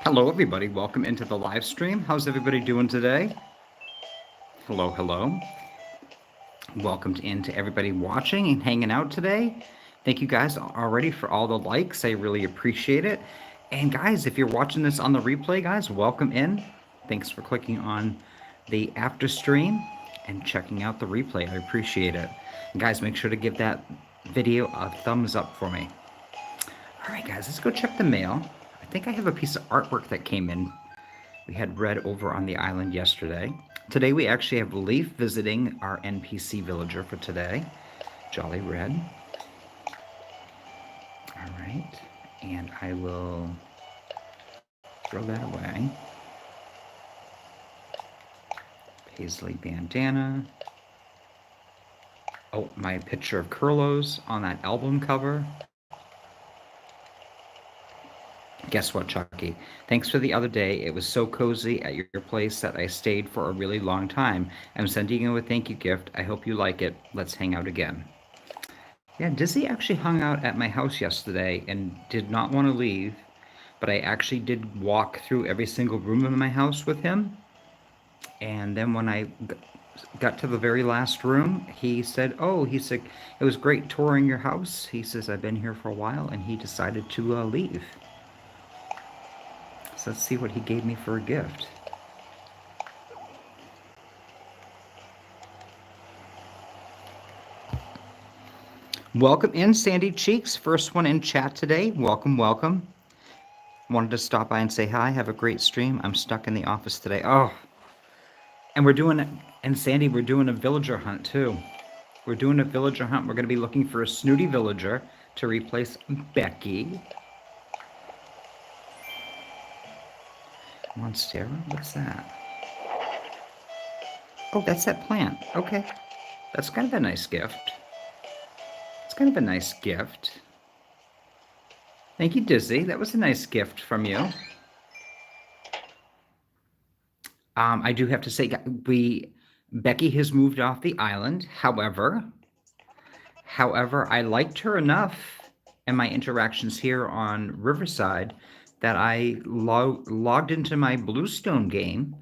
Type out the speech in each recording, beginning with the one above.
Hello, everybody. Welcome into the live stream. How's everybody doing today? Hello, hello. Welcome into everybody watching and hanging out today. Thank you guys already for all the likes. I really appreciate it. And guys, if you're watching this on the replay, guys, welcome in. Thanks for clicking on the after stream and checking out the replay. I appreciate it. And guys, make sure to give that video a thumbs up for me. All right, guys, let's go check the mail. I think I have a piece of artwork that came in. We had Red over on the island yesterday. Today we actually have Leaf visiting our NPC villager for today. Jolly Red. All right, and I will throw that away. Paisley bandana. Oh, my picture of Curlos on that album cover. Guess what, Chucky? Thanks for the other day. It was so cozy at your place that I stayed for a really long time. I'm sending you a thank you gift. I hope you like it. Let's hang out again. Yeah, Dizzy actually hung out at my house yesterday and did not want to leave, but I actually did walk through every single room in my house with him. And then when I got to the very last room, he said, it was great touring your house. He says, I've been here for a while, and he decided to leave. So let's see what he gave me for a gift. Welcome in, Sandy Cheeks. First one in chat today. Welcome, welcome. Wanted to stop by and say hi. Have a great stream. I'm stuck in the office today. Oh, and Sandy, we're doing a villager hunt too. We're doing a villager hunt. We're going to be looking for a snooty villager to replace Becky. Monstera? What's that? Oh, that's that plant. Okay. That's kind of a nice gift. It's kind of a nice gift. Thank you, Dizzy. That was a nice gift from you. I do have to say, Becky has moved off the island. However, I liked her enough in my interactions here on Riverside that I logged into my Bluestone game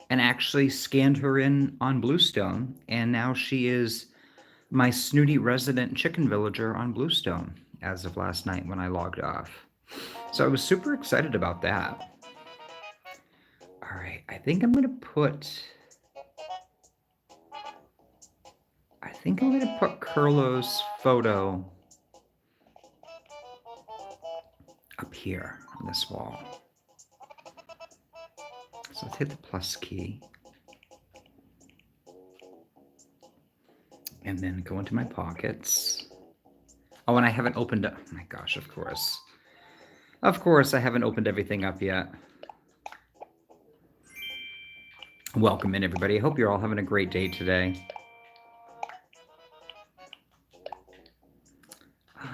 and actually scanned her in on Bluestone, and now she is my snooty resident chicken villager on Bluestone as of last night when I logged off. So I was super excited about that. All right, I think I'm going to put Curlo's photo up here on this wall. So let's hit the plus key. And then go into my pockets. Oh, and I haven't opened up. Oh my gosh, of course. Of course, I haven't opened everything up yet. Welcome in, everybody. I hope you're all having a great day today.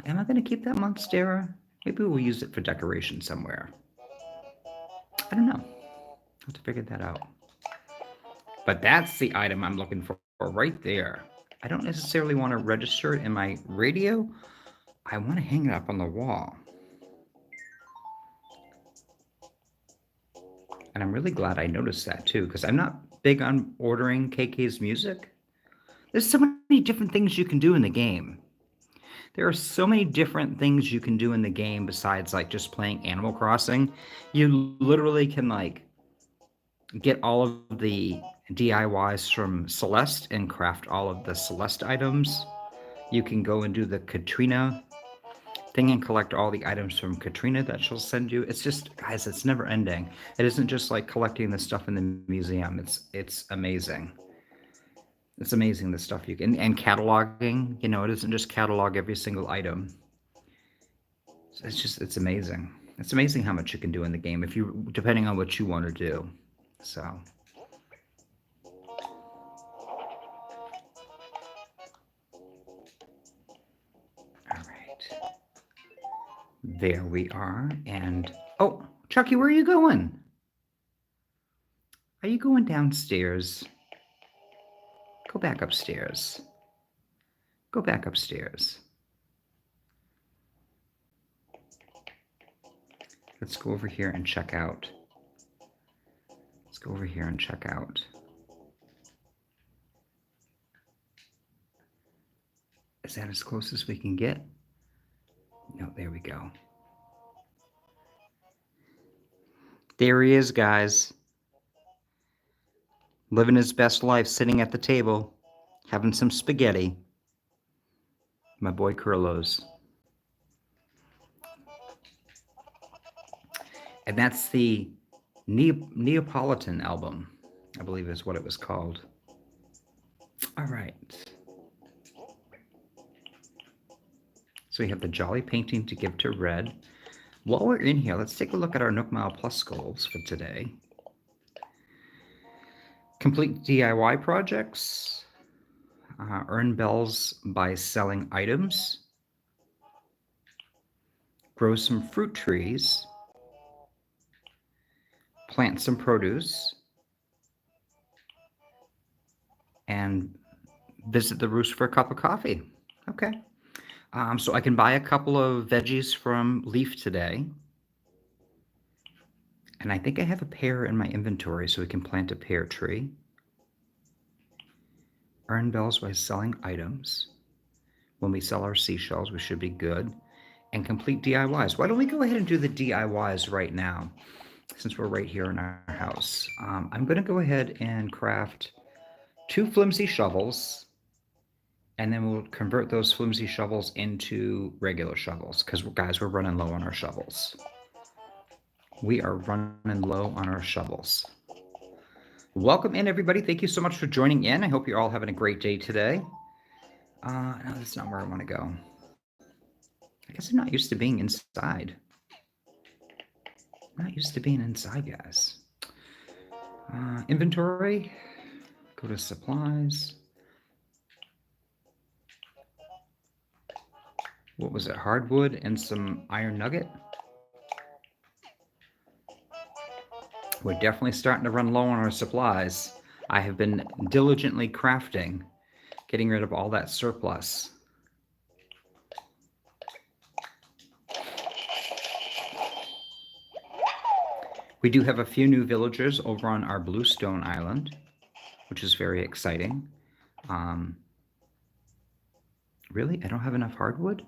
Am I going to keep that Monstera? Maybe we'll use it for decoration somewhere. I don't know. I'll have to figure that out. But that's the item I'm looking for right there. I don't necessarily want to register it in my radio. I want to hang it up on the wall. And I'm really glad I noticed that too, because I'm not big on ordering KK's music. There's so many different things you can do in the game. There are so many different things you can do in the game besides like just playing Animal Crossing. You literally can like get all of the DIYs from Celeste and craft all of the Celeste items. You can go and do the Katrina thing and collect all the items from Katrina that she'll send you. It's just, guys, it's never ending. It isn't just like collecting the stuff in the museum. It's amazing. It's amazing the stuff you can, and cataloging, you know, it isn't just catalog every single item. It's amazing. It's amazing how much you can do in the game depending on what you want to do. So. All right. There we are. And, oh, Chucky, where are you going? Are you going downstairs? Go back upstairs. Go back upstairs. Let's go over here and check out Let's go over here and check out. Is that as close as we can get? No, there we go. There he is, guys. Living his best life, sitting at the table, having some spaghetti. My boy Curlo's. And that's the Neapolitan album, I believe is what it was called. All right. So we have the Jolly painting to give to Red. While we're in here, let's take a look at our nookmile Plus goals for today. Complete DIY projects. Earn bells by selling items. Grow some fruit trees. Plant some produce. And visit the roost for a cup of coffee. Okay. So I can buy a couple of veggies from Leaf today. And I think I have a pear in my inventory, so we can plant a pear tree. Earn bells by selling items. When we sell our seashells, we should be good. And complete DIYs. Why don't we go ahead and do the DIYs right now, since we're right here in our house. I'm going to go ahead and craft 2 flimsy shovels, and then we'll convert those flimsy shovels into regular shovels, because guys, we're running low on our shovels. We are running low on our shovels. Welcome in, everybody. Thank you so much for joining in. I hope you're all having a great day today. No, that's not where I want to go. I guess I'm not used to being inside. I'm not used to being inside, guys. Inventory. Go to supplies. What was it? Hardwood and some iron nugget. We're definitely starting to run low on our supplies. I have been diligently crafting, getting rid of all that surplus. We do have a few new villagers over on our Bluestone Island, which is very exciting. Really? I don't have enough hardwood?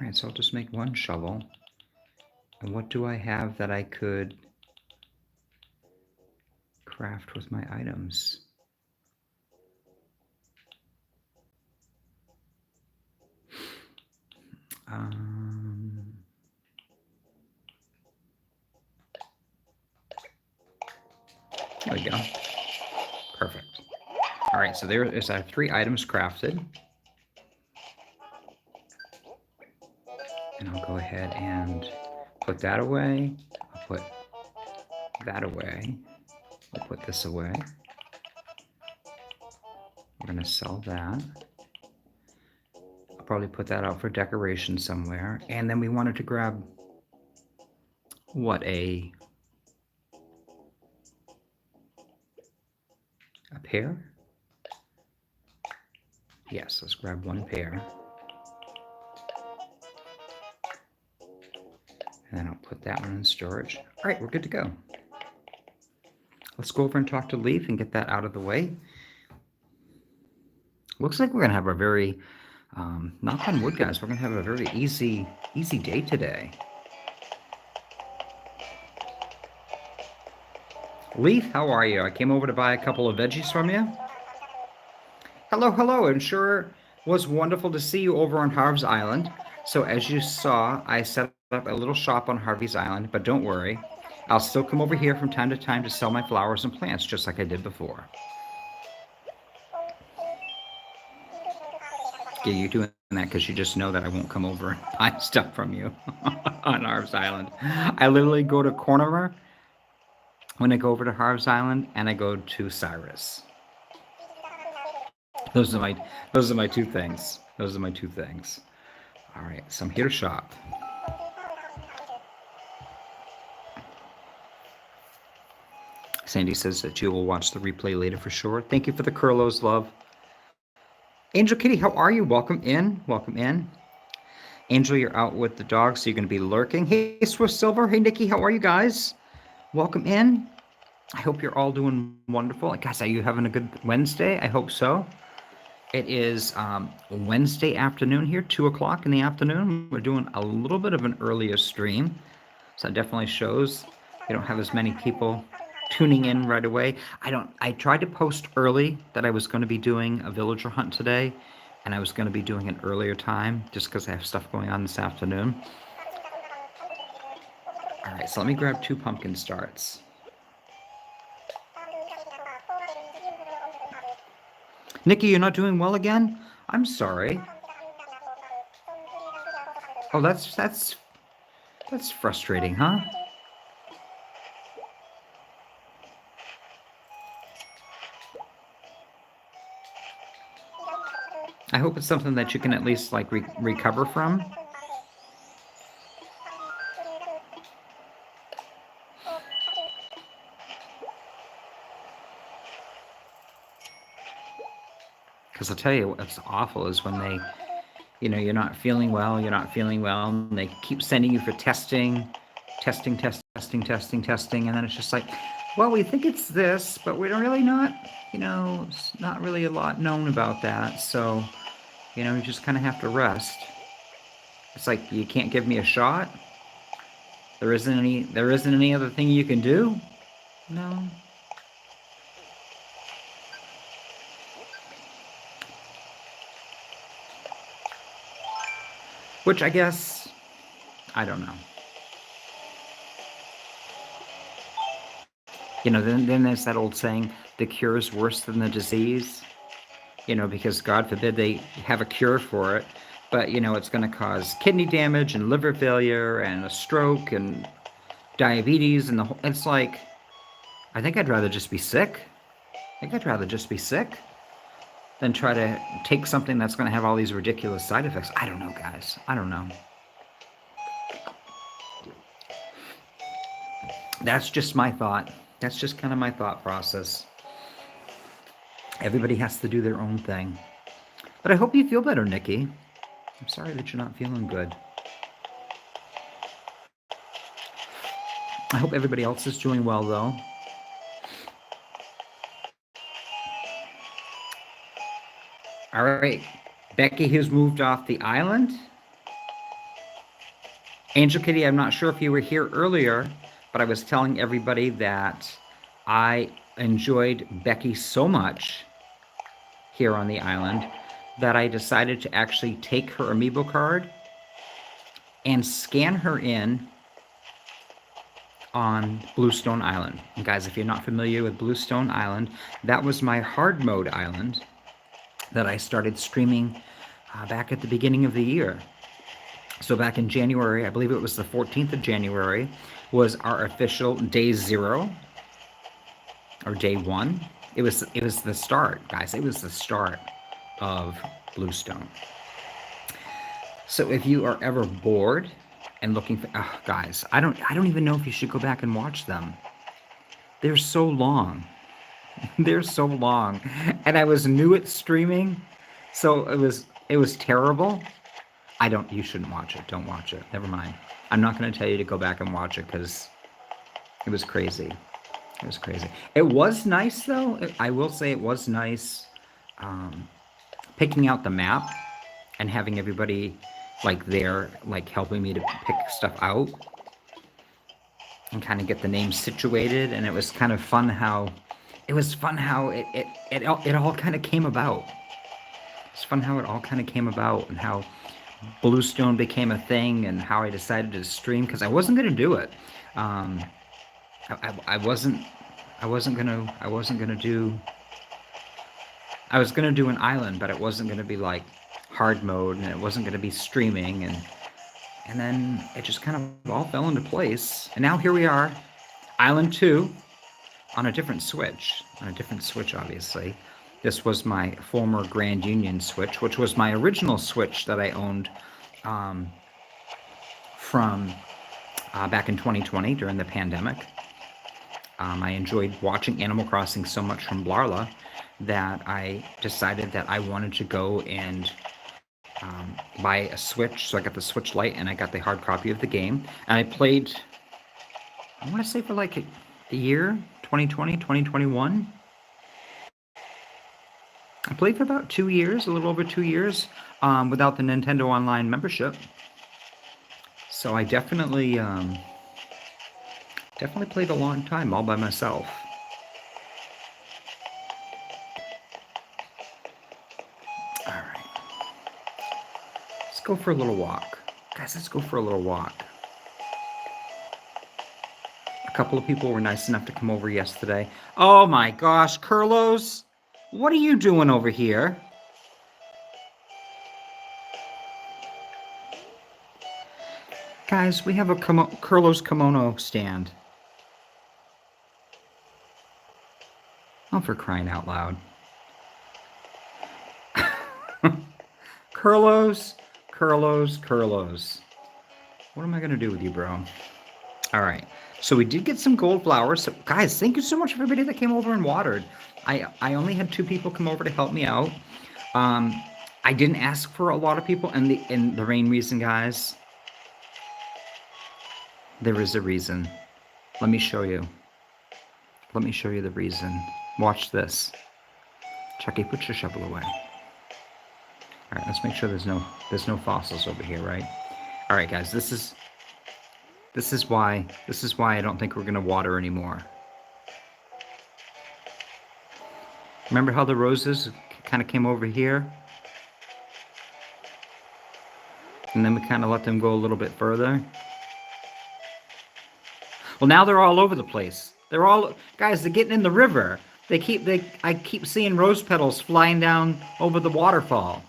All right, so I'll just make 1 shovel. And what do I have that I could craft with my items? There we go. Perfect. All right, so there is our 3 items crafted. And I'll go ahead and put that away. I'll put that away. I'll put this away. We're going to sell that. I'll probably put that out for decoration somewhere. And then we wanted to grab, what, a pear? Yes, let's grab 1 pear. And then I'll put that one in storage. All right, we're good to go. Let's go over and talk to Leaf and get that out of the way. Looks like we're going to have a very, knock on wood, guys, we're going to have a very easy day today. Leaf, how are you? I came over to buy a couple of veggies from you. Hello, hello. It sure was wonderful to see you over on Harv's Island. So as you saw, I set up a little shop on Harvey's Island, but don't worry. I'll still come over here from time to time to sell my flowers and plants, just like I did before. Yeah, you're doing that because you just know that I won't come over and buy stuff from you on Harv's Island. I literally go to Cornerer when I go over to Harv's Island, and I go to Cyrus. Those are my 2 things. Those are my 2 things. All right, so I'm here to shop. Sandy says that you will watch the replay later for sure. Thank you for the Curlos, love. Angel Kitty, how are you? Welcome in. Welcome in. Angel, you're out with the dog, so you're going to be lurking. Hey, Swift Silver. Hey, Nikki, how are you guys? Welcome in. I hope you're all doing wonderful. Guys, are you having a good Wednesday? I hope so. It is Wednesday afternoon here, 2 o'clock in the afternoon. We're doing a little bit of an earlier stream, so that definitely shows we don't have as many people tuning in right away. I tried to post early that I was going to be doing a villager hunt today, and I was going to be doing an earlier time just because I have stuff going on this afternoon. All right, so let me grab 2 pumpkin starts. Nikki, you're not doing well again? I'm sorry. Oh, that's frustrating, huh? I hope it's something that you can at least like recover from. Because I'll tell you what's awful is when they, you're not feeling well, and they keep sending you for testing, and then it's just like, well, we think it's this, but we're really not, it's not really a lot known about that, so, you just kind of have to rest. It's like, you can't give me a shot? There isn't any other thing you can do? No. Which I guess, I don't know. Then there's that old saying, the cure is worse than the disease, because God forbid they have a cure for it, but, it's going to cause kidney damage and liver failure and a stroke and diabetes and it's like, I think I'd rather just be sick. Than try to take something that's going to have all these ridiculous side effects. I don't know, guys. I don't know. That's just my thought. That's just kind of my thought process. Everybody has to do their own thing. But I hope you feel better, Nikki. I'm sorry that you're not feeling good. I hope everybody else is doing well, though. All right. Becky has moved off the island. Angel Kitty, I'm not sure if you were here earlier, but I was telling everybody that I enjoyed Becky so much here on the island that I decided to actually take her amiibo card and scan her in on Bluestone Island. And guys, if you're not familiar with Bluestone Island, that was my hard mode island that I started streaming back at the beginning of the year. So back in January, I believe it was the 14th of January, was our official day 0 or day 1. It was the start, guys. It was the start of Bluestone. So if you are ever bored and looking for, guys, I don't even know if you should go back and watch them. They're so long. They're so long, and I was new at streaming, so it was terrible. You shouldn't watch it. Don't watch it. Never mind. I'm not going to tell you to go back and watch it because it was crazy. It was crazy. It was nice though. I will say it was nice picking out the map and having everybody like there, like helping me to pick stuff out and kind of get the names situated. And it was kind of fun how it all kind of came about. It's fun how it all kind of came about and how Bluestone became a thing and how I decided to stream because I wasn't going to do it. I was going to do an island, but it wasn't going to be like hard mode and it wasn't going to be streaming and then it just kind of all fell into place. And now here we are, Island 2 on a different Switch, obviously. This was my former Grand Union Switch, which was my original Switch that I owned from back in 2020 during the pandemic. I enjoyed watching Animal Crossing so much from Blarla that I decided that I wanted to go and buy a Switch. So I got the Switch Lite and I got the hard copy of the game. And I played, I want to say for like a year, 2020, 2021. I played for about 2 years, a little over 2 years, without the Nintendo Online membership. So I definitely played a long time all by myself. All right. Let's go for a little walk. Guys, let's go for a little walk. A couple of people were nice enough to come over yesterday. Oh my gosh, Curlos, what are you doing over here? Guys, we have a Curlos kimono stand. Oh, for crying out loud. Curlos. What am I going to do with you, bro? All right. So we did get some gold flowers. So guys, thank you so much for everybody that came over and watered. I only had 2 people come over to help me out. I didn't ask for a lot of people, and the main reason, guys, there is a reason. Let me show you. Let me show you the reason. Watch this. Chucky, put your shovel away. All right, let's make sure there's no fossils over here, right? All right, guys, this is why I don't think we're gonna water anymore. Remember how the roses kind of came over here? And then we kind of let them go a little bit further. Well, now they're all over the place. Guys, they're getting in the river. I keep seeing rose petals flying down over the waterfall.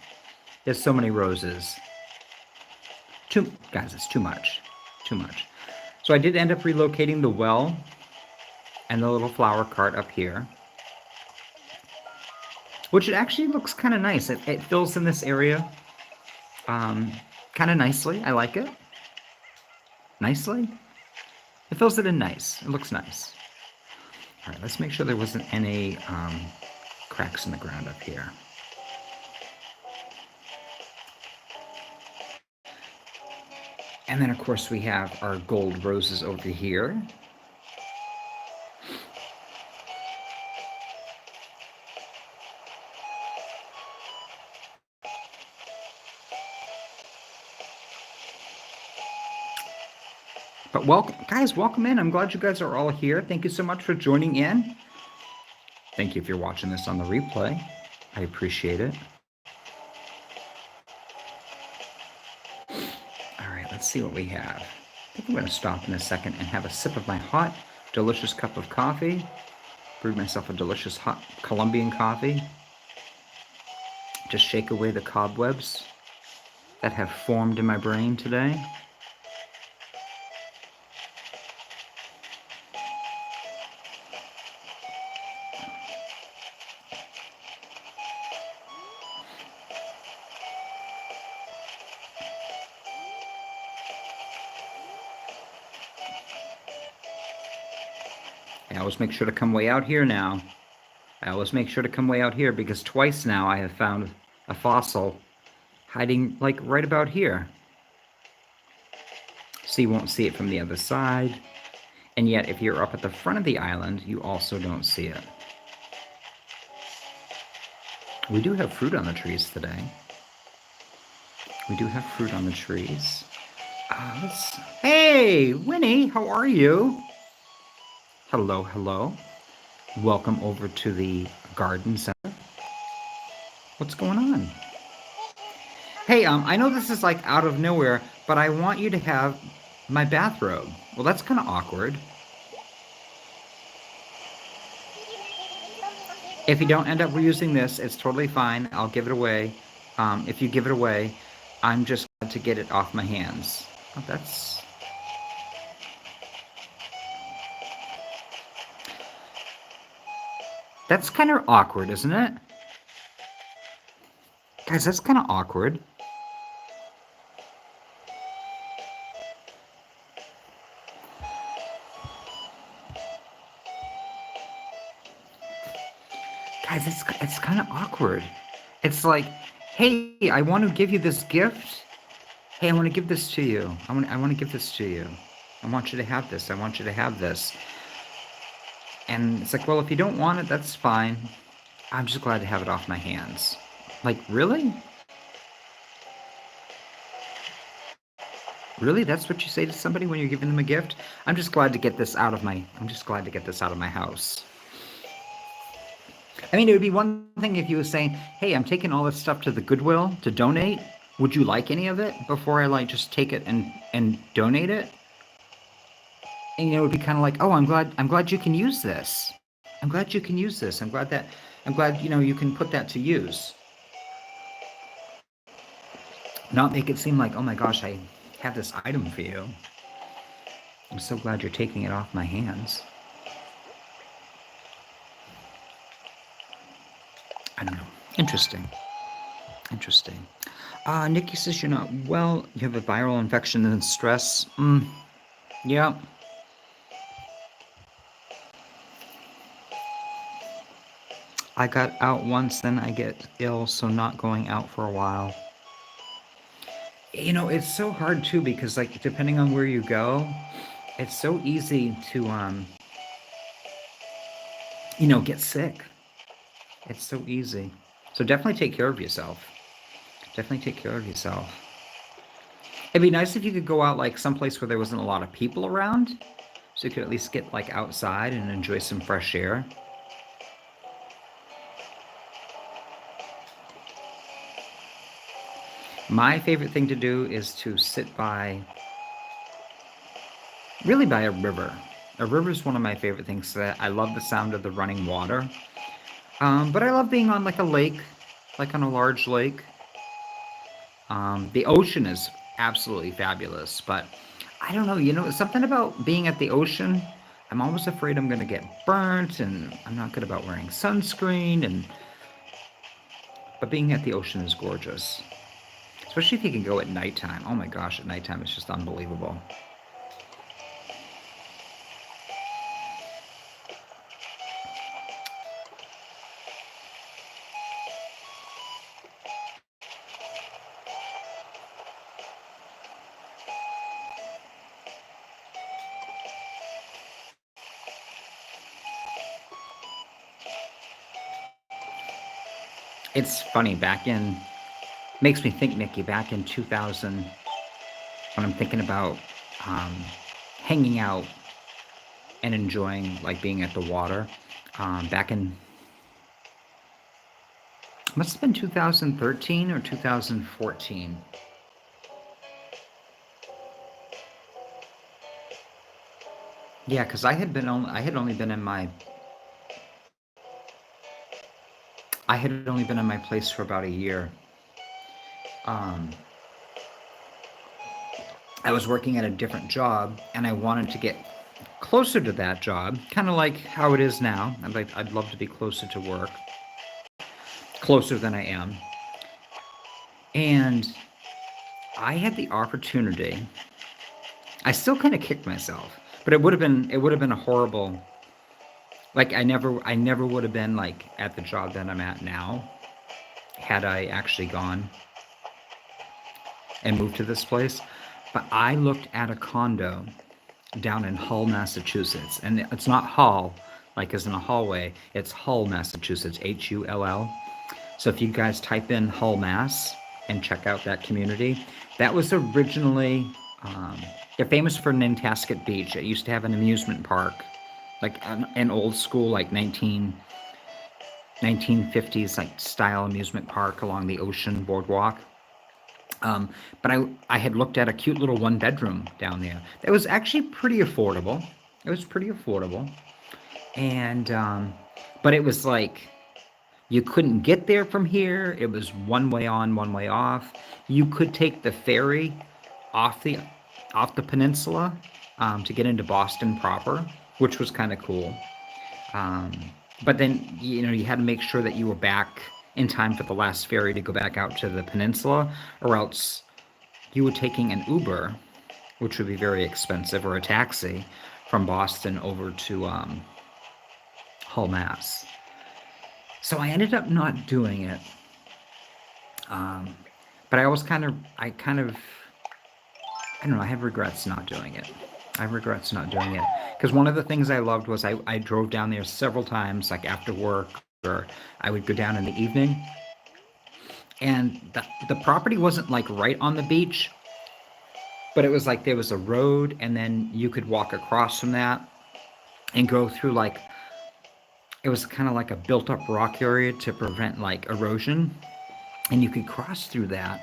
There's so many roses. Guys, it's too much. Too much. So I did end up relocating the well and the little flower cart up here, which it actually looks kind of nice. It fills in this area kind of nicely. I like it. Nicely. It fills it in nice. It looks nice. All right, let's make sure there wasn't any cracks in the ground up here. And then, of course, we have our gold roses over here. But welcome in. I'm glad you guys are all here. Thank you so much for joining in. Thank you if you're watching this on the replay. I appreciate it. All right, let's see what we have. I think I'm going to stop in a second and have a sip of my hot, delicious cup of coffee. Brewed myself a delicious hot Colombian coffee. Just shake away the cobwebs that have formed in my brain today. I always make sure to come way out here now. I always make sure to come way out here because twice now I have found a fossil hiding like right about here. So you won't see it from the other side. And yet if you're up at the front of the island, you also don't see it. We do have fruit on the trees today. We do have fruit on the trees. Hey, Winnie, how are you? Hello, hello. Welcome over to the garden center. What's going on? Hey, I know this is like out of nowhere, but I want you to have my bathrobe. Well, that's kind of awkward. If you don't end up reusing this, it's totally fine. I'll give it away. If you give it away, I'm just glad to get it off my hands. Oh, That's kind of awkward, isn't it? Guys, that's kind of awkward. Guys, it's kind of awkward. It's like, hey, I want to give you this gift. Hey, I want to give this to you. I want to give this to you. I want you to have this. I want you to have this. And it's like, well, if you don't want it, that's fine. I'm just glad to have it off my hands. Like, really? Really? That's what you say to somebody when you're giving them a gift? I'm just glad to get this out of my house. I mean, it would be one thing if you were saying, "Hey, I'm taking all this stuff to the Goodwill to donate. Would you like any of it before I like just take it and donate it?" And it would be kind of like, "Oh, I'm glad you can use this. I'm glad you can use this. I'm glad you can put that to use." Not make it seem like, "Oh my gosh, I have this item for you. I'm so glad you're taking it off my hands." I don't know. Interesting. Interesting. Nikki says you're not well. You have a viral infection and stress. Yeah. I got out once, then I get ill, so not going out for a while. It's so hard too because like depending on where you go, it's so easy to get sick. It's so easy. So definitely take care of yourself. Definitely take care of yourself. It'd be nice if you could go out like someplace where there wasn't a lot of people around, so you could at least get like outside and enjoy some fresh air. My favorite thing to do is to sit really by a river. A river is one of my favorite things. I love the sound of the running water. But I love being on like a lake, like on a large lake. The ocean is absolutely fabulous, but I don't know, something about being at the ocean. I'm always afraid I'm going to get burnt, and I'm not good about wearing sunscreen. But being at the ocean is gorgeous, especially if you can go at nighttime. Oh my gosh, at nighttime it's just unbelievable. It's funny, makes me think, Nikki, back in 2000, when I'm thinking about hanging out and enjoying like being at the water, back in, must have been 2013 or 2014. Yeah, because I had only been in my place for about a year. I was working at a different job, and I wanted to get closer to that job, kind of like how it is now. I'd love to be closer to work, closer than I am. And I had the opportunity. I still kind of kicked myself, but it would have been a horrible. Like I never would have been like at the job that I'm at now, had I actually gone and moved to this place. But I looked at a condo down in Hull, Massachusetts, and it's not Hull like as in a hallway. It's Hull, Massachusetts, Hull. So if you guys type in Hull, Mass, and check out that community, that was originally they're famous for Nantasket Beach. It used to have an amusement park, like an old school like 1950s like style amusement park along the ocean boardwalk. But I had looked at a cute little 1-bedroom down there. That was actually pretty affordable. It was pretty affordable. And, but it was like, you couldn't get there from here. It was one way on, one way off. You could take the ferry off the peninsula to get into Boston proper, which was kind of cool. But then, you had to make sure that you were back in time for the last ferry to go back out to the peninsula, or else you were taking an Uber, which would be very expensive, or a taxi from Boston over to Hull, Mass. So I ended up not doing it. Um, but I don't know, I have regrets not doing it. I have regrets not doing it. Because one of the things I loved was I drove down there several times, like after work, or I would go down in the evening. And the property wasn't like right on the beach, but it was like there was a road, and then you could walk across from that and go through like, it was kind of like a built up rock area to prevent like erosion. And you could cross through that,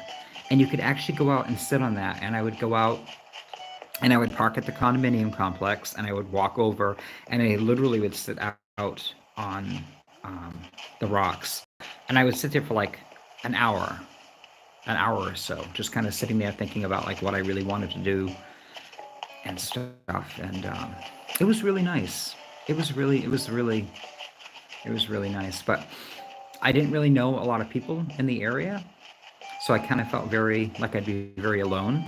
and you could actually go out and sit on that. And I would go out and I would park at the condominium complex, and I would walk over, and I literally would sit out on the rocks, and I would sit there for like an hour, or so, just kind of sitting there thinking about like what I really wanted to do and stuff. And it was really nice. It was really nice. But I didn't really know a lot of people in the area, so I kind of felt very like I'd be very alone.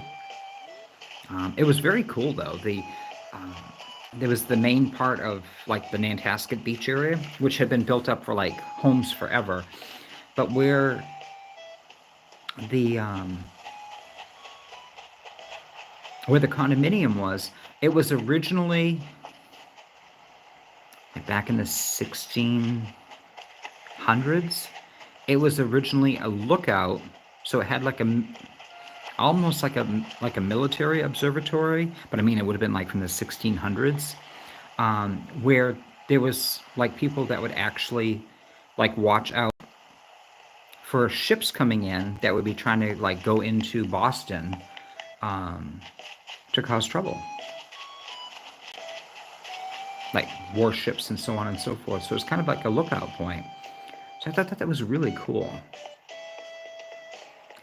It was very cool though. Um, there was the main part of like the Nantasket Beach area, which had been built up for like homes forever, but the um, where the condominium was, it was originally like back in the 1600s. It was originally a lookout, so it had like a almost like a military observatory, but I mean it would have been like from the 1600s, where there was like people that would actually like watch out for ships coming in that would be trying to like go into Boston, um, to cause trouble, like warships and so on and so forth. So it's kind of like a lookout point. So I thought that was really cool.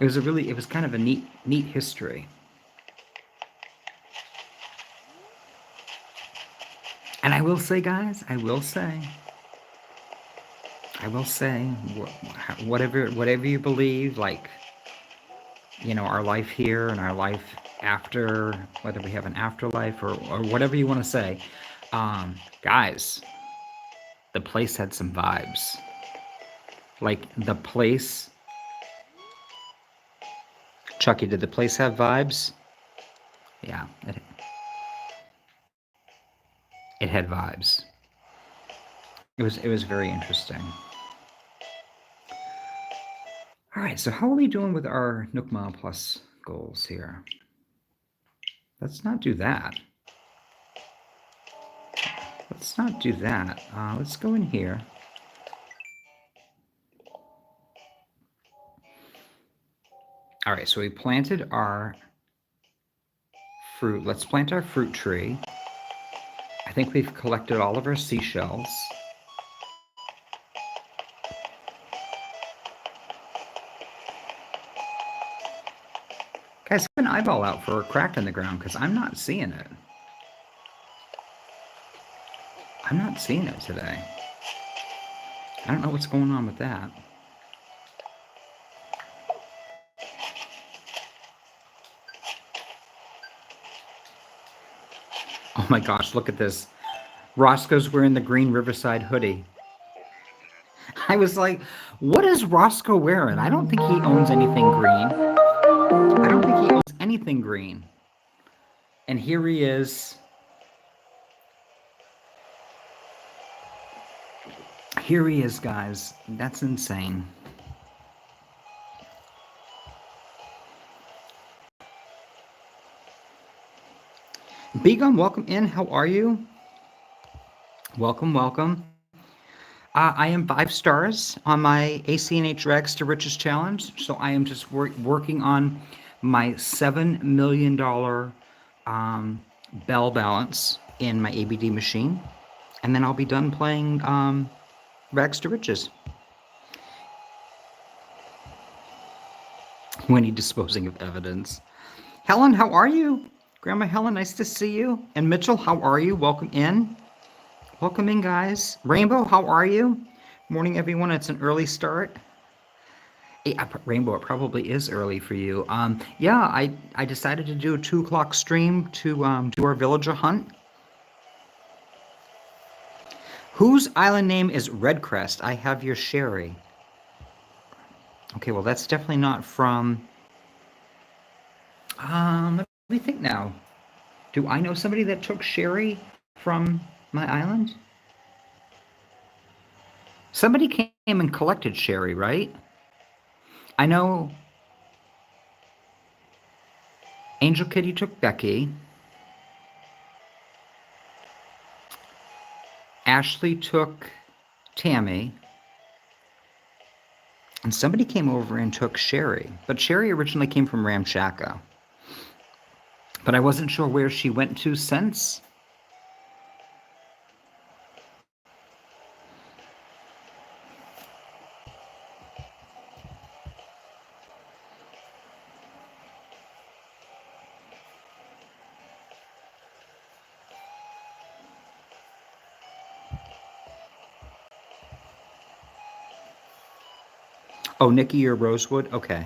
It was kind of a neat history. And I will say, guys, I will say, whatever you believe, like, you know, our life here and our life after, whether we have an afterlife or whatever you want to say, guys, the place had some vibes. Like the place, Chucky, did the place have vibes? Yeah, it had vibes. It was very interesting. All right, so how are we doing with our Nook Mile Plus goals here? Let's not do that. Let's not do that. Let's go in here. All right, so we planted our fruit. Let's plant our fruit tree. I think we've collected all of our seashells. Guys, keep an eyeball out for a crack in the ground because I'm not seeing it. I'm not seeing it today. I don't know what's going on with that. Oh my gosh, look at this. Roscoe's wearing the green Riverside hoodie. I was like, what is Roscoe wearing? I don't think he owns anything green. I don't think he owns anything green. And here he is. Here he is, guys. That's insane. Begum, welcome in. How are you? Welcome, welcome. I am 5 stars on my ACNH Rags to Riches challenge. So I am just working on my $7 million bell balance in my ABD machine. And then I'll be done playing Rags to Riches. Winnie disposing of evidence. Helen, how are you? Grandma Helen, nice to see you. And Mitchell, how are you? Welcome in. Welcome in, guys. Rainbow, how are you? Morning, everyone. It's an early start. Rainbow, it probably is early for you. Yeah, I decided to do a 2 o'clock stream to do our villager hunt. Whose island name is Redcrest? I have your Sherry. Okay, well, that's definitely not from... let me think now. Do I know somebody that took Sherry from my island? Somebody came and collected Sherry, right? I know Angel Kitty took Becky. Ashley took Tammy. And somebody came over and took Sherry. But Sherry originally came from Ramshacka. But I wasn't sure where she went to since. Oh, Nikki or Rosewood? Okay.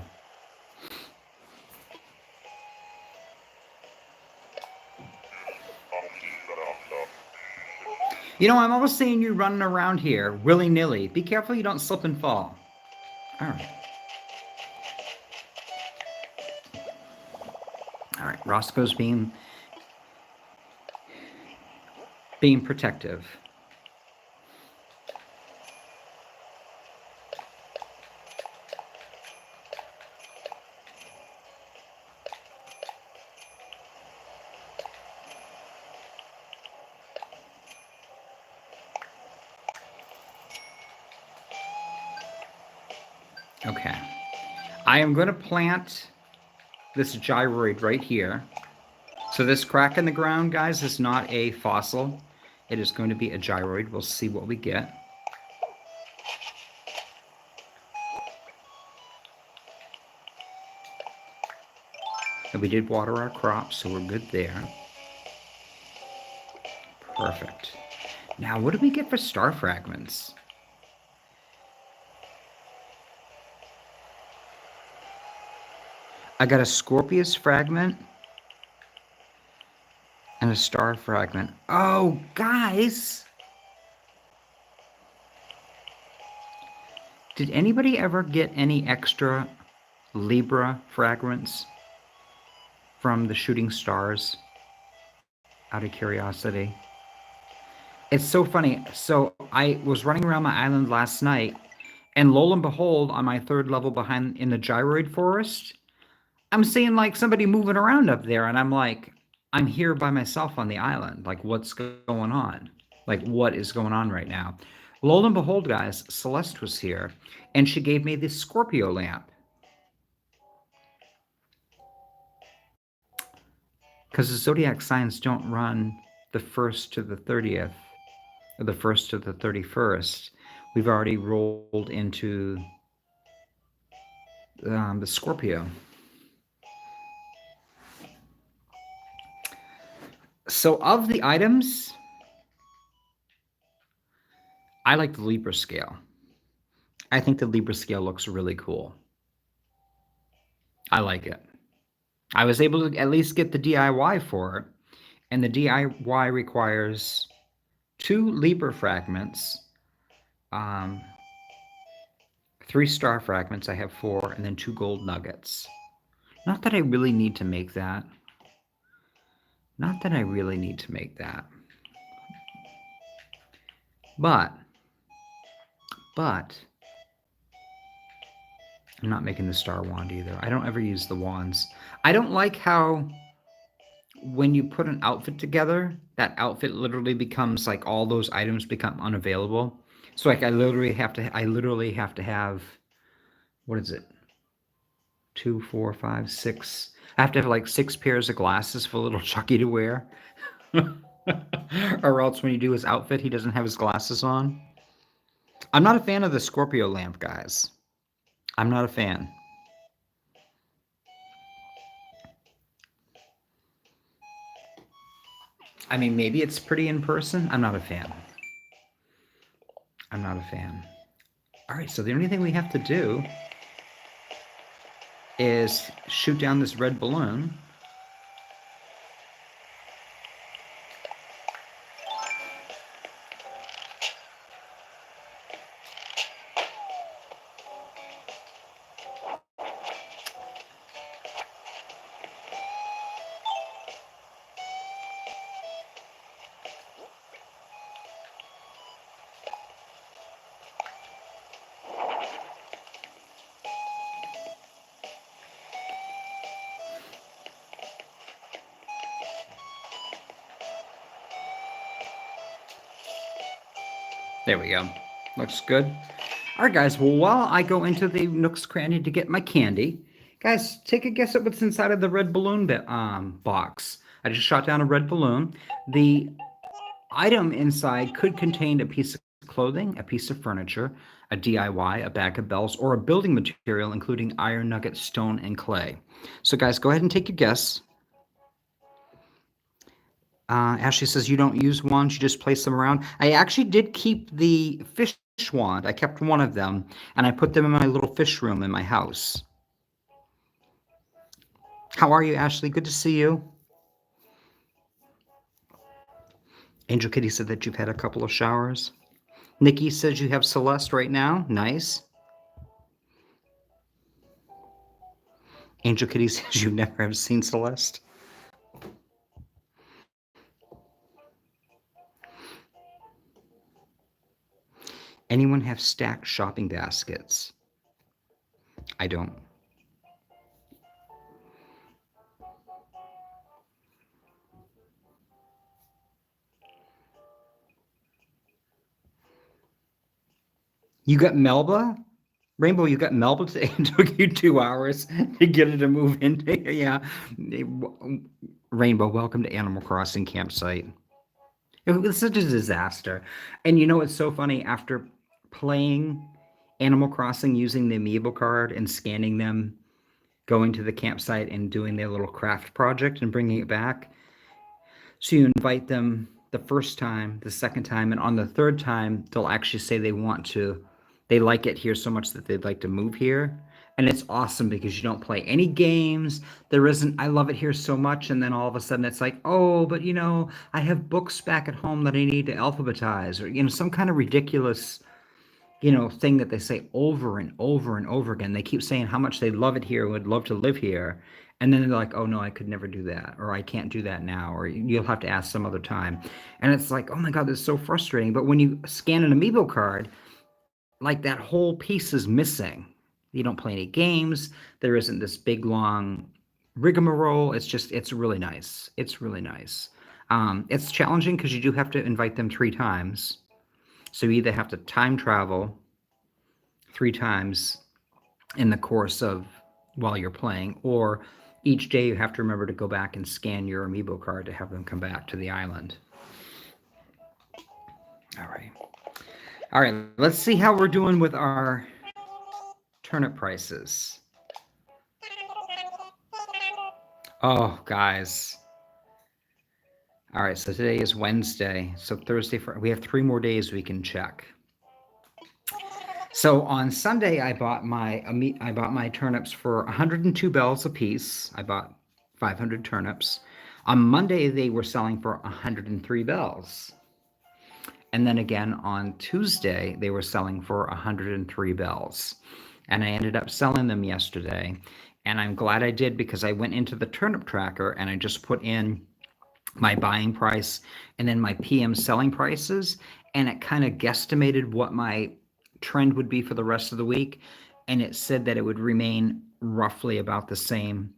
You know, I'm almost seeing you running around here, willy-nilly. Be careful you don't slip and fall. All right. All right, Roscoe's being protective. Okay. I am going to plant this gyroid right here. So this crack in the ground, guys, is not a fossil. It is going to be a gyroid. We'll see what we get. And we did water our crops, so we're good there. Perfect. Now, what do we get for star fragments? I got a Scorpius fragment and a star fragment. Oh, guys! Did anybody ever get any extra Libra fragments from the shooting stars? Out of curiosity. It's so funny. So I was running around my island last night, and lo and behold, on my 3rd level behind in the gyroid forest, I'm seeing like somebody moving around up there, and I'm like, I'm here by myself on the island. Like, what's going on? Like, what is going on right now? Lo and behold, guys, Celeste was here, and she gave me this Scorpio lamp. Because the zodiac signs don't run the 1st to the 30th, or the 1st to the 31st. We've already rolled into the Scorpio. So of the items, I like the Libra scale. I think the Libra scale looks really cool. I like it. I was able to at least get the DIY for it, and the DIY requires 2 Libra fragments, 3 star fragments, I have 4, and then 2 gold nuggets. Not that I really need to make that. Not that I really need to make that. But I'm not making the star wand either. I don't ever use the wands. I don't like how when you put an outfit together, that outfit literally becomes like all those items become unavailable. So like I literally have to have, what is it? 2, 4, 5, 6. I have to have like 6 pairs of glasses for Little Chuckie to wear. Or else when you do his outfit, he doesn't have his glasses on. I'm not a fan of the Scorpio lamp, guys. I'm not a fan. I mean, maybe it's pretty in person. I'm not a fan. I'm not a fan. All right, so the only thing we have to do is shoot down this red balloon. There we go. Looks good. All right, guys. Well, while I go into the Nook's Cranny to get my candy, guys, take a guess at what's inside of the red balloon box. I just shot down a red balloon. The item inside could contain a piece of clothing, a piece of furniture, a DIY, a bag of bells, or a building material, including iron nuggets, stone, and clay. So, guys, go ahead and take your guess. Ashley says you don't use wands, you just place them around. I actually did keep the fish wand. I kept one of them, and I put them in my little fish room in my house. How are you, Ashley? Good to see you. Angel Kitty said that you've had a couple of showers. Nikki says you have Celeste right now. Nice. Angel Kitty says you never have seen Celeste. Anyone have stacked shopping baskets? I don't. You got Melba? Rainbow, you got Melba today. It took you 2 hours to get her to move in. Yeah. Rainbow, welcome to Animal Crossing campsite. It was such a disaster. And you know, it's so funny. After playing Animal Crossing using the amiibo card and scanning them, going to the campsite and doing their little craft project and bringing it back. So you invite them the first time, the second time, and on the third time, they'll actually say they like it here so much that they'd like to move here. And it's awesome because you don't play any games. There isn't, I love it here so much. And then all of a sudden it's like, oh, but I have books back at home that I need to alphabetize, or, some kind of ridiculous, thing that they say over and over and over again. They keep saying how much they love it here, would love to live here. And then they're like, oh no, I could never do that, or I can't do that now, or you'll have to ask some other time. And it's like, oh my God, this is so frustrating. But when you scan an amiibo card, like that whole piece is missing. You don't play any games. There isn't this big long rigmarole. It's really nice. It's really nice. It's challenging because you do have to invite them 3 times. So you either have to time travel 3 times in the course of while you're playing, or each day you have to remember to go back and scan your amiibo card to have them come back to the island. All right, let's see how we're doing with our turnip prices. Oh, guys. All right, so today is Wednesday. So Thursday, we have 3 more days we can check. So on Sunday, I bought my turnips for 102 bells a piece. I bought 500 turnips. On Monday, they were selling for 103 bells. And then again on Tuesday, they were selling for 103 bells. And I ended up selling them yesterday. And I'm glad I did, because I went into the turnip tracker and I just put in my buying price and then my PM selling prices. And it kind of guesstimated what my trend would be for the rest of the week. And it said that it would remain roughly about the same.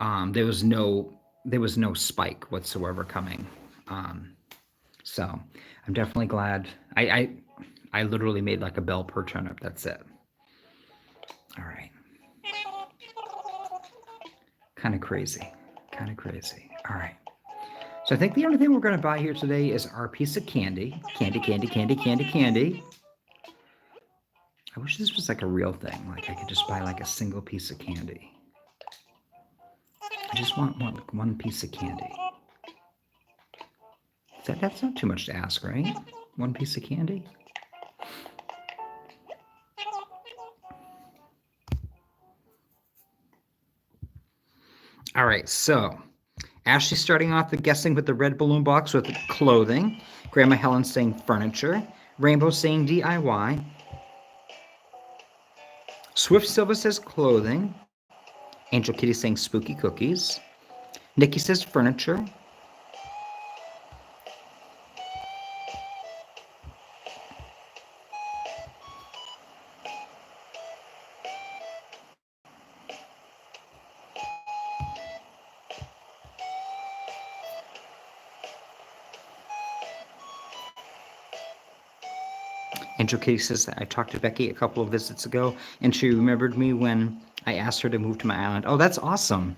There was no spike whatsoever coming. So I'm definitely glad. I literally made like a bell per turnip. That's it. All right. Kind of crazy. All right. So I think the only thing we're going to buy here today is our piece of candy. Candy. I wish this was like a real thing. Like I could just buy like a single piece of candy. I just want one piece of candy. That's not too much to ask, right? One piece of candy? All right, so Ashley's starting off the guessing with the red balloon box with clothing. Grandma Helen saying furniture. Rainbow saying DIY. Swift Silva says clothing. Angel Kitty saying spooky cookies. Nikki says furniture. Angel Kitty says that I talked to Becky a couple of visits ago, and she remembered me when I asked her to move to my island. Oh, that's awesome.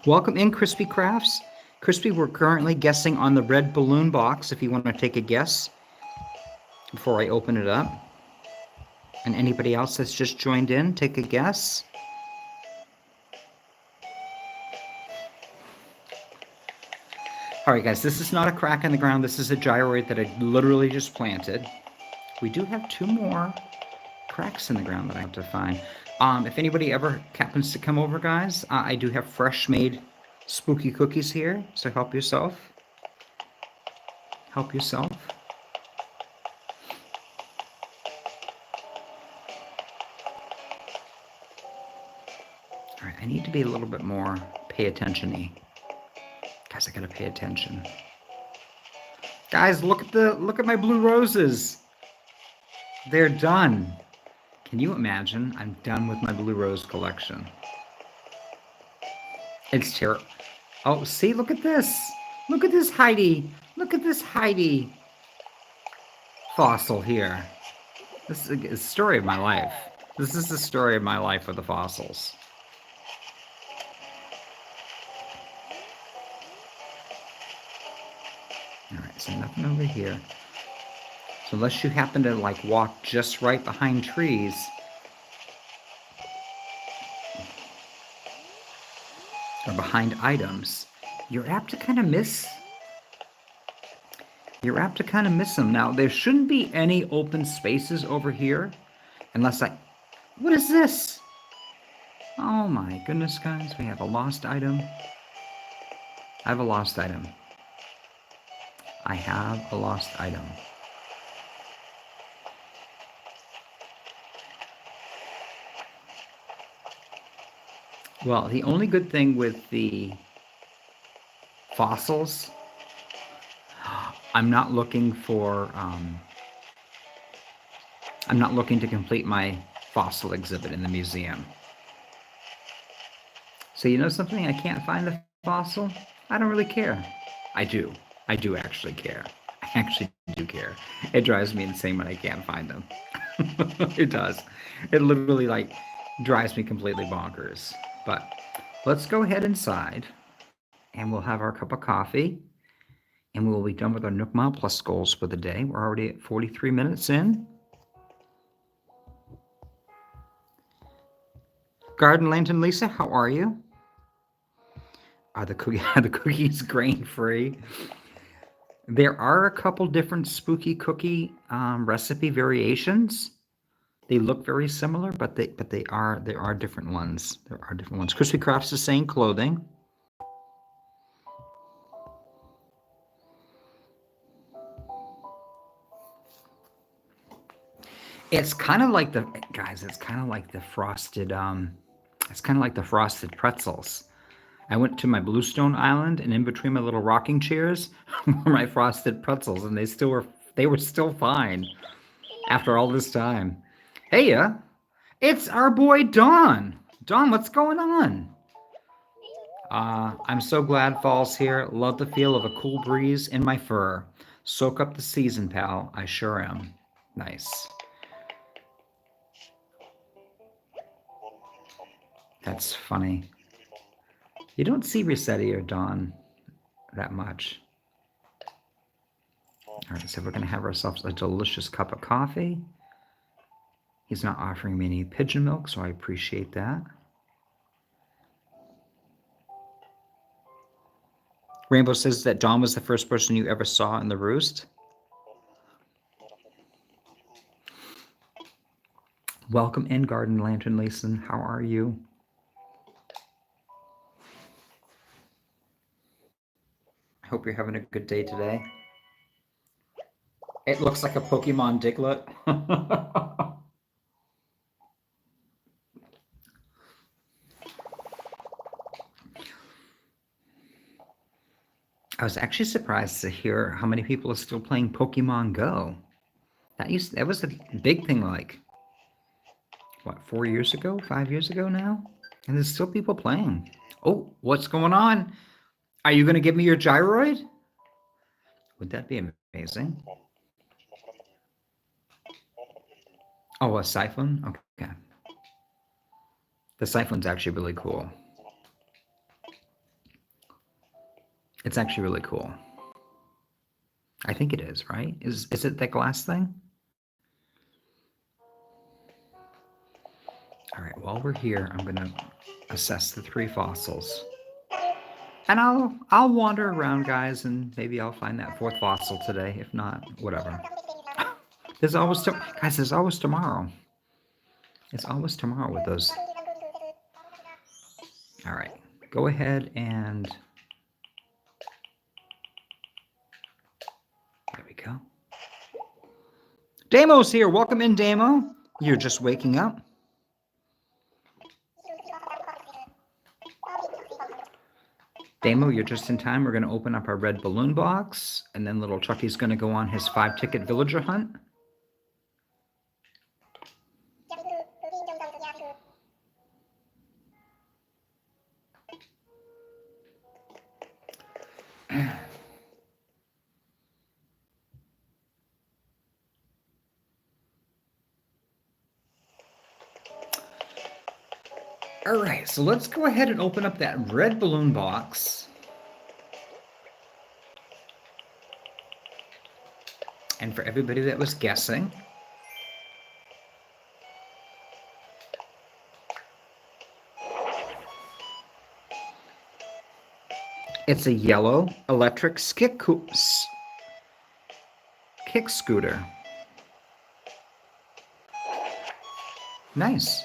Welcome in, Crispy Crafts. Crispy, we're currently guessing on the red balloon box, if you want to take a guess before I open it up. And anybody else that's just joined in, take a guess. All right, guys, this is not a crack in the ground. This is a gyroid that I literally just planted. We do have 2 more cracks in the ground that I have to find. If anybody ever happens to come over, guys, I do have fresh made spooky cookies here, so help yourself. Help yourself. All right, I need to be a little bit more pay attention-y. Guys, I gotta pay attention. Guys, look at my blue roses. They're done. Can you imagine? I'm done with my blue rose collection. It's terrible. Oh, see, look at this. Look at this Heidi. Look at this Heidi fossil here. This is a story of my life. This is the story of my life with the fossils. All right, so nothing over here. So unless you happen to like walk just right behind trees, or behind items, you're apt to kind of miss. You're apt to kind of miss them. Now, there shouldn't be any open spaces over here, unless I... What is this? Oh my goodness, guys, we have a lost item. I have a lost item. I have a lost item. Well, the only good thing with the fossils, I'm not looking for, I'm not looking to complete my fossil exhibit in the museum. So you know something? I can't find the fossil. I don't really care. I do. I do actually care. I actually do care. It drives me insane when I can't find them. It does. It literally like drives me completely bonkers. But let's go ahead inside and we'll have our cup of coffee and we'll be done with our Nook Mile Plus goals for the day. We're already at 43 minutes in. Garden Lantern Lisa, how are you? Are the cookies grain-free? There are a couple different spooky cookie recipe variations. They look very similar, but there are different ones. There are different ones. Crispy Crafts is saying clothing. It's kind of like the guys. It's kind of like the frosted. It's kind of like the frosted pretzels. I went to my Bluestone Island, and in between my little rocking chairs were my frosted pretzels, and they were still fine after all this time. Hey, it's our boy Don. Don, what's going on? I'm so glad fall's here. Love the feel of a cool breeze in my fur. Soak up the season, pal. I sure am. Nice. That's funny. You don't see Rossetti or Dawn that much. All right, so we're going to have ourselves a delicious cup of coffee. He's not offering me any pigeon milk, so I appreciate that. Rainbow says that Dawn was the first person you ever saw in the roost. Welcome in, Garden Lantern Leeson. How are you? I hope you're having a good day today. It looks like a Pokemon Diglett. I was actually surprised to hear how many people are still playing Pokemon Go. That was a big thing, like, what, 4 years ago, 5 years ago now? And there's still people playing. Oh, what's going on? Are you going to give me your gyroid? Would that be amazing? Oh, a siphon? Okay. The siphon's actually really cool. It's actually really cool. I think it is, right? Is it that glass thing? All right, while we're here, I'm gonna assess the 3 fossils. And I'll wander around, guys, and maybe I'll find that 4th fossil today. If not, whatever. There's always guys, there's always tomorrow. It's always tomorrow with those. All right, go ahead and there we go. Damo's here. Welcome in, Damo. You're just waking up. Damo, you're just in time. We're going to open up our red balloon box, and then Little Chuckie's going to go on his 5-ticket villager hunt. All right, so let's go ahead and open up that red balloon box. And for everybody that was guessing, it's a yellow electric kick scooter. Nice.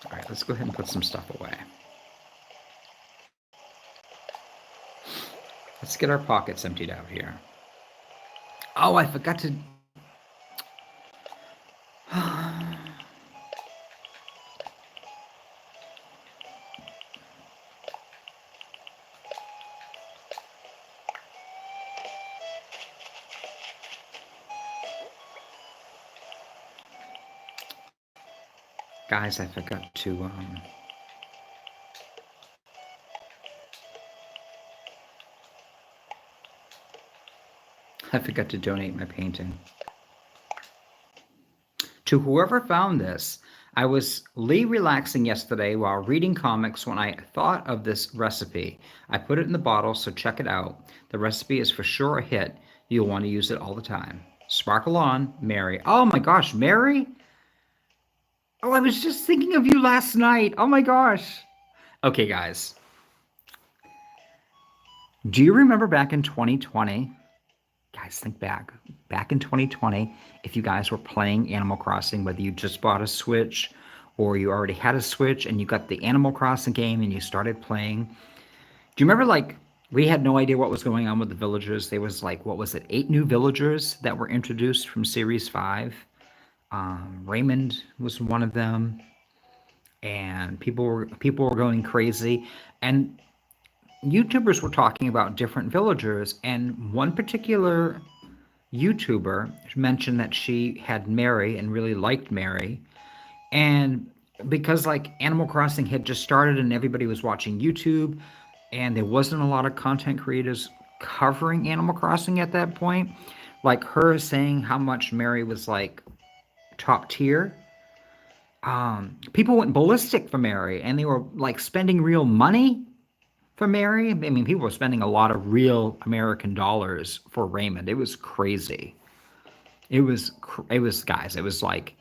All right, let's go ahead and put some stuff away. Let's get our pockets emptied out here. Oh, I forgot to... Guys, I forgot to... I forgot to donate my painting. To whoever found this, I was relaxing yesterday while reading comics when I thought of this recipe. I put it in the bottle, so check it out. The recipe is for sure a hit. You'll want to use it all the time. Sparkle on, Mary. Oh my gosh, Mary? Oh, I was just thinking of you last night. Oh my gosh. Okay, guys. Do you remember back in 2020? Guys, think back in 2020, if you guys were playing Animal Crossing, whether you just bought a Switch or you already had a Switch and you got the Animal Crossing game and you started playing. Do you remember, like, we had no idea what was going on with the villagers? There was, like, what was it, 8 new villagers that were introduced from Series 5. Raymond was one of them, and people were going crazy. And YouTubers were talking about different villagers, and one particular YouTuber mentioned that she had Mary and really liked Mary. And because, like, Animal Crossing had just started and everybody was watching YouTube, and there wasn't a lot of content creators covering Animal Crossing at that point, like her saying how much Mary was, like, top tier, people went ballistic for Mary, and they were, like, spending real money for Mary. I mean, people were spending a lot of real American dollars for Raymond. It was crazy. It was guys, it was like,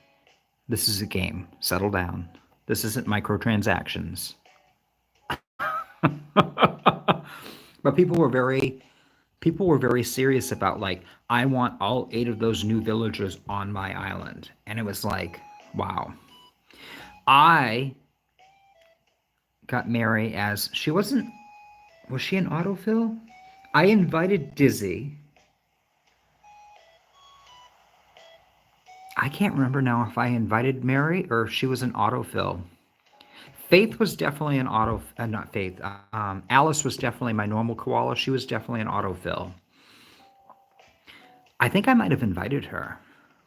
this is a game. Settle down. This isn't microtransactions. But people were very serious about, like, I want all 8 of those new villagers on my island. And it was like, wow. I got Mary as, was she an autofill? I invited Dizzy. I can't remember now if I invited Mary or if she was an autofill. Faith was definitely an not Faith. Alice was definitely my normal koala. She was definitely an autofill. I think I might have invited her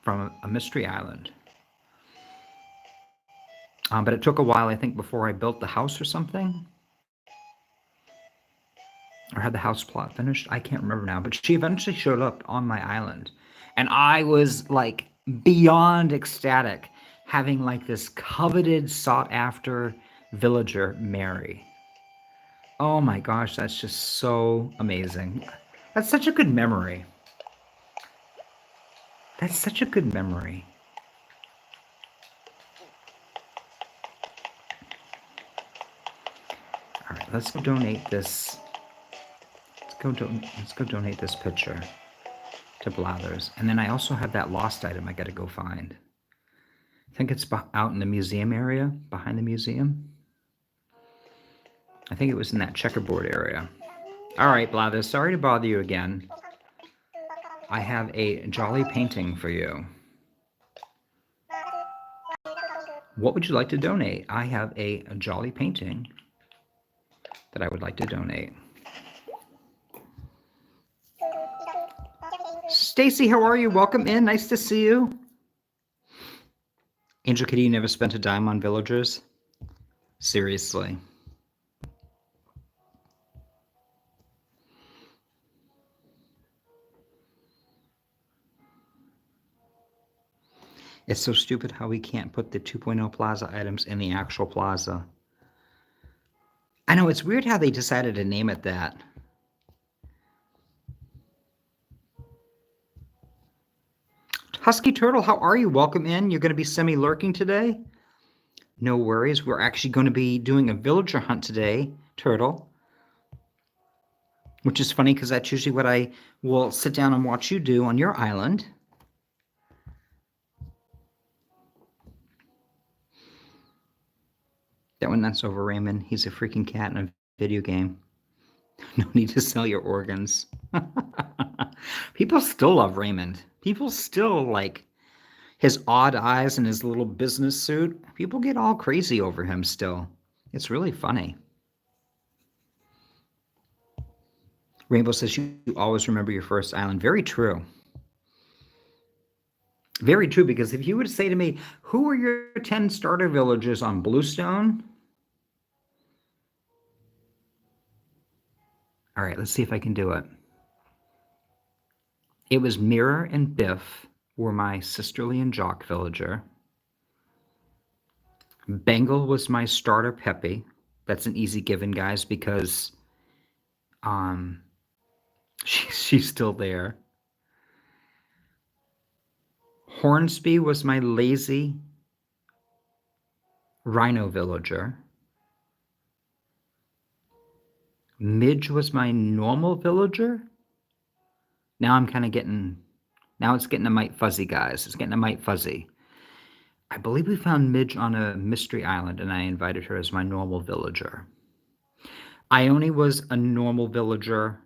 from a mystery island. But it took a while, I think, before I built the house or something. Or had the house plot finished. I can't remember now. But she eventually showed up on my island. And I was like beyond ecstatic having like this coveted, sought after villager marry. Oh my gosh, that's just so amazing. That's such a good memory. That's such a good memory. All right, let's go donate this. Let's go donate this picture to Blathers. And then I also have that lost item I got to go find. I think it's out in the museum area, behind the museum. I think it was in that checkerboard area. All right, Blathers, sorry to bother you again. I have a jolly painting for you. What would you like to donate? I have a jolly painting that I would like to donate. Stacy, how are you? Welcome in. Nice to see you. Angel Kitty, you never spent a dime on villagers? Seriously. It's so stupid how we can't put the 2.0 plaza items in the actual plaza. I know, it's weird how they decided to name it that. Husky Turtle, how are you? Welcome in. You're going to be semi-lurking today? No worries. We're actually going to be doing a villager hunt today, Turtle. Which is funny because that's usually what I will sit down and watch you do on your island. That one, that's over Raymond. He's a freaking cat in a video game. No need to sell your organs. People still love Raymond. People still like his odd eyes and his little business suit. People get all crazy over him still. It's really funny. Rainbow says you always remember your first island. Very true. Very true, because if you would say to me, who are your 10 starter villages on Bluestone? All right, let's see if I can do it. It was Mirror and Biff were my sisterly and jock villager. Bengal was my starter Peppy. That's an easy given, guys, because she's still there. Hornsby was my lazy rhino villager. Midge was my normal villager. Now it's getting a mite fuzzy, guys. It's getting a mite fuzzy. I believe we found Midge on a mystery island, and I invited her as my normal villager. Ione was a normal villager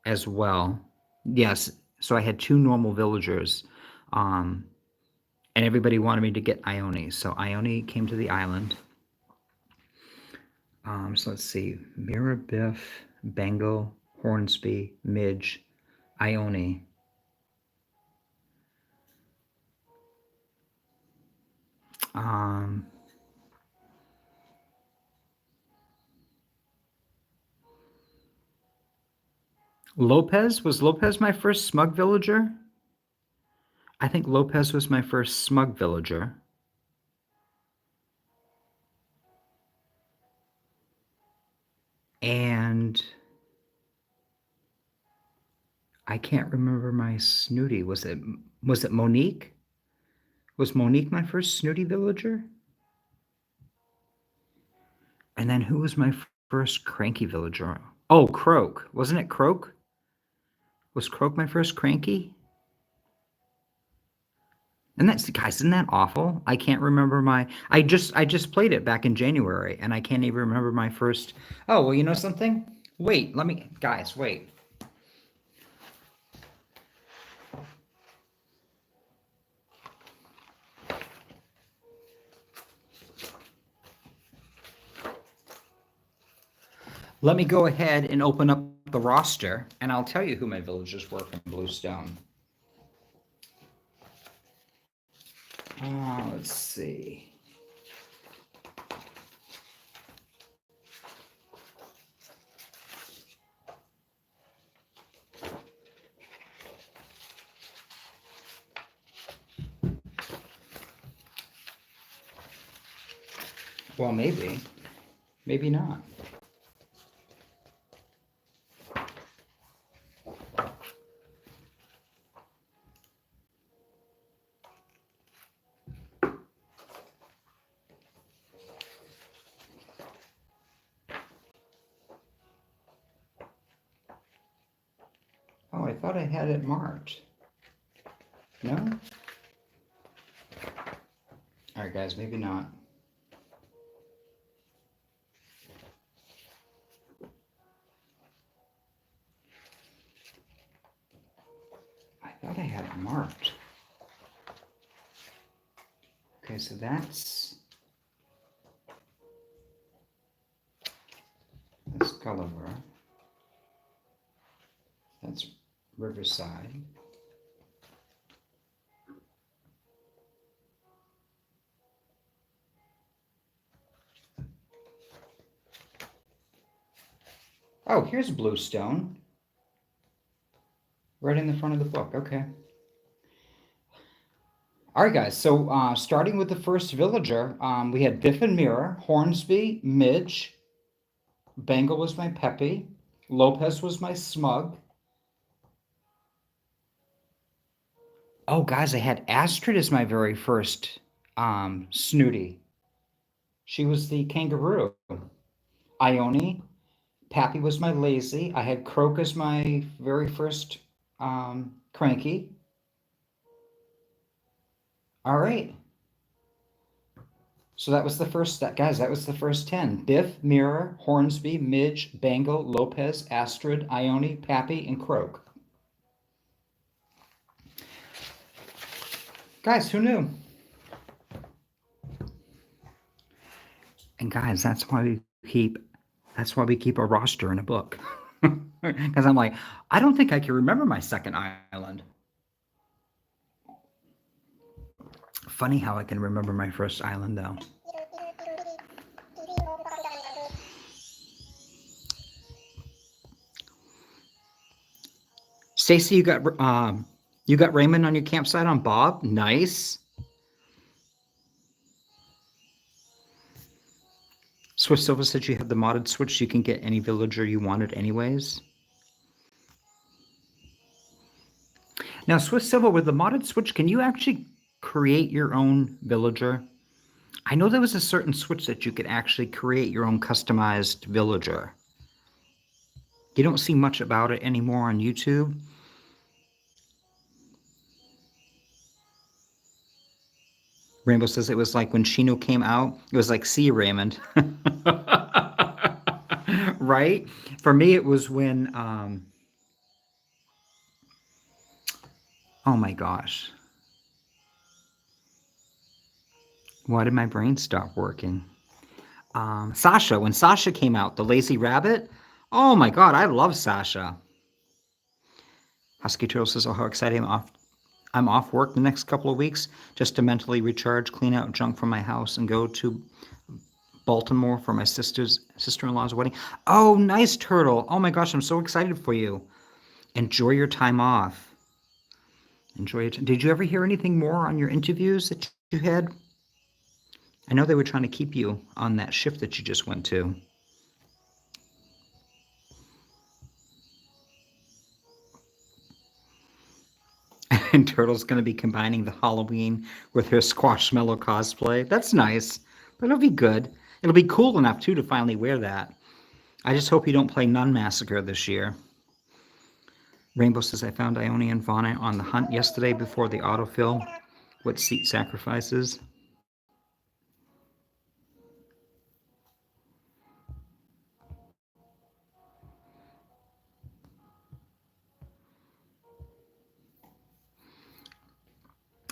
as well. Yes, so I had 2 normal villagers. And everybody wanted me to get Ione. So Ione came to the island. So let's see. Mirror, Biff, Bengal, Hornsby, Midge, Ione. Lopez? Was Lopez my first smug villager? I think Lopez was my first smug villager. And I can't remember my snooty. Was it Monique? Was Monique my first snooty villager? And then who was my first cranky villager? Oh, Croak. Wasn't it Croak? Was Croak my first cranky? And that's, guys, isn't that awful? I can't remember I just played it back in January, and I can't even remember my first. Oh, well, you know something? Wait, guys, wait. Let me go ahead and open up the roster, and I'll tell you who my villagers were from Bluestone. Let's see. Well, maybe. Maybe not. Oh, I thought I had it marked. No? All right, guys, maybe not. I thought I had it marked. Okay, so that's Gulliver. That's Riverside. Oh, here's Bluestone. Right in the front of the book. Okay. All right, guys. So starting with the first villager, we had Biff and Mira, Hornsby, Midge, Bengal was my Peppy, Lopez was my Smug. Oh, guys, I had Astrid as my very first Snooty. She was the kangaroo. Ione, Pappy was my Lazy. I had Croak as my very first Cranky. All right. So that was the first, guys, that was the first 10. Biff, Mira, Hornsby, Midge, Bangle, Lopez, Astrid, Ione, Pappy, and Croak. Guys, who knew? And guys, that's why we keep a roster in a book. Because I'm like, I don't think I can remember my second island. Funny how I can remember my first island, though. Stacy, you got Raymond on your campsite on Bob. Nice. Swift Silva said you had the modded switch. You can get any villager you wanted anyways. Now, Swift Silva, with the modded switch, can you actually create your own villager? I know there was a certain switch that you could actually create your own customized villager. You don't see much about it anymore on YouTube. Rainbow says it was like when Shino came out, it was like, see you, Raymond. Right? For me, it was when, oh my gosh. Why did my brain stop working? Sasha, when Sasha came out, the lazy rabbit. Oh my God, I love Sasha. Husky Turtle says, oh, how exciting. I'm off work the next couple of weeks just to mentally recharge, clean out junk from my house, and go to Baltimore for my sister-in-law's wedding. Oh, nice, Turtle. Oh my gosh, I'm so excited for you. Enjoy your time off. Enjoy it. Did you ever hear anything more on your interviews that you had? I know they were trying to keep you on that shift that you just went to. And Turtle's going to be combining the Halloween with her Squashmallow cosplay. That's nice. But it'll be good. It'll be cool enough, too, to finally wear that. I just hope you don't play Nun Massacre this year. Rainbow says, I found Ione and Fauna on the hunt yesterday before the autofill. What seat sacrifices?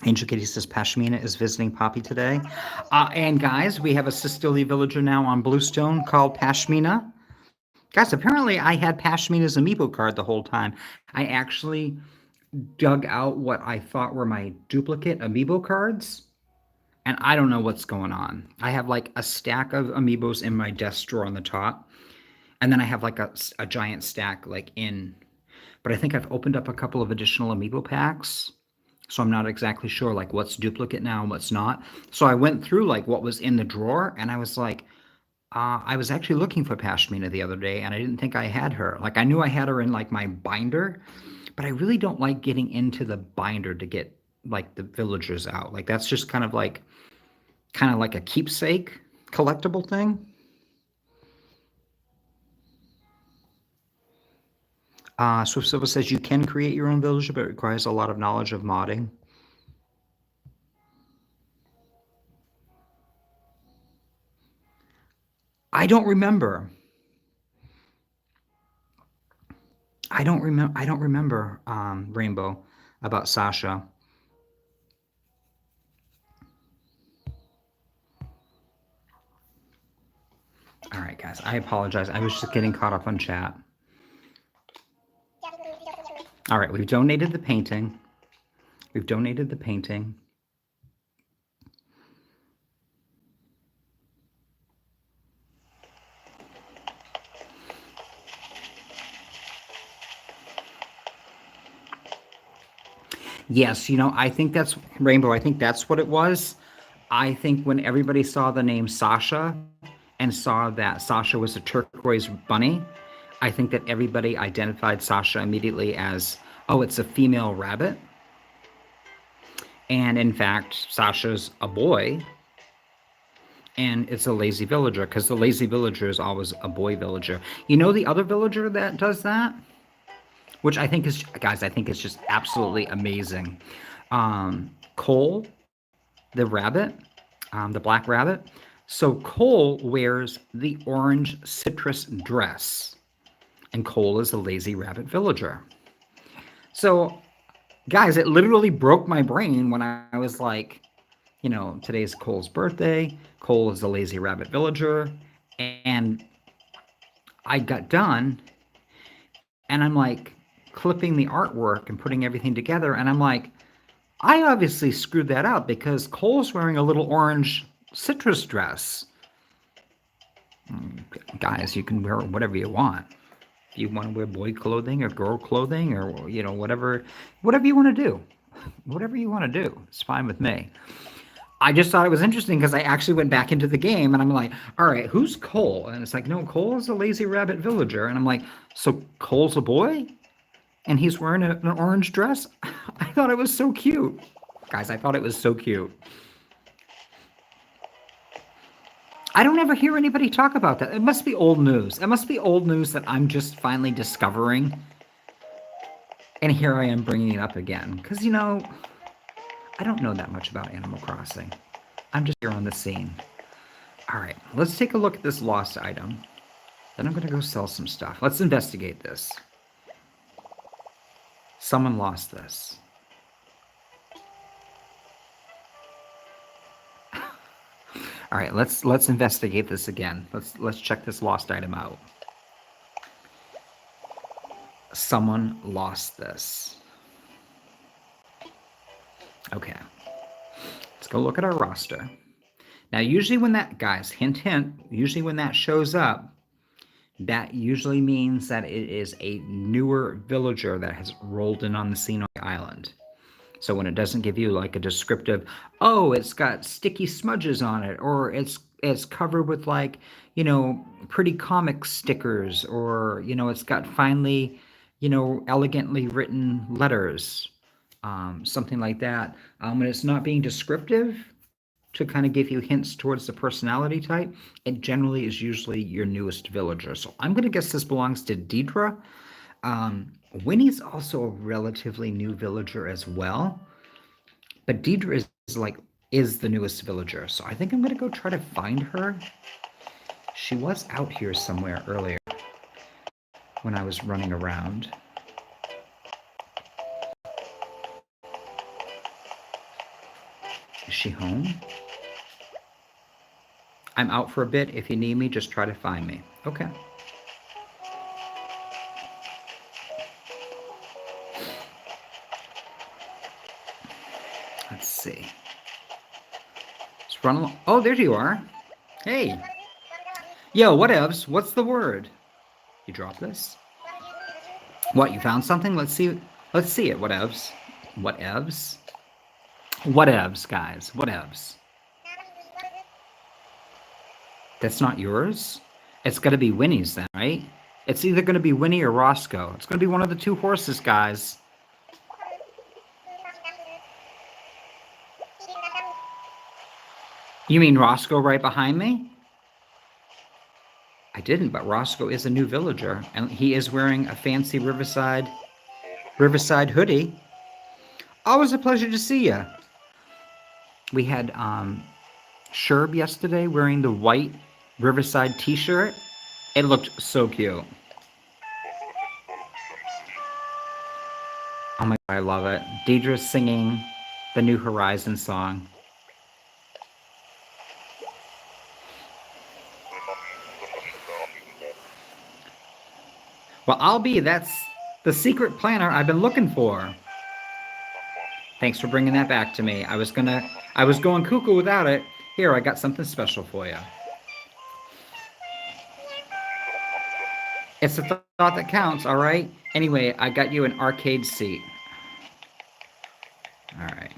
Angel Kitty says Pashmina is visiting Poppy today. And guys, we have a Sicily villager now on Bluestone called Pashmina. Guys, apparently I had Pashmina's amiibo card the whole time. I actually dug out what I thought were my duplicate amiibo cards, and I don't know what's going on. I have like a stack of amiibos in my desk drawer on the top, and then I have like a giant stack like in, but I think I've opened up a couple of additional amiibo packs. So I'm not exactly sure like what's duplicate now and what's not. So I went through like what was in the drawer, and I was like, I was actually looking for Pashmina the other day, and I didn't think I had her. Like I knew I had her in like my binder, but I really don't like getting into the binder to get like the villagers out. Like that's just kind of like a keepsake collectible thing. Swift Silver says you can create your own villager, but it requires a lot of knowledge of modding. I don't remember. I don't remember Rainbow about Sasha. All right, guys. I apologize. I was just getting caught up on chat. All right, we've donated the painting. We've donated the painting. Yes, you know, I think that's Rainbow. I think that's what it was. I think when everybody saw the name Sasha and saw that Sasha was a turquoise bunny, I think that everybody identified Sasha immediately as, oh, it's a female rabbit. And in fact, Sasha's a boy, and it's a lazy villager, because the lazy villager is always a boy villager. You know the other villager that does that? Which I think is, guys, I think it's just absolutely amazing. Cole, the rabbit, the black rabbit. So Cole wears the orange citrus dress, and Cole is a lazy rabbit villager. So, guys, it literally broke my brain when I was like, you know, today's Cole's birthday. Cole is a lazy rabbit villager. And I got done, and I'm like clipping the artwork and putting everything together. And I'm like, I obviously screwed that up because Cole's wearing a little orange citrus dress. Guys, you can wear whatever you want. If you want to wear boy clothing or girl clothing or, you know, whatever you want to do. Whatever you want to do. It's fine with me. I just thought it was interesting because I actually went back into the game and I'm like, all right, who's Cole? And it's like, no, Cole is a lazy rabbit villager. And I'm like, so Cole's a boy? And he's wearing an orange dress? I thought it was so cute. Guys, I thought it was so cute. I don't ever hear anybody talk about that. It must be old news. It must be old news that I'm just finally discovering. And here I am bringing it up again. Because, you know, I don't know that much about Animal Crossing. I'm just here on the scene. All right, let's take a look at this lost item. Then I'm going to go sell some stuff. Let's investigate this. Someone lost this. All right, let's investigate this again. Let's check this lost item out. Someone lost this. Okay. Let's go look at our roster. Now, usually when that, guys, hint, hint, usually when that shows up, that usually means that it is a newer villager that has rolled in on the scene on the island. So when it doesn't give you like a descriptive, oh, it's got sticky smudges on it, or it's covered with like, you know, pretty comic stickers, or, you know, it's got finely, you know, elegantly written letters, something like that. When it's not being descriptive to kind of give you hints towards the personality type, it generally is usually your newest villager. So I'm going to guess this belongs to Deidre. Winnie's also a relatively new villager as well, but Deidre is the newest villager. So I think I'm going to go try to find her. She was out here somewhere earlier when I was running around. Is she home? I'm out for a bit. If you need me, just try to find me. Okay. Let's see. Let's run along. Oh, there you are. Hey. Yo, whatevs? What's the word? You dropped this? What, you found something? Let's see. Let's see it. Whatevs? Whatevs? Whatevs, guys. Whatevs. That's not yours? It's got to be Winnie's then, right? It's either going to be Winnie or Roscoe. It's going to be one of the two horses, guys. You mean Roscoe right behind me? I didn't, but Roscoe is a new villager, and he is wearing a fancy Riverside hoodie. Always a pleasure to see you. We had Sherb yesterday wearing the white Riverside t-shirt. It looked so cute. Oh my God, I love it. Deidre's singing the New Horizon song. Well, that's the secret planner I've been looking for. Thanks for bringing that back to me. I was going cuckoo without it. Here, I got something special for you. It's the thought that counts, all right? Anyway, I got you an arcade seat. All right.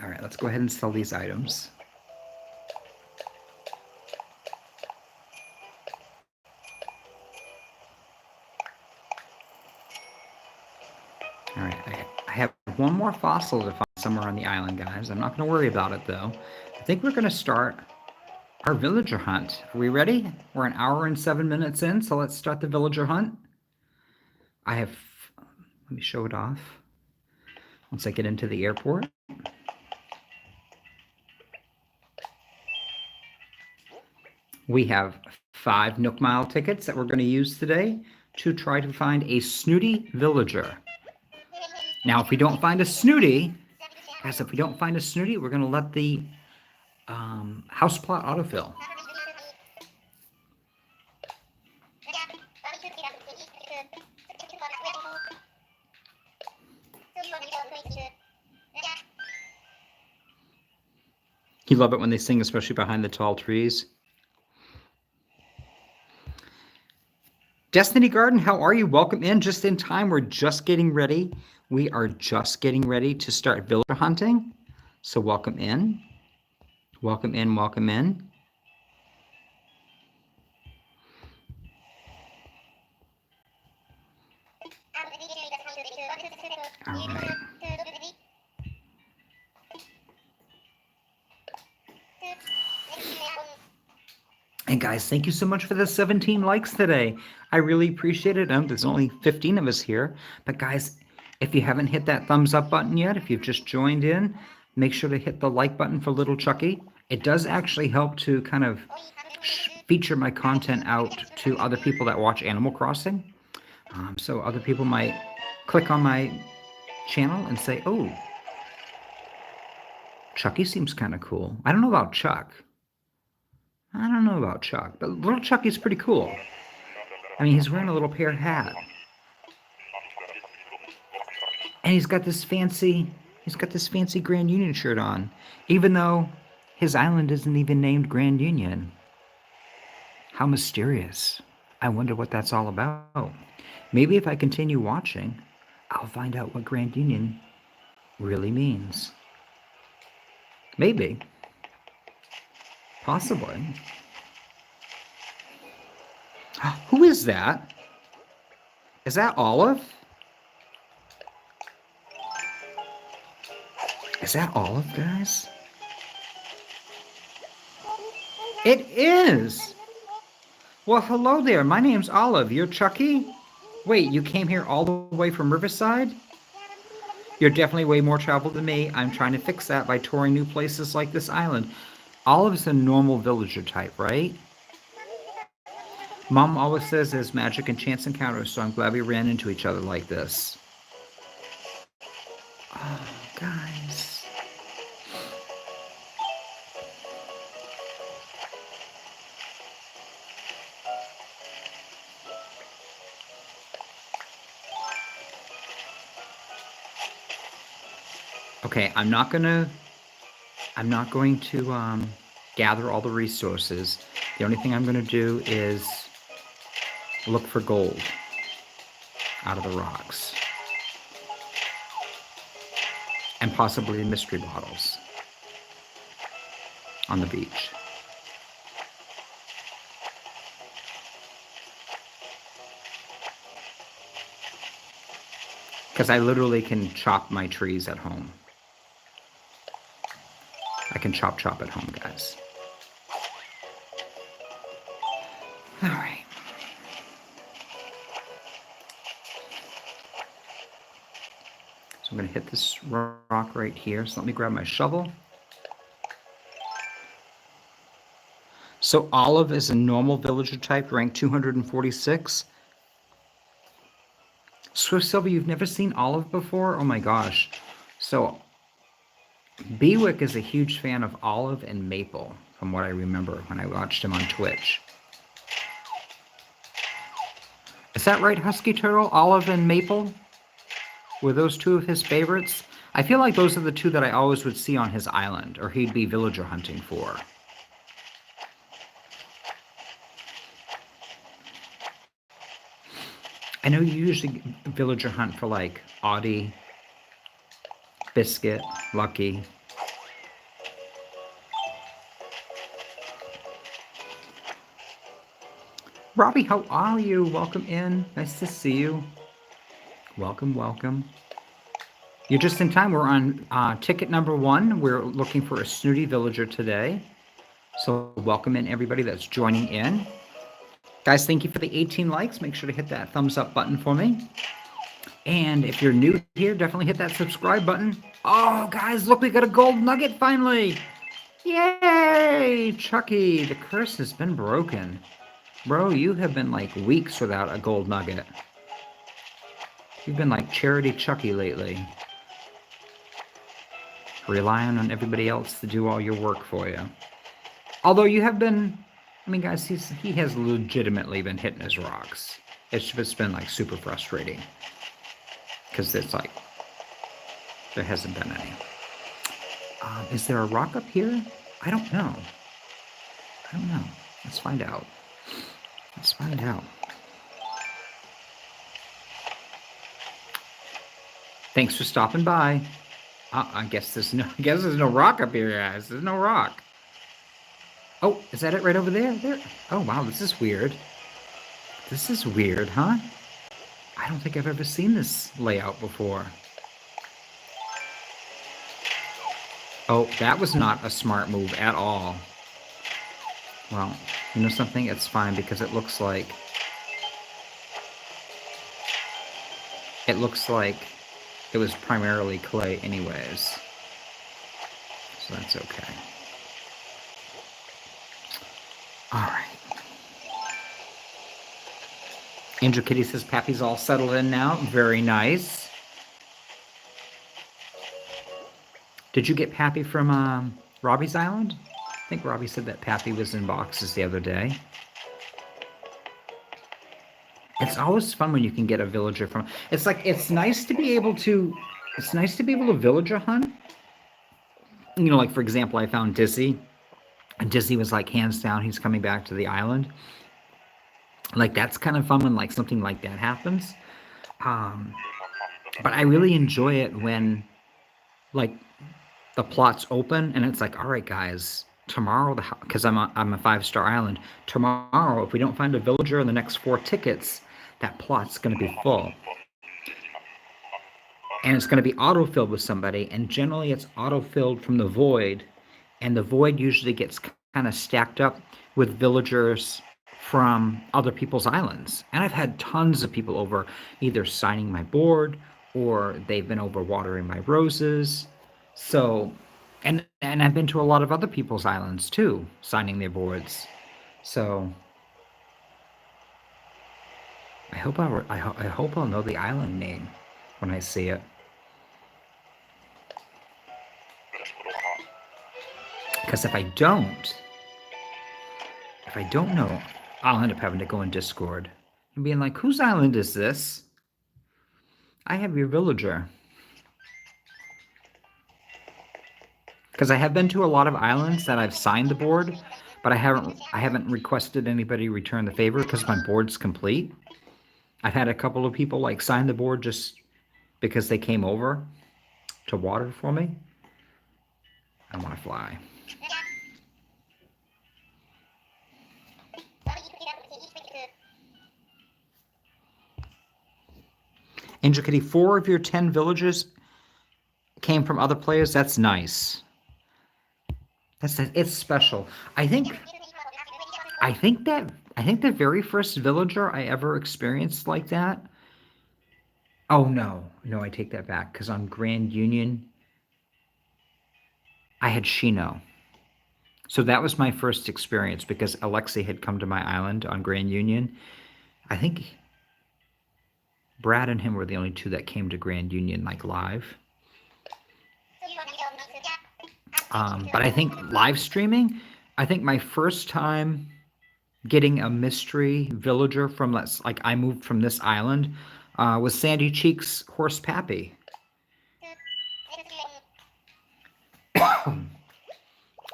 All right, let's go ahead and sell these items. All right, I have one more fossil to find somewhere on the island, guys. I'm not going to worry about it, though. I think we're going to start our villager hunt. Are we ready? We're an hour and 7 minutes in, so let's start the villager hunt. Let me show it off once I get into the airport. We have 5 nookmile tickets that we're going to use today to try to find a snooty villager. Now, if we don't find a snooty, guys, we're going to let the house plot autofill. You love it when they sing, especially behind the tall trees. Destiny Garden, how are you? Welcome in just in time. We're just getting ready. We are just getting ready to start villager hunting. So welcome in. Welcome in, welcome in. All right. And guys, thank you so much for the 17 likes today. I really appreciate it. There's only 15 of us here. But guys, if you haven't hit that thumbs up button yet, if you've just joined in, make sure to hit the like button for Little Chuckie. It does actually help to kind of feature my content out to other people that watch Animal Crossing. So other people might click on my channel and say, oh, Chuckie seems kind of cool. I don't know about Chuck. But Little Chuckie's pretty cool. I mean, he's wearing a little pear hat. And he's got this fancy Grand Union shirt on, even though his island isn't even named Grand Union. How mysterious. I wonder what that's all about. Maybe if I continue watching, I'll find out what Grand Union really means. Maybe. Possibly. Who is that? Is that Olive? Is that Olive, guys? It is! Well, hello there. My name's Olive. You're Chuckie? Wait, you came here all the way from Riverside? You're definitely way more traveled than me. I'm trying to fix that by touring new places like this island. Olive's a normal villager type, right? Mom always says there's magic and chance encounters, so I'm glad we ran into each other like this. Oh, guys. Okay, I'm not going to gather all the resources. The only thing I'm going to do is look for gold out of the rocks. and possibly mystery bottles on the beach. Because I literally can chop my trees at home. I can chop at home, guys. All right. So I'm going to hit this rock right here. So let me grab my shovel. So Olive is a normal villager type, rank 246. Swift Silver, you've never seen Olive before? Oh my gosh. So Bewick is a huge fan of Olive and Maple, from what I remember when I watched him on Twitch. Is that right, Husky Turtle? Olive and Maple? Were those two of his favorites? I feel like those are the two that I always would see on his island, or he'd be villager hunting for. I know you usually villager hunt for like Audie, Biscuit, Lucky. Robbie, how are you? Welcome in. Nice to see you. Welcome, welcome. You're just in time. We're on ticket number 1. We're looking for a snooty villager today. So welcome in everybody that's joining in. Guys, thank you for the 18 likes. Make sure to hit that thumbs up button for me. And if you're new here, definitely hit that subscribe button. Oh, guys, look, we got a gold nugget finally. Yay! Chucky, the curse has been broken. Bro, you have been like weeks without a gold nugget. You've been like Charity Chucky lately. Relying on everybody else to do all your work for you. Although you have been, I mean, guys, he has legitimately been hitting his rocks. It's just been like super frustrating. Because it's like, there hasn't been any. Is there a rock up here? I don't know. I don't know. Let's find out. Let's find out. Thanks for stopping by. I guess there's no rock up here, guys. There's no rock. Oh, is that it right over there? There. Oh, wow, this is weird. This is weird, huh? I don't think I've ever seen this layout before. Oh, that was not a smart move at all. Well, you know something? It's fine because it looks like it was primarily clay anyways. So that's okay. All right. Angel Kitty says Pappy's all settled in now. Very nice. Did you get Pappy from Robbie's Island? I think Robbie said that Pappy was in boxes the other day. It's always fun when you can get a villager from. It's like it's nice to be able to villager hunt. You know, like for example, I found Dizzy, and Dizzy was like hands down he's coming back to the island. Like that's kind of fun when like something like that happens. But I really enjoy it when like the plot's open and it's like, all right, guys, tomorrow, because I'm a 5-star island, tomorrow, if we don't find a villager in the next 4 tickets, that plot's going to be full. And it's going to be auto-filled with somebody, and generally it's auto-filled from the void, and the void usually gets kind of stacked up with villagers from other people's islands. And I've had tons of people over either signing my board or they've been over watering my roses. So, and I've been to a lot of other people's islands too, signing their boards. So, I hope I'll know the island name when I see it. Because if I don't know, I'll end up having to go in Discord and being like, whose island is this? I have your villager. Because I have been to a lot of islands that I've signed the board, but I haven't requested anybody return the favor because my board's complete. I've had a couple of people like sign the board just because they came over to water for me. I want to fly. Angel Kitty, 4 of your 10 villagers came from other players. That's nice. It's special. I think the very first villager I ever experienced like that. Oh no, I take that back, because on Grand Union I had Shino. So that was my first experience, because Alexei had come to my island on Grand Union. I think Brad and him were the only 2 that came to Grand Union like live. But I think live streaming, I think my first time getting a mystery villager from, like I moved from this island, was Sandy Cheeks Horse Pappy.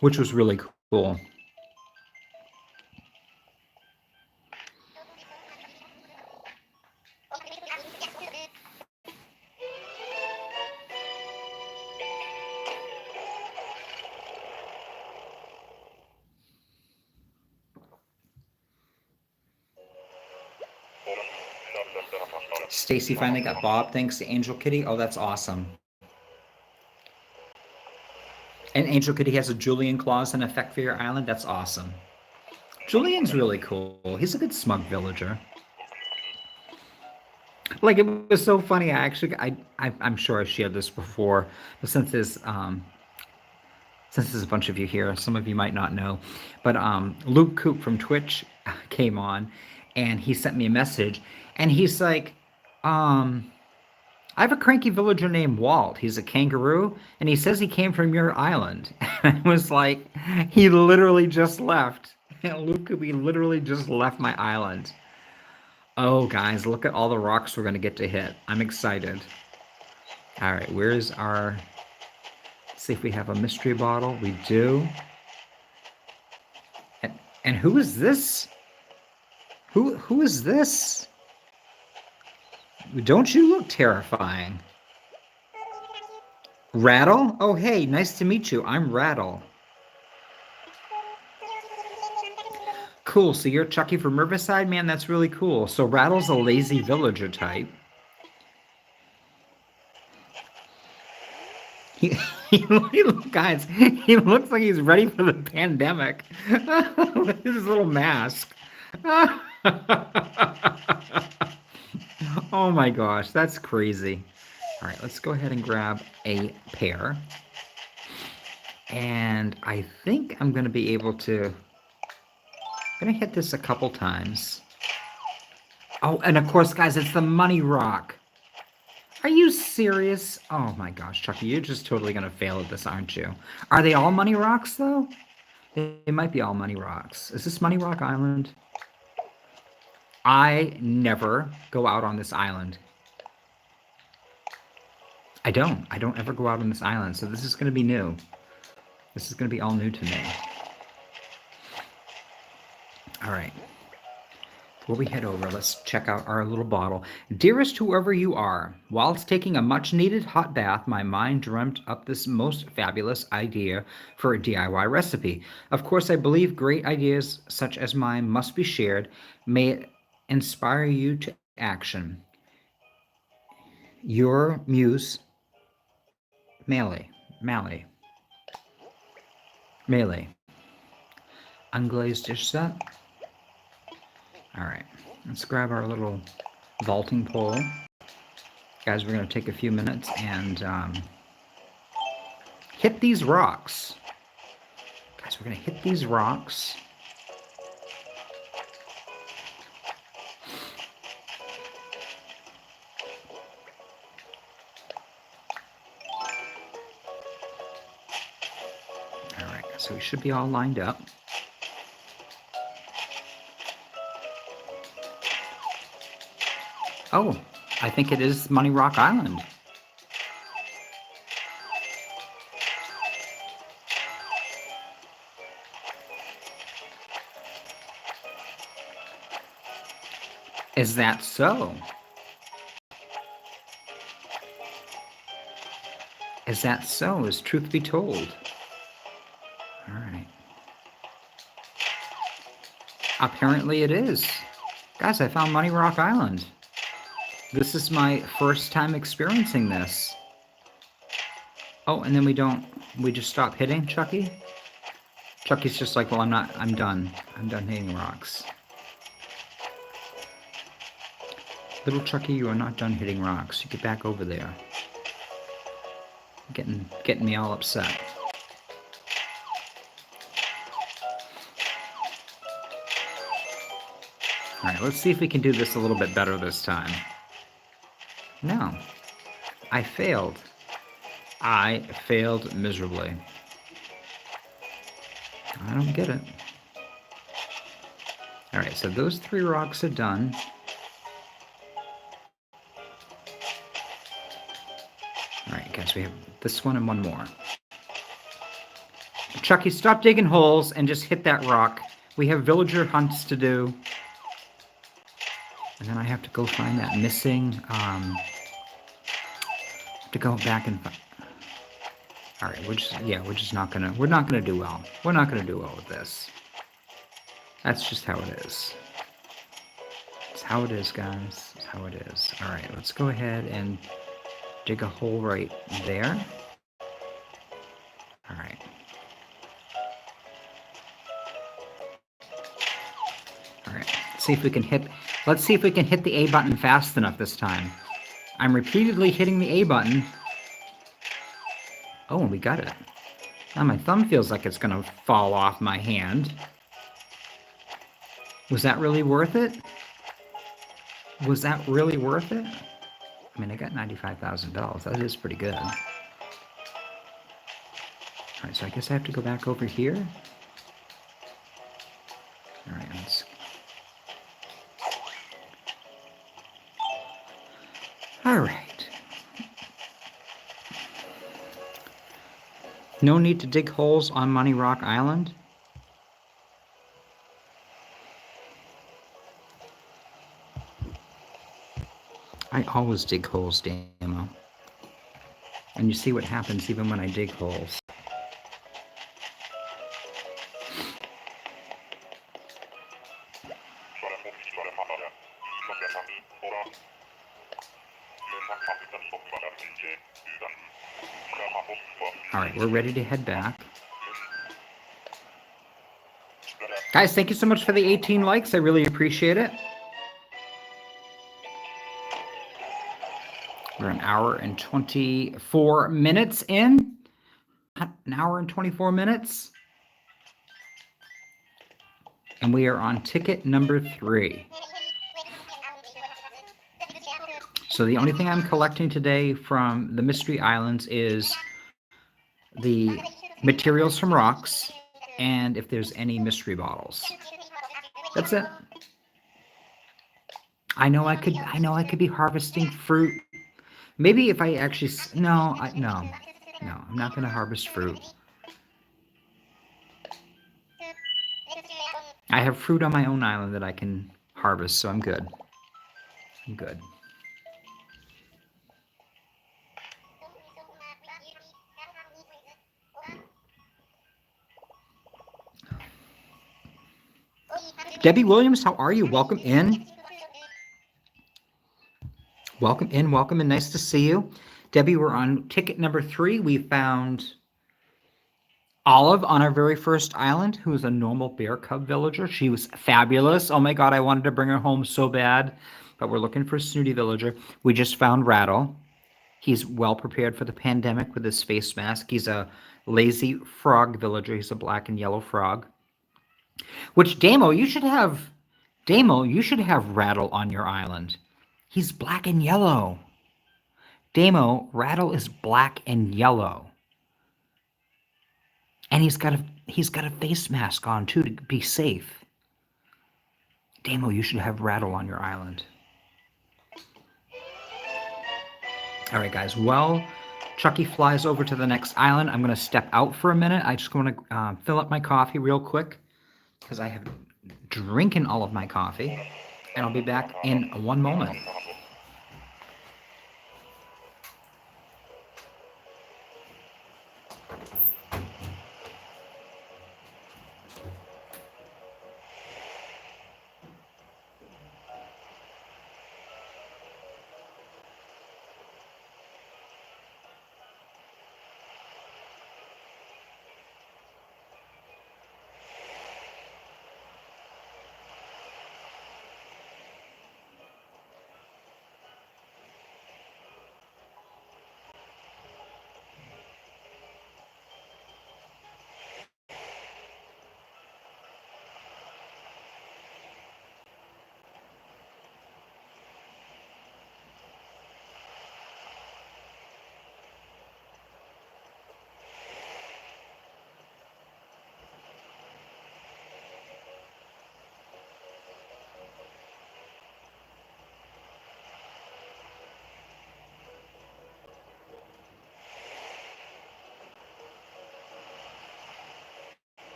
Which was really cool. Stacy finally got Bob thanks to Angel Kitty. Oh, that's awesome. And Angel Kitty has a Julian clause in effect for your island. That's awesome. Julian's really cool. He's a good smug villager. Like, it was so funny. I'm sure I shared this before, but since there's a bunch of you here, some of you might not know, but Luke Coop from Twitch came on, and he sent me a message, and he's like, I have a cranky villager named Walt. He's a kangaroo, and he says he came from your island. And I was like, he literally just left. Luke Coop, he literally just left my island. Oh, guys, look at all the rocks we're going to get to hit. I'm excited. All right, where's our... Let's see if we have a mystery bottle. We do. And who is this? Who is this? Don't you look terrifying? Rattle? Oh, hey, nice to meet you. I'm Rattle. Cool, so you're Chucky from Riverside? Man, that's really cool. So Rattle's a lazy villager type. Guys, he looks like he's ready for the pandemic. With his little mask. Oh my gosh, that's crazy. All right, let's go ahead and grab a pair. And I think I'm going to be able to... I'm going to hit this a couple times. Oh, and of course, guys, it's the money rock. Are you serious? Oh my gosh, Chucky, you're just totally going to fail at this, aren't you? Are they all money rocks, though? They might be all money rocks. Is this Money Rock Island? I never go out on this island. I don't ever go out on this island, so this is going to be new. This is going to be all new to me. All right. Before we head over, let's check out our little bottle. Dearest whoever you are, whilst taking a much-needed hot bath, my mind dreamt up this most fabulous idea for a DIY recipe. Of course, I believe great ideas such as mine must be shared. May it inspire you to action. Your muse, Melee. Unglazed dish set. All right, let's grab our little vaulting pole. Guys, we're going to take a few minutes and hit these rocks. Guys, we're going to hit these rocks. All right, so we should be all lined up. Oh, I think it is Money Rock Island. Is that so? Is that so? Is truth be told? All right. Apparently it is. Guys, I found Money Rock Island. This is my first time experiencing this. Oh, and then we just stop hitting Chuckie? Chuckie's just like, well, I'm done. I'm done hitting rocks. Little Chuckie, you are not done hitting rocks. You get back over there. Getting me all upset. All right, let's see if we can do this a little bit better this time. No, I failed. I failed miserably. I don't get it. All right, so those 3 rocks are done. All right, guys, we have this one and one more. Chuckie, stop digging holes and just hit that rock. We have villager hunts to do. And then I have to go find that missing, have to go back and find. All right, we're not gonna do well. We're not gonna do well with this. That's just how it is. It's how it is, guys. It's how it is. All right, let's go ahead and dig a hole right there. All right. All right, let's see if we can hit the A button fast enough this time. I'm repeatedly hitting the A button. Oh, and we got it. Now my thumb feels like it's gonna fall off my hand. Was that really worth it? Was that really worth it? I mean, I got $95,000. That is pretty good. All right, so I guess I have to go back over here. All right, let's... All right. No need to dig holes on Money Rock Island. I always dig holes, Damo. And you see what happens even when I dig holes. All right, we're ready to head back. Guys, thank you so much for the 18 likes. I really appreciate it. We're an hour and 24 minutes in. An hour and 24 minutes. And we are on ticket number 3. So the only thing I'm collecting today from the Mystery Islands is the materials from rocks and if there's any mystery bottles. That's it. I know I could be harvesting fruit. Maybe if I actually no, I'm not going to harvest fruit. I have fruit on my own island that I can harvest, so I'm good. I'm good. Debbie Williams, how are you? Welcome in. Welcome in, welcome in. Nice to see you. Debbie, we're on ticket number 3. We found Olive on our very first island, who is a normal bear cub villager. She was fabulous. Oh my God, I wanted to bring her home so bad, but we're looking for a snooty villager. We just found Rattle. He's well prepared for the pandemic with his face mask. He's a lazy frog villager. He's a black and yellow frog. Which, Damo, you should have Rattle on your island. He's black and yellow. Damo, Rattle is black and yellow. And he's got a face mask on too to be safe. Damo, you should have Rattle on your island. All right, guys. Well, Chuckie flies over to the next island. I'm going to step out for a minute. I just want to fill up my coffee real quick because I have drinking all of my coffee, and I'll be back in one moment.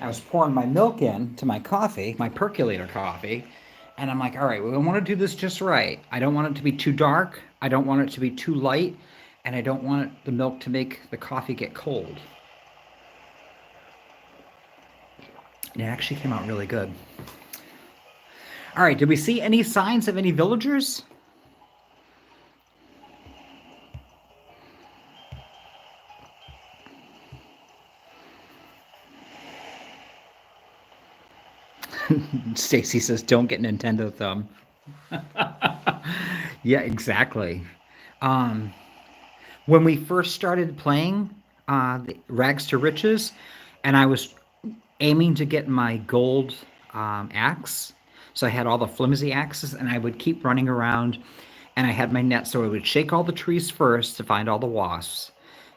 was pouring my milk in to my coffee, my percolator coffee, and I'm like, all right, we want to do this just right. I don't want it to be too dark. I don't want it to be too light, and I don't want the milk to make the coffee get cold. And it actually came out really good. All right, did we see any signs of any villagers? Stacy says, don't get Nintendo thumb. Yeah, exactly. When we first started playing the Rags to Riches, and I was aiming to get my gold axe, so I had all the flimsy axes, and I would keep running around, and I had my net, so I would shake all the trees first to find all the wasps,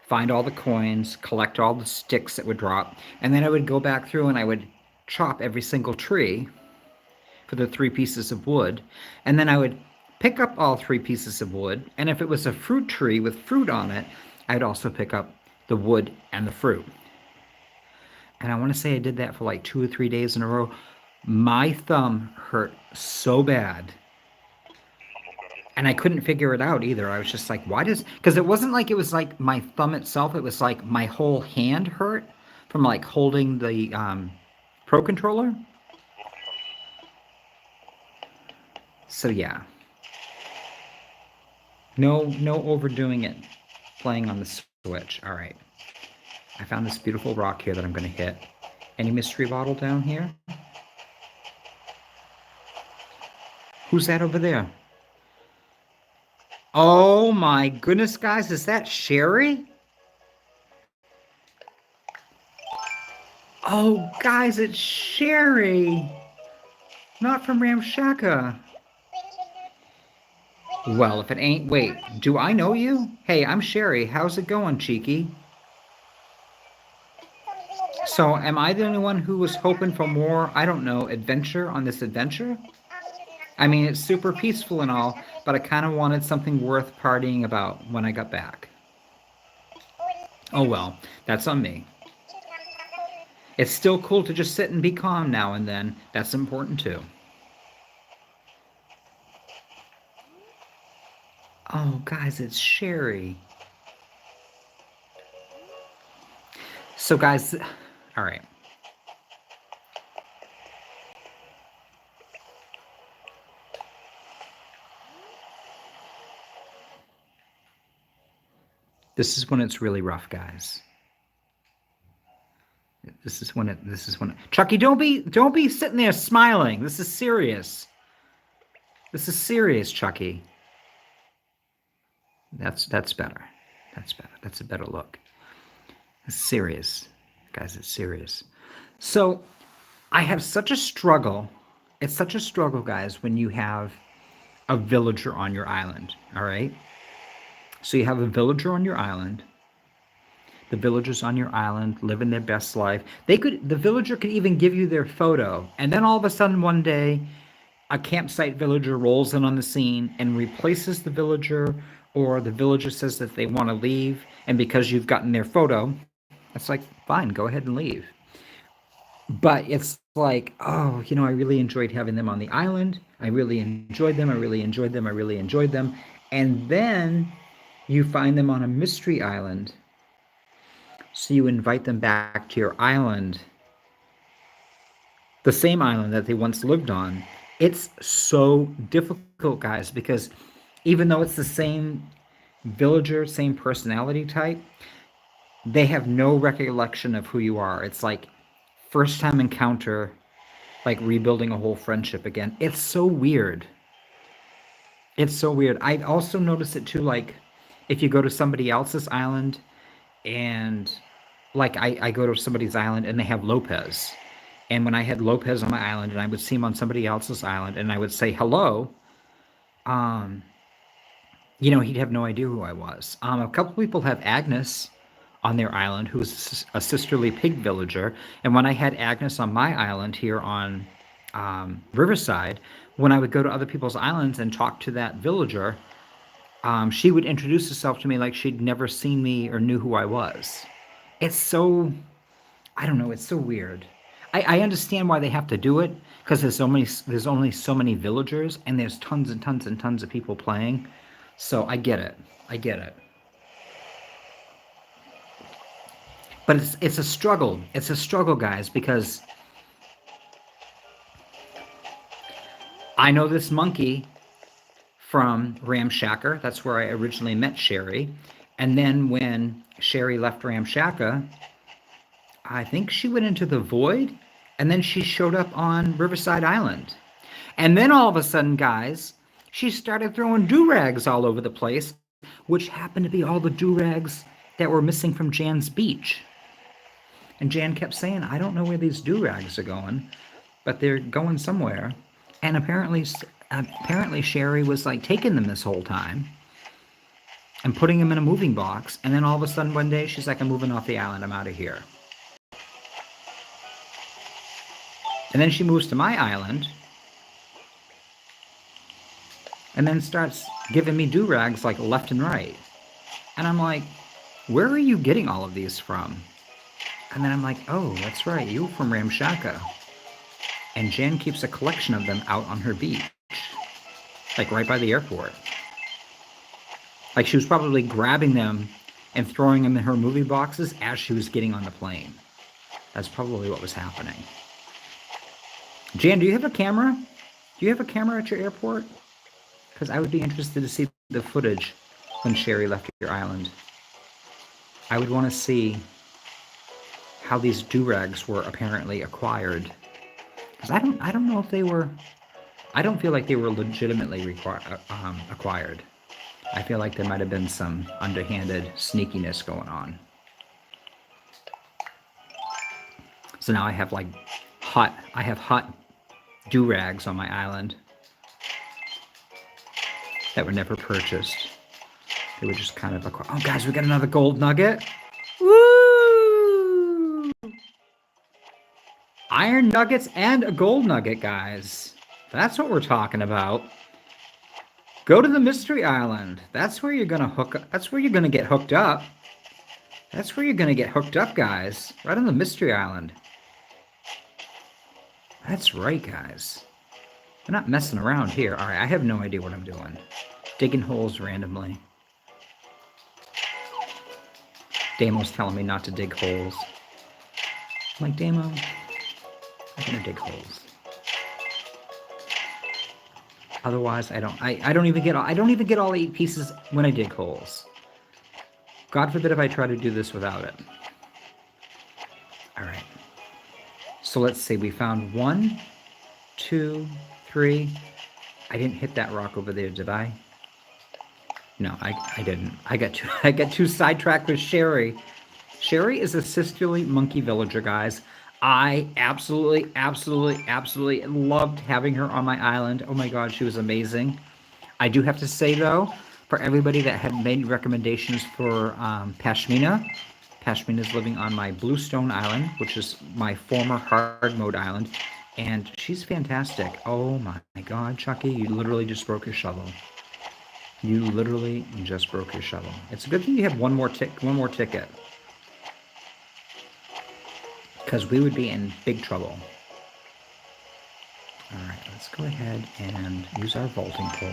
find all the coins, collect all the sticks that would drop, and then I would go back through and I would chop every single tree for the 3 pieces of wood, and then I would pick up all 3 pieces of wood, and if it was a fruit tree with fruit on it, I'd also pick up the wood and the fruit. And I want to say I did that for like 2 or 3 days in a row. My thumb hurt so bad. And I couldn't figure it out either. I was just like, why does... Because it wasn't like it was like my thumb itself. It was like my whole hand hurt from like holding the Pro Controller. So yeah. No overdoing it playing on the Switch. All right. I found this beautiful rock here that I'm going to hit. Any mystery bottle down here? Who's that over there? Oh my goodness, guys. Is that Sherry? Oh, guys, it's Sherry. Not from Ramshaka. Well, if it ain't... Wait, do I know you? Hey, I'm Sherry. How's it going, Cheeky? So, am I the only one who was hoping for more, I don't know, adventure on this adventure? I mean, it's super peaceful and all, but I kind of wanted something worth partying about when I got back. Oh well, that's on me. It's still cool to just sit and be calm now and then. That's important too. Oh, guys, it's Sherry. So, guys, all right. This is when it's really rough, guys. This is when it. Chucky, don't be sitting there smiling. This is serious. This is serious, Chucky. That's better. That's better. That's a better look. It's serious, guys. It's serious. So, I have such a struggle. It's such a struggle, guys, when you have a villager on your island. All right. So you have a villager on your island. The villagers on your island living their best life. The villager could even give you their photo, and then all of a sudden one day, a campsite villager rolls in on the scene and replaces the villager, or the villager says that they want to leave, and because you've gotten their photo, it's like, fine, go ahead and leave. But it's like, oh, I really enjoyed having them on the island. I really enjoyed them. I really enjoyed them. I really enjoyed them. And then you find them on a mystery island. So you invite them back to your island, the same island that they once lived on. It's so difficult, guys, because even though it's the same villager, same personality type, they have no recollection of who you are. It's like first time encounter, like rebuilding a whole friendship again. It's so weird. It's so weird. I also noticed it too, like if you go to somebody else's island and like I go to somebody's island and they have Lopez. And when I had Lopez on my island and I would see him on somebody else's island and I would say hello, he'd have no idea who I was. A couple people have Agnes on their island, who's a sisterly pig villager. And when I had Agnes on my island here on Riverside, when I would go to other people's islands and talk to that villager, she would introduce herself to me like she'd never seen me or knew who I was. It's so, I don't know, it's so weird. I understand why they have to do it because there's only so many villagers and there's tons and tons and tons of people playing. So I get it. I get it. But it's a struggle. It's a struggle, guys, because I know this monkey from Ramshacker. That's where I originally met Sherry. And then when Sherry left Ramshacker, I think she went into the void and then she showed up on Riverside Island. And then all of a sudden, guys, she started throwing do-rags all over the place, which happened to be all the do-rags that were missing from Jan's beach. And Jan kept saying, I don't know where these do-rags are going, but they're going somewhere. And apparently Sherry was like taking them this whole time and putting them in a moving box. And then all of a sudden one day she's like, I'm moving off the island. I'm out of here. And then she moves to my island and then starts giving me do-rags like left and right. And I'm like, where are you getting all of these from? And then I'm like, oh, that's right, you're from Ramshacker. And Jan keeps a collection of them out on her beach, like right by the airport. Like she was probably grabbing them and throwing them in her movie boxes as she was getting on the plane. That's probably what was happening. Jan, do you have a camera? Do you have a camera at your airport? Because I would be interested to see the footage when Sherry left your island. I would want to see how these do-rags were apparently acquired. Because I don't know if they were, I don't feel like they were legitimately acquired. I feel like there might have been some underhanded sneakiness going on. So now I have like hot do-rags on my island that were never purchased. They were just kind of oh guys, we got another gold nugget. Woo! Iron nuggets and a gold nugget, guys. That's what we're talking about. Go to the Mystery Island. That's where you're gonna hook up. That's where you're gonna get hooked up. That's where you're gonna get hooked up, guys. Right on the Mystery Island. That's right, guys. We're not messing around here. All right, I have no idea what I'm doing. Digging holes randomly. Damo's telling me not to dig holes. I'm like, Damo, I'm gonna dig holes. Otherwise, I don't even get all 8 pieces when I dig holes. God forbid if I try to do this without it. All right. So let's see. We found 1, 2, 3. I didn't hit that rock over there, did I? No, I didn't. I got too sidetracked with Sherry. Sherry is a sisterly monkey villager, guys. I absolutely loved having her on my island. Oh my God, she was amazing. I do have to say though, for everybody that had made recommendations for Pashmina, Pashmina's living on my Bluestone Island, which is my former hard mode island, and she's fantastic. Oh my God, Chucky, you literally just broke your shovel. You literally just broke your shovel. It's a good thing you have one more ticket. Because we would be in big trouble. Alright, let's go ahead and use our vaulting pole.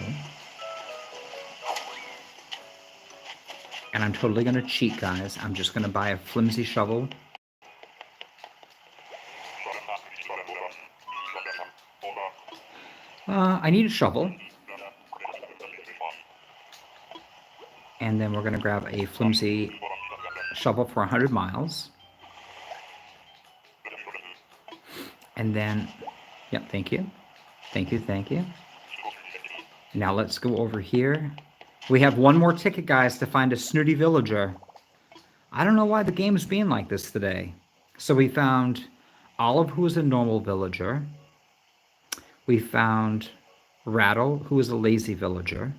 And I'm totally going to cheat, guys. I'm just going to buy a flimsy shovel. I need a shovel. And then we're going to grab a flimsy shovel for 100 miles. And then, yep, thank you. Thank you. Now let's go over here. We have one more ticket, guys, to find a snooty villager. I don't know why the game's being like this today. So we found Olive, who is a normal villager. We found Rattle, who is a lazy villager.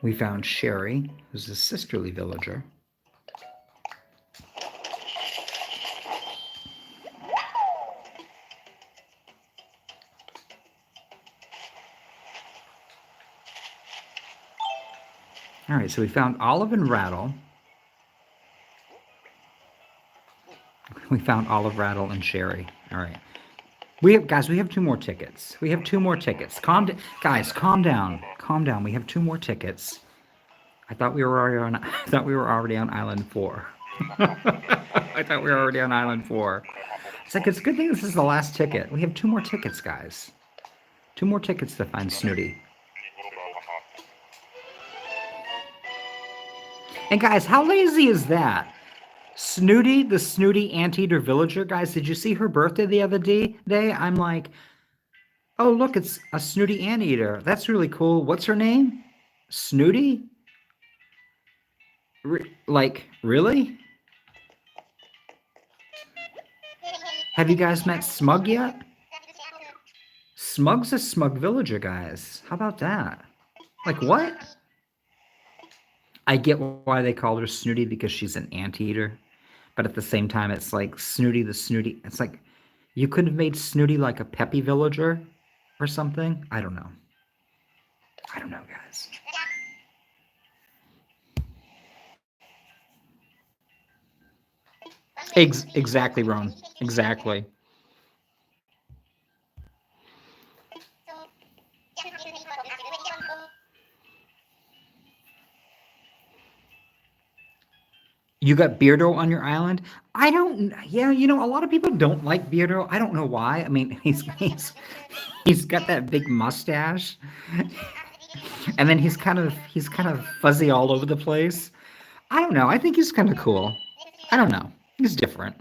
We found Sherry, who's a sisterly villager. All right, so we found Olive and Rattle. We found Olive, Rattle, and Sherry. All right. Guys, we have 2 more tickets. We have 2 more tickets. Guys, calm down. Calm down. We have 2 more tickets. I thought we were already on Island 4. I thought we were already on Island 4. It's like, it's a good thing this is the last ticket. We have 2 more tickets, guys. 2 more tickets to find Snooty. And guys, how lazy is that? Snooty, the snooty anteater villager. Guys, did you see her birthday the other day? I'm like, oh, look, it's a snooty anteater. That's really cool. What's her name? Snooty? Like, really? Have you guys met Smug yet? Smug's a smug villager, guys. How about that? Like, what? I get why they called her Snooty because she's an anteater. But at the same time, it's like Snooty the Snooty. It's like, you could have made Snooty like a peppy villager or something. I don't know. I don't know, guys. Exactly, Ron. Exactly. You got Beardo on your island? I don't. Yeah, you know, a lot of people don't like Beardo. I don't know why. I mean, he's got that big mustache, and then he's kind of fuzzy all over the place. I don't know. I think he's kind of cool. I don't know. He's different.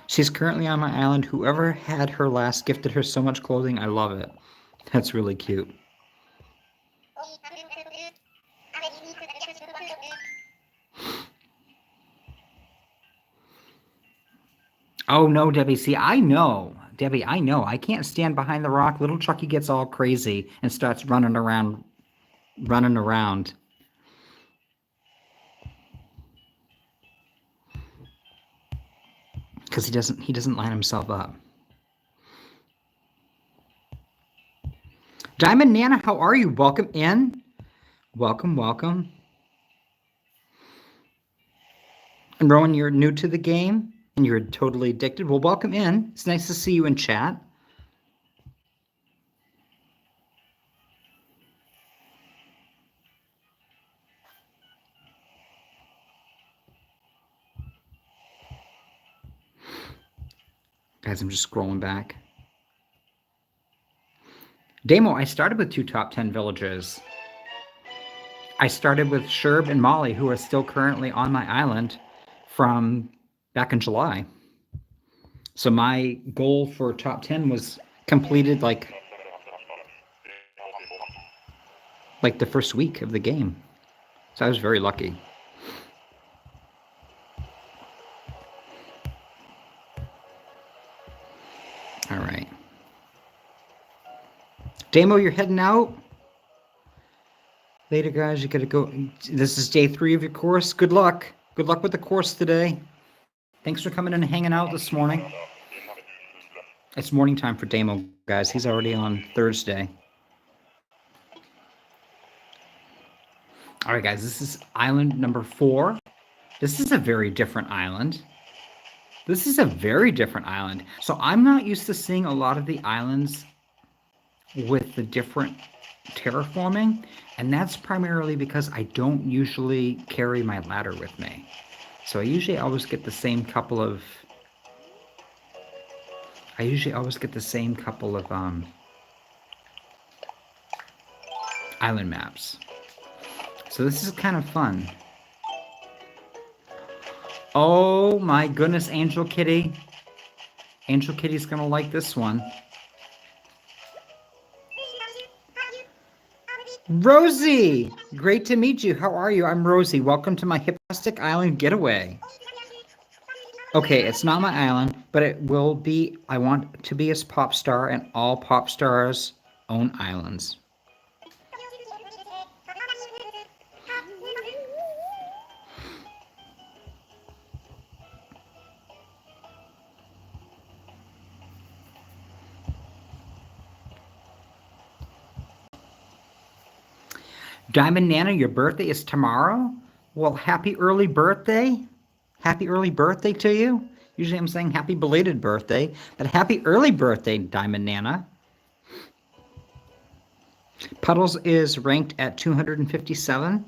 She's currently on my island. Whoever had her last gifted her so much clothing. I love it. That's really cute. Oh no, Debbie. See, I know. Debbie, I know. I can't stand behind the rock. Little Chucky gets all crazy and starts running around. Because he doesn't line himself up. Diamond Nana, how are you? Welcome in. Welcome. And Rowan, you're new to the game and you're totally addicted. Well, welcome in. It's nice to see you in chat. Guys, I'm just scrolling back. Damo, I started with 2 top 10 villages. I started with Sherb and Molly, who are still currently on my island from back in July. So my goal for top 10 was completed like the first week of the game. So I was very lucky. All right. Damo, you're heading out? Later, guys. You gotta go. This is day 3 of your course. Good luck. Good luck with the course today. Thanks for coming in and hanging out this morning. It's morning time for Damo, guys. He's already on Thursday. All right, guys. This is island number 4. This is a very different island. So I'm not used to seeing a lot of the islands with the different terraforming, and that's primarily because I don't usually carry my ladder with me. So I usually always get the same couple of island maps. So this is kind of fun. Oh my goodness, Angel Kitty. Angel Kitty's gonna like this one. Rosie! Great to meet you. How are you? I'm Rosie. Welcome to my Hypnostic Island getaway. Okay, it's not my island, but it will be. I want to be a pop star, and all pop stars own islands. Diamond Nana, your birthday is tomorrow? Well, happy early birthday. Happy early birthday to you. Usually I'm saying happy belated birthday, but happy early birthday, Diamond Nana. Puddles is ranked at 257.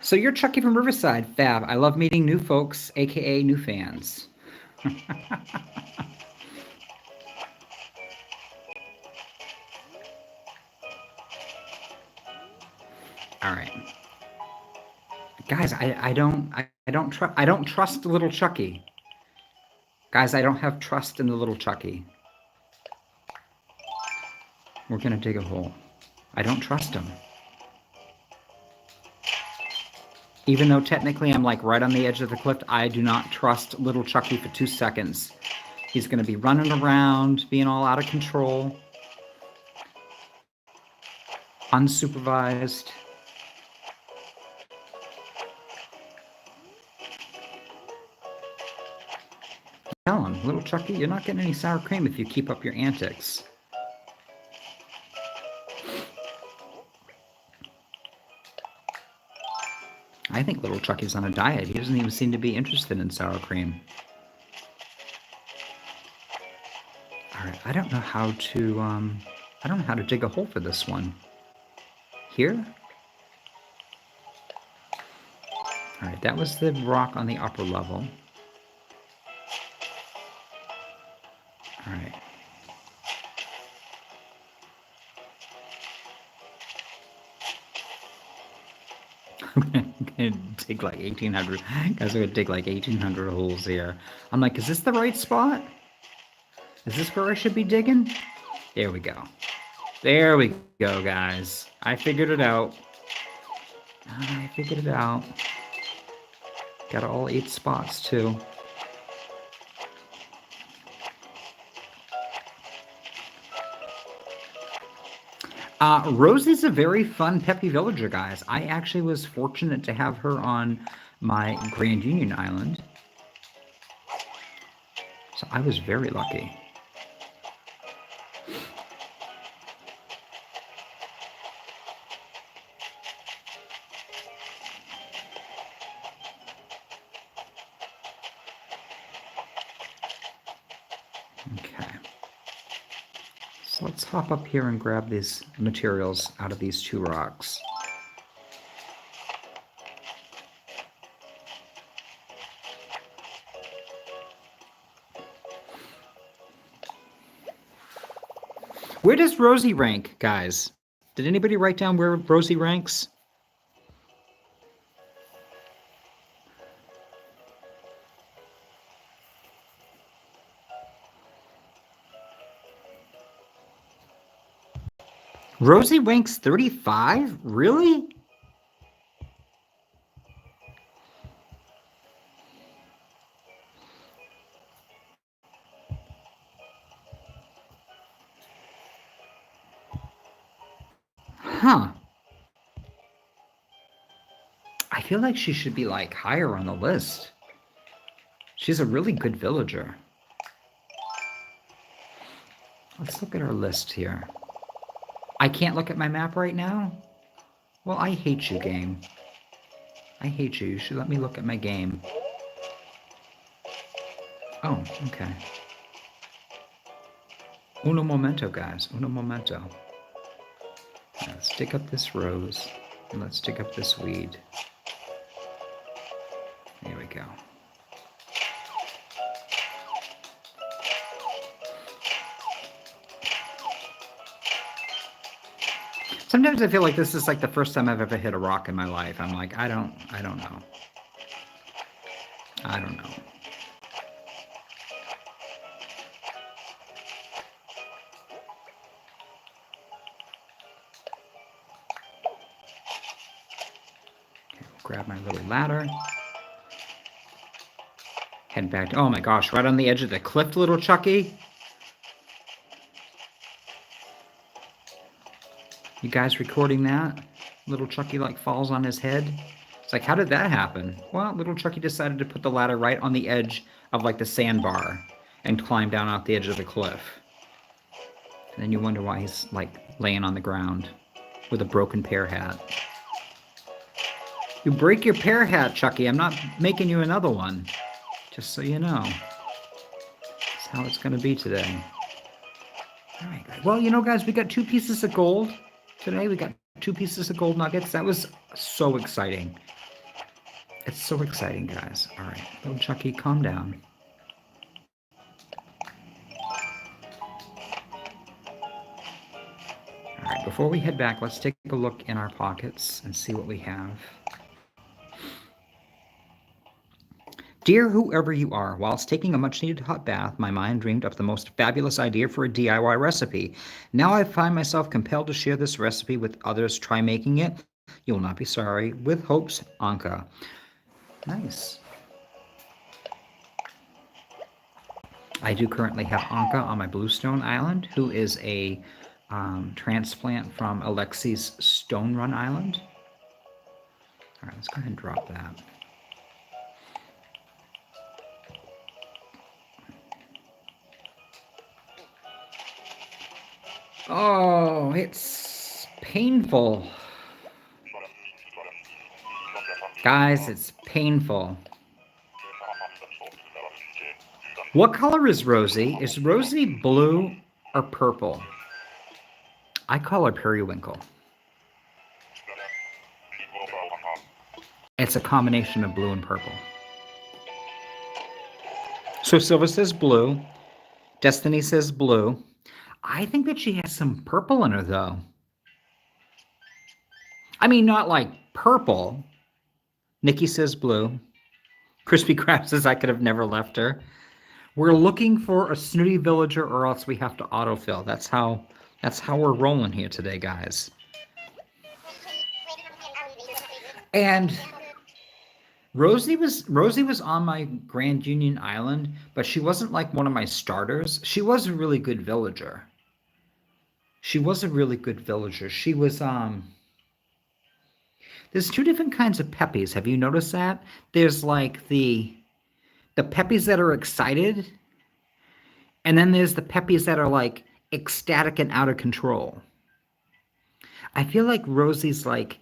So you're Chucky from Riverside, Fab. I love meeting new folks, aka new fans. All right, guys. I don't trust Little Chucky. Guys, I don't have trust in the Little Chucky. We're gonna dig a hole. I don't trust him. Even though technically I'm like right on the edge of the cliff, I do not trust Little Chucky for 2 seconds. He's gonna be running around, being all out of control, unsupervised. Tell him, Little Chucky, you're not getting any sour cream if you keep up your antics. I think Little Chucky's on a diet. He doesn't even seem to be interested in sour cream. All right, I don't know how to dig a hole for this one. Here? All right, that was the rock on the upper level. All right. I'm gonna dig like 1,800. Guys, I'm gonna dig like 1,800 holes here. I'm like, is this the right spot? Is this where I should be digging? There we go. There we go, guys. I figured it out. I figured it out. Got all 8 spots, too. Rosie's a very fun, peppy villager, guys. I actually was fortunate to have her on my Grand Union Island. So I was very lucky. Okay. So let's hop up here and grab these materials out of these 2 rocks. Where does Rosie rank, guys? Did anybody write down where Rosie ranks? Rosie ranks 35? Really? Huh. I feel like she should be like higher on the list. She's a really good villager. Let's look at our list here. I can't look at my map right now? Well, I hate you, game. I hate you. You should let me look at my game. Oh, okay. Uno momento, guys. Uno momento. Let's dig up this rose. And let's dig up this weed. There we go. Sometimes I feel like this is like the first time I've ever hit a rock in my life. I'm like, I don't know. I don't know. Okay, we'll grab my little ladder. Head back. Oh my gosh, right on the edge of the cliff, Little Chucky. You guys recording that? Little Chucky like falls on his head. It's like, how did that happen? Well, little Chucky decided to put the ladder right on the edge of like the sandbar and climb down off the edge of the cliff. And then you wonder why he's like laying on the ground with a broken pear hat. You break your pear hat, Chucky. I'm not making you another one. Just so you know. That's how it's going to be today. All right, guys. Well, you know, guys, we got 2 pieces of gold today. We got 2 pieces of gold nuggets. That was so exciting. It's so exciting, guys. All right, little Chucky, calm down. All right, before we head back, let's take a look in our pockets and see what we have. Dear whoever you are, whilst taking a much-needed hot bath, my mind dreamed up the most fabulous idea for a DIY recipe. Now I find myself compelled to share this recipe with others. Try making it. You will not be sorry. With hopes, Anka. Nice. I do currently have Anka on my Bluestone Island, who is a transplant from Alexi's Stone Run Island. All right, let's go ahead and drop that. Oh, it's painful. Guys, it's painful. What color is Rosie? Is Rosie blue or purple? I call her periwinkle. It's a combination of blue and purple. So Silva says blue. Destiny says blue. I think that she has some purple in her, though. I mean, not like purple. Nikki says blue. Crispy Crab says I could have never left her. We're looking for a snooty villager, or else we have to autofill. That's how we're rolling here today, guys. And Rosie was on my Grand Union Island, but she wasn't like one of my starters. She was a really good villager. She was, there's 2 different kinds of peppies. Have you noticed that? There's like the peppies that are excited, and then there's the peppies that are like ecstatic and out of control. I feel like Rosie's like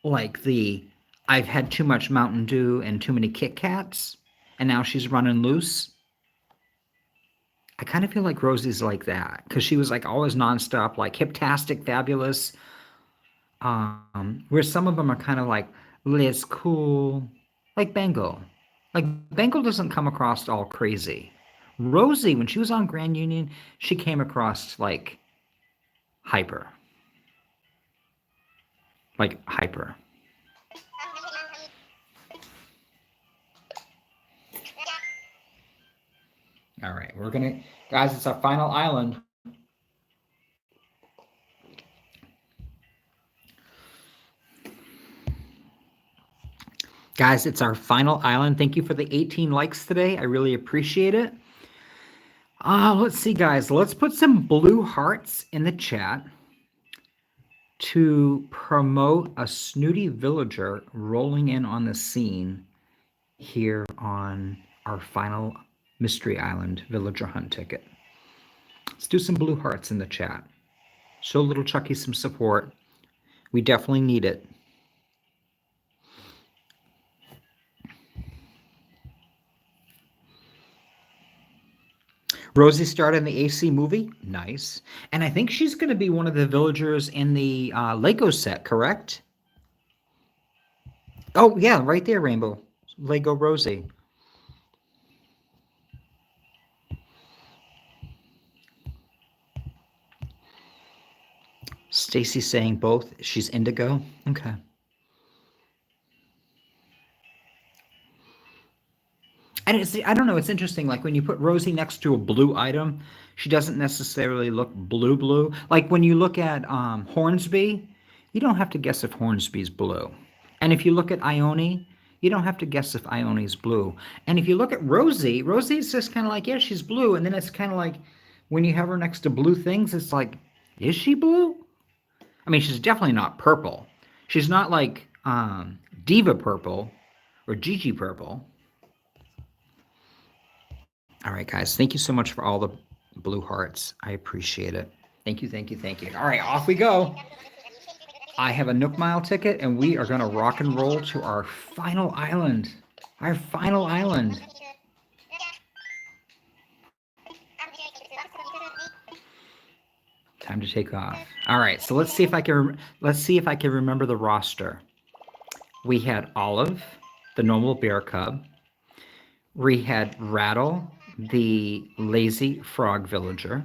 the I've had too much Mountain Dew and too many Kit Kats, and now she's running loose. I kind of feel like Rosie's like that, because she was like always nonstop, like hiptastic, fabulous. Where some of them are kind of like Liz cool, like Bengal. Like Bengal doesn't come across all crazy. Rosie, when she was on Grand Union, she came across like hyper. Like hyper. All right, guys, it's our final island. Guys, it's our final island. Thank you for the 18 likes today. I really appreciate it. Let's see, guys. Let's put some blue hearts in the chat to promote a snooty villager rolling in on the scene here on our final Mystery Island Villager Hunt ticket. Let's do some blue hearts in the chat. Show little Chucky some support. We definitely need it. Rosie starred in the AC movie. Nice. And I think she's going to be one of the villagers in the Lego set, correct? Oh, yeah, right there, Rainbow. Lego Rosie. Stacy's saying both. She's indigo. Okay. And I don't know, it's interesting. Like when you put Rosie next to a blue item, she doesn't necessarily look blue. Like when you look at Hornsby, you don't have to guess if Hornsby's blue. And if you look at Ione, you don't have to guess if Ione's blue. And if you look at Rosie, Rosie's just kind of like, yeah, she's blue. And then it's kind of like when you have her next to blue things, it's like, is she blue? I mean, she's definitely not purple. She's not like Diva Purple or Gigi Purple. All right, guys. Thank you so much for all the blue hearts. I appreciate it. Thank you, thank you, thank you. All right, off we go. I have a nookmile ticket, and we are going to rock and roll to our final island. Our final island. Time to take off. All right, so let's see if I can remember the roster. We had Olive, the normal bear cub. We had Rattle, the lazy frog villager.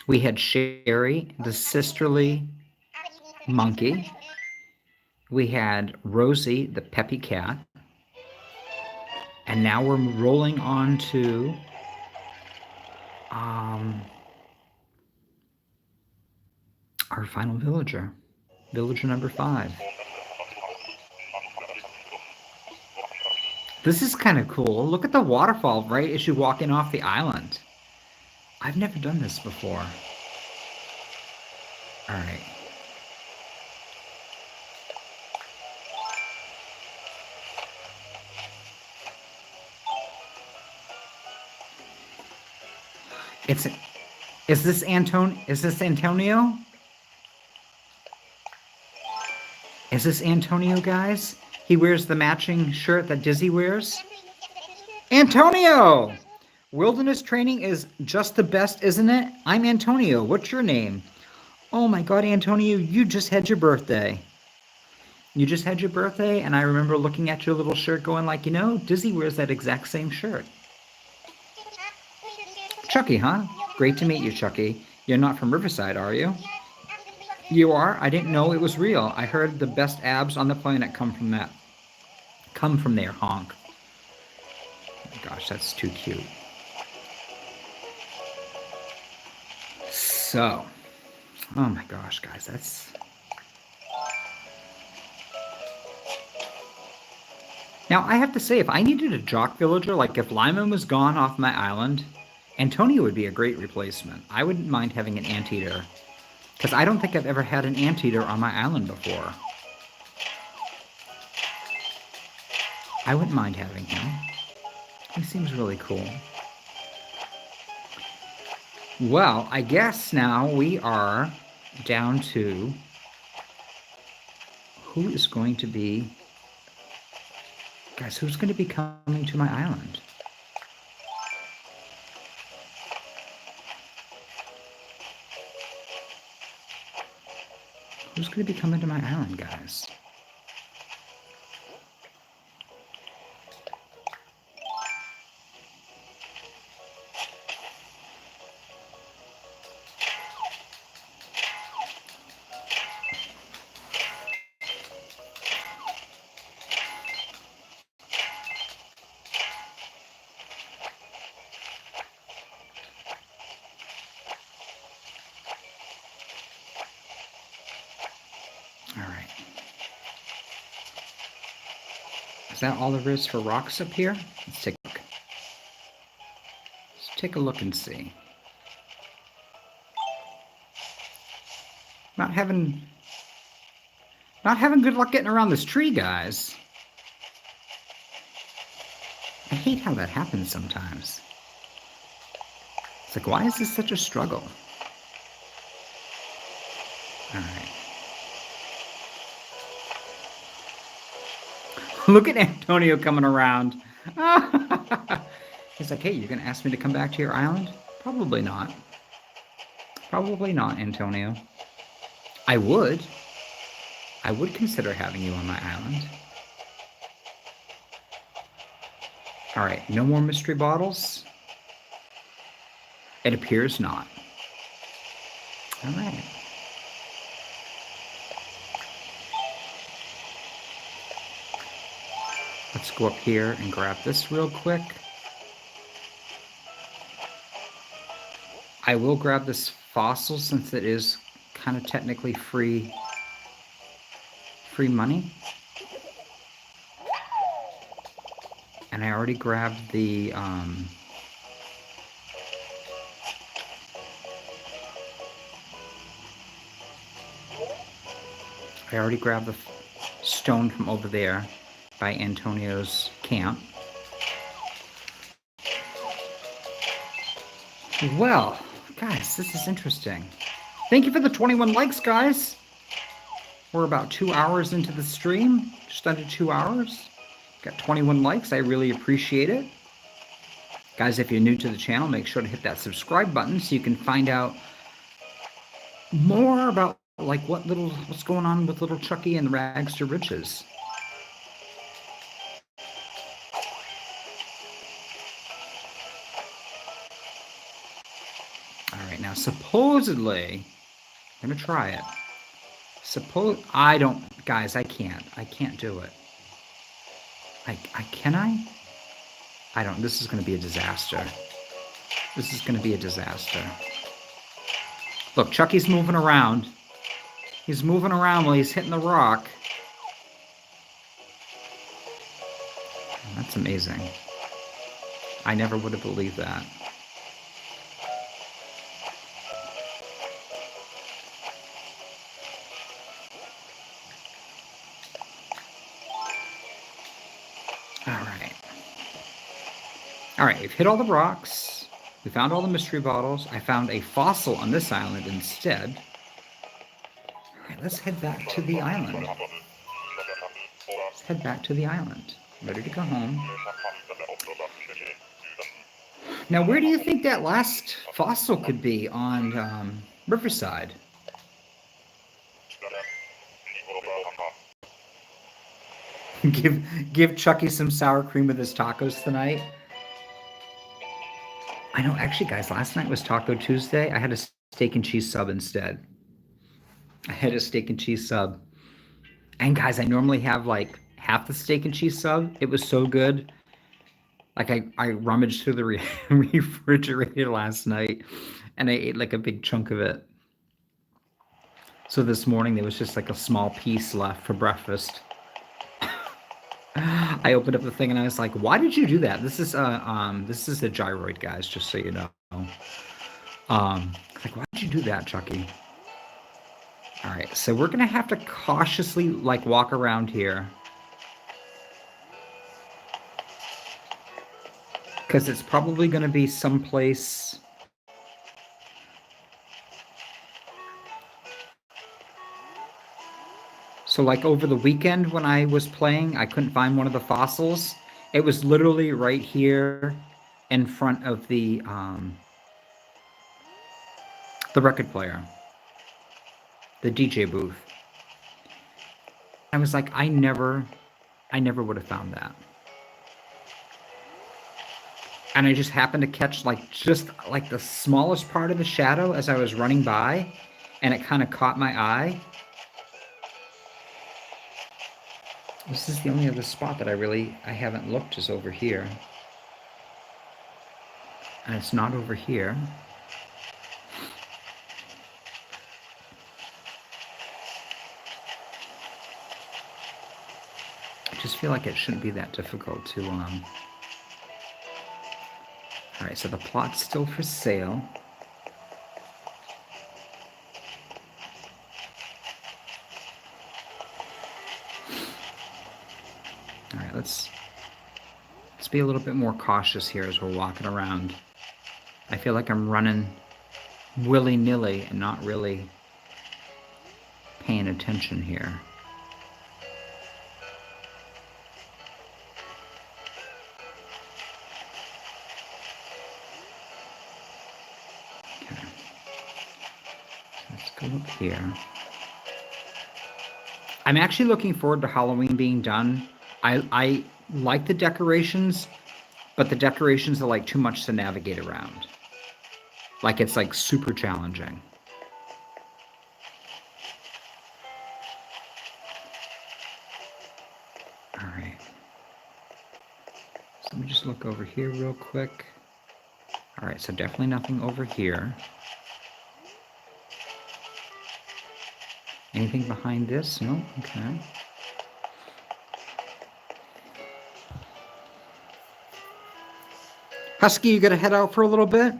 We had Sherry, the sisterly monkey. We had Rosie, the peppy cat. And now we're rolling on to our final villager, villager number 5. This is kind of cool. Look at the waterfall right as you walk in off the island. I've never done this before. All right. Is this Antonio? Is this Antonio, guys? He wears the matching shirt that Dizzy wears. Antonio! Wilderness training is just the best, isn't it? I'm Antonio. What's your name? Oh my God, Antonio, you just had your birthday. You just had your birthday, and I remember looking at your little shirt going like, you know, Dizzy wears that exact same shirt. Chuckie, huh? Great to meet you, Chuckie. You're not from Riverside, are you? You are? I didn't know it was real. I heard the best abs on the planet come from that. Come from there, honk. Oh my gosh, that's too cute. So, oh my gosh, guys, that's... Now, I have to say, if I needed a jock villager, like if Lyman was gone off my island, Antonio would be a great replacement. I wouldn't mind having an anteater, because I don't think I've ever had an anteater on my island before. I wouldn't mind having him. He seems really cool. Well, I guess now we are down to who is going to be... Guys, who's going to be coming to my island? Who's going to be coming to my island, guys? Is that all there is for rocks up here? Let's take a look. Let's take a look and see. Not having good luck getting around this tree, guys. I hate how that happens sometimes. It's like, why is this such a struggle? All right. Look at Antonio coming around. He's like, hey, you're going to ask me to come back to your island? Probably not. Probably not, Antonio. I would. I would consider having you on my island. All right, no more mystery bottles? It appears not. All right. Let's go up here and grab this real quick. I will grab this fossil since it is kind of technically free money. And I already grabbed the I already grabbed the stone from over there by Antonio's camp. Well, guys, this is interesting. Thank you for the 21 likes, guys. We're about 2 hours into the stream, just under 2 hours. Got 21 likes. I really appreciate it. Guys, if you're new to the channel, make sure to hit that subscribe button so you can find out more about like what's going on with Little Chuckie and the Rags to Riches. All right, now supposedly, I'm gonna try it. Guys, I can't do it. Can I? I don't, this is gonna be a disaster. This is gonna be a disaster. Look, Chuckie's moving around. He's moving around while he's hitting the rock. That's amazing. I never would have believed that. All right, we've hit all the rocks. We found all the mystery bottles. I found a fossil on this island instead. All right, let's head back to the island. Let's head back to the island. Ready to go home. Now, where do you think that last fossil could be on Riverside? Give Chuckie some sour cream with his tacos tonight. I know, actually, guys, last night was Taco Tuesday. I had a steak and cheese sub instead. I had a steak and cheese sub. And guys, I normally have like half the steak and cheese sub. It was so good. Like I rummaged through the refrigerator last night and I ate like a big chunk of it. So this morning there was just like a small piece left for breakfast. I opened up the thing and I was like, why did you do that? This is a gyroid, guys, just so you know. Like, why did you do that, Chuckie? All right, so we're gonna have to cautiously like walk around here. Because it's probably gonna be someplace. So like over the weekend when I was playing, I couldn't find one of the fossils. It was literally right here in front of the record player, the DJ booth. I was like, I never would have found that. And I just happened to catch just the smallest part of the shadow as I was running by, and it kind of caught my eye. This is the only other spot that I haven't looked is over here. And it's not over here. I just feel like it shouldn't be that difficult to, all right, so the plot's still for sale. All right, let's be a little bit more cautious here as we're walking around. I feel like I'm running willy-nilly and not really paying attention here. Okay. Let's go up here. I'm actually looking forward to Halloween being done. I like the decorations, but the decorations are like too much to navigate around. Like it's like super challenging. All right. So let me just look over here real quick. All right, so definitely nothing over here. Anything behind this? No? Okay. Husky, you gotta head out for a little bit?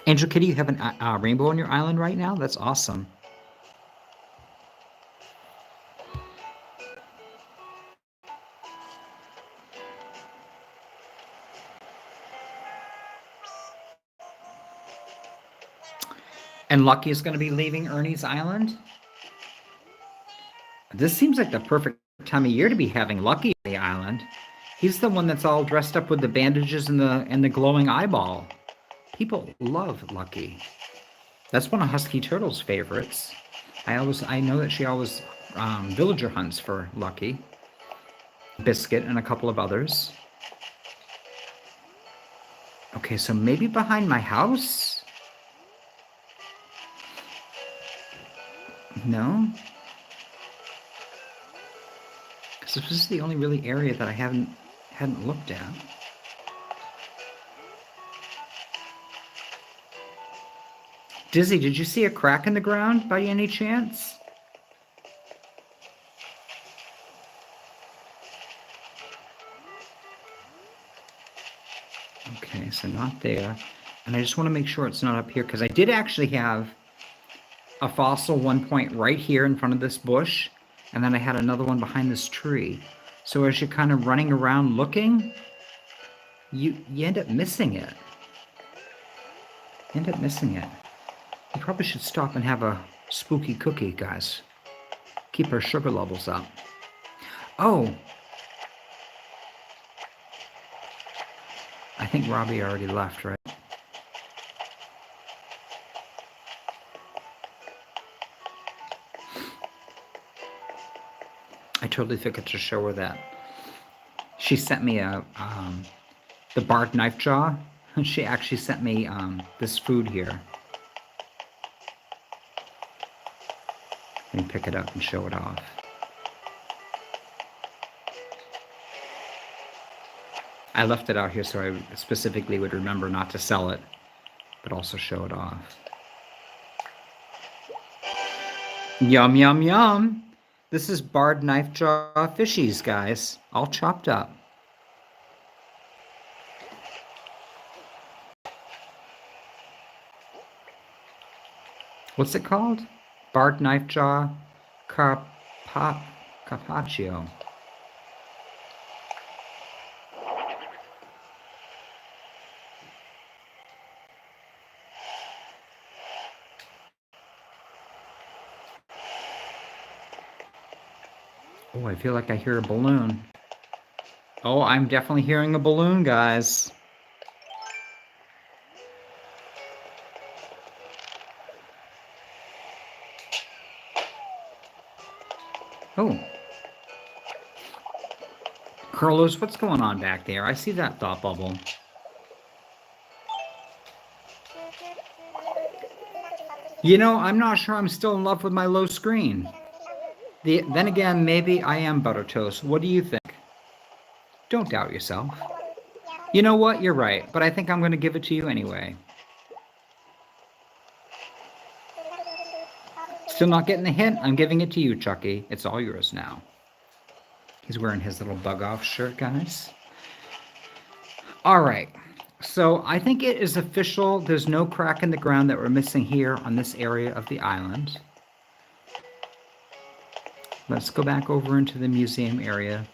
Angel Kitty, you have a rainbow on your island right now? That's awesome. And Lucky is going to be leaving Ernie's island? This seems like the perfect time of year to be having Lucky on the island. He's the one that's all dressed up with the bandages and the glowing eyeball. People love Lucky. That's one of Husky Turtle's favorites. I know that she always villager hunts for Lucky, Biscuit, and a couple of others. Okay, so maybe behind my house? No? Because this is the only really area that I hadn't looked at. Dizzy, did you see a crack in the ground by any chance? Okay, so not there. And I just want to make sure it's not up here, because I did actually have a fossil one point right here in front of this bush, and then I had another one behind this tree. So as you're kind of running around looking, you end up missing it. You end up missing it. We probably should stop and have a spooky cookie, guys. Keep our sugar levels up. Oh! I think Robbie already left, right? I totally forgot to show her that. She sent me the barred knife jaw. She actually sent me this food here. Let me pick it up and show it off. I left it out here so I specifically would remember not to sell it, but also show it off. Yum, yum, yum. This is barred knife jaw fishies, guys, all chopped up. What's it called? Barred knife jaw carpaccio. Oh, I feel like I hear a balloon. Oh, I'm definitely hearing a balloon, guys. Oh. Carlos, what's going on back there? I see that thought bubble. You know, I'm not sure I'm still in love with my low screen. Then again, maybe I am butter toast. What do you think? Don't doubt yourself. You know what? You're right, but I think I'm going to give it to you anyway. Still not getting the hint? I'm giving it to you, Chucky. It's all yours now. He's wearing his little bug-off shirt, guys. All right. So I think it is official. There's no crack in the ground that we're missing here on this area of the island. Let's go back over into the museum area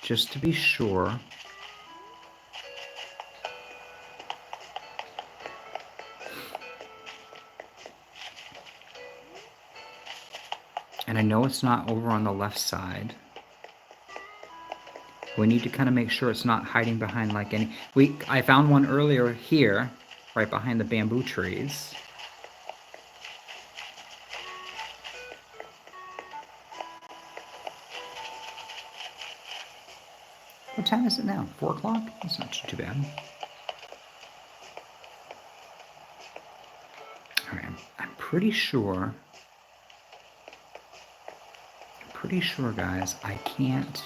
just to be sure. And I know it's not over on the left side. We need to kind of make sure it's not hiding behind like any... I found one earlier here, right behind the bamboo trees. What time is it now? 4 o'clock? That's not too bad. All right, I'm pretty sure, guys, I can't...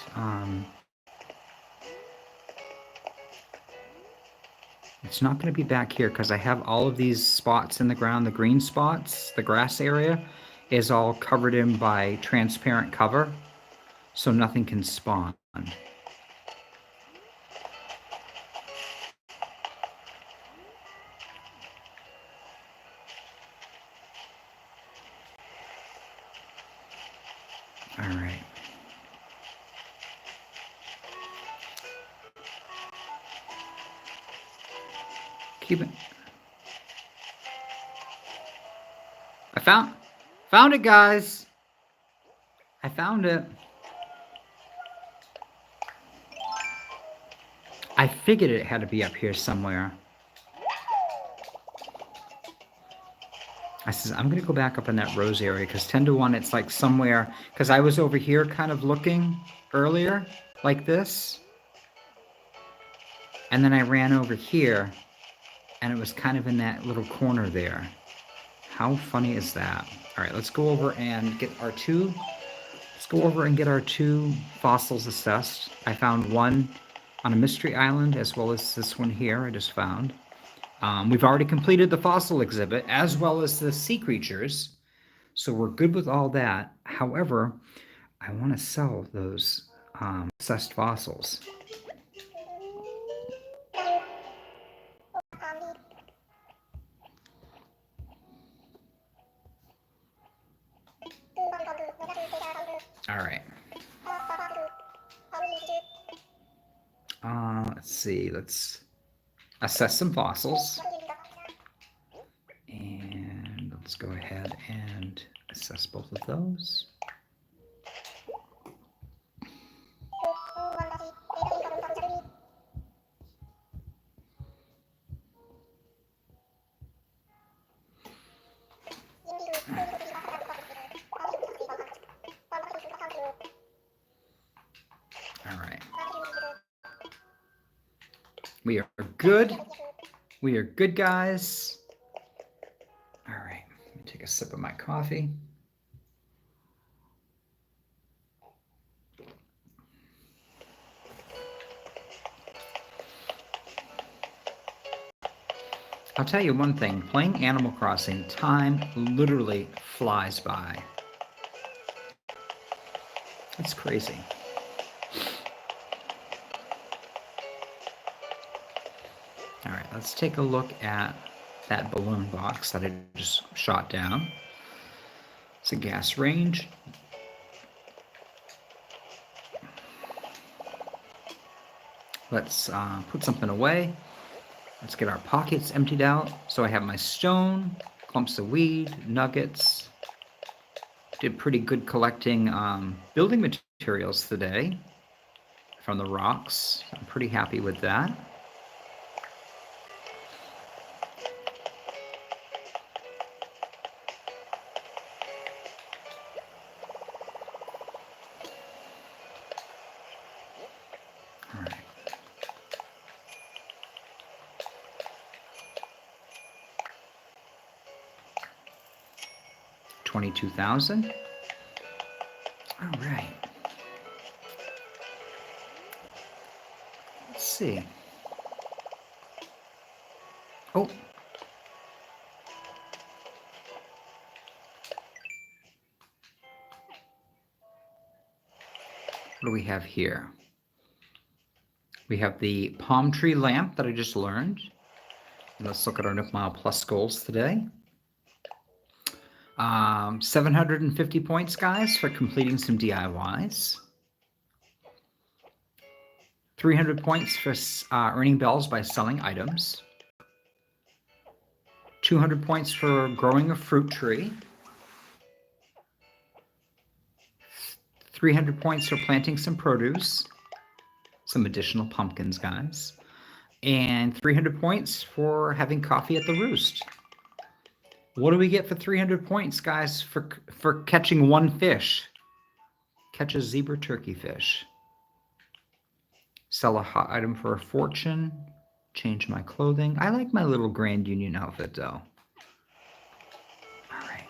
It's not going to be back here because I have all of these spots in the ground. The green spots, the grass area, is all covered in by transparent cover, so nothing can spawn. Keep it. I found it, guys. I found it. I figured it had to be up here somewhere. I says, I'm going to go back up in that rose area because 10 to 1, it's like somewhere, because I was over here kind of looking earlier like this. And then I ran over here and it was kind of in that little corner there. How funny is that? All right, let's go over and get our two fossils assessed. I found one on a mystery island as well as this one here I just found. We've already completed the fossil exhibit as well as the sea creatures, so we're good with all that. However, I want to sell those assessed fossils. All right. Let's see. Let's assess some fossils. And let's go ahead and assess both of those. All right. We are good. We are good, guys. All right. Let me take a sip of my coffee. I'll tell you one thing, playing Animal Crossing, time literally flies by. It's crazy. All right, let's take a look at that balloon box that I just shot down. It's a gas range. Let's put something away. Let's get our pockets emptied out. So I have my stone, clumps of weed, nuggets. Did pretty good collecting building materials today from the rocks. I'm pretty happy with that. All right. 22,000. All right. Let's see. Oh. What do we have here? We have the palm tree lamp that I just learned. And let's look at our nookmile plus goals today. 750 points, guys, for completing some DIYs. 300 points for earning bells by selling items. 200 points for growing a fruit tree. 300 points for planting some produce. Some additional pumpkins, guys. And 300 points for having coffee at the roost. What do we get for 300 points, guys, for catching one fish? Catch a zebra turkey fish. Sell a hot item for a fortune. Change my clothing. I like my little Grand Union outfit, though. All right.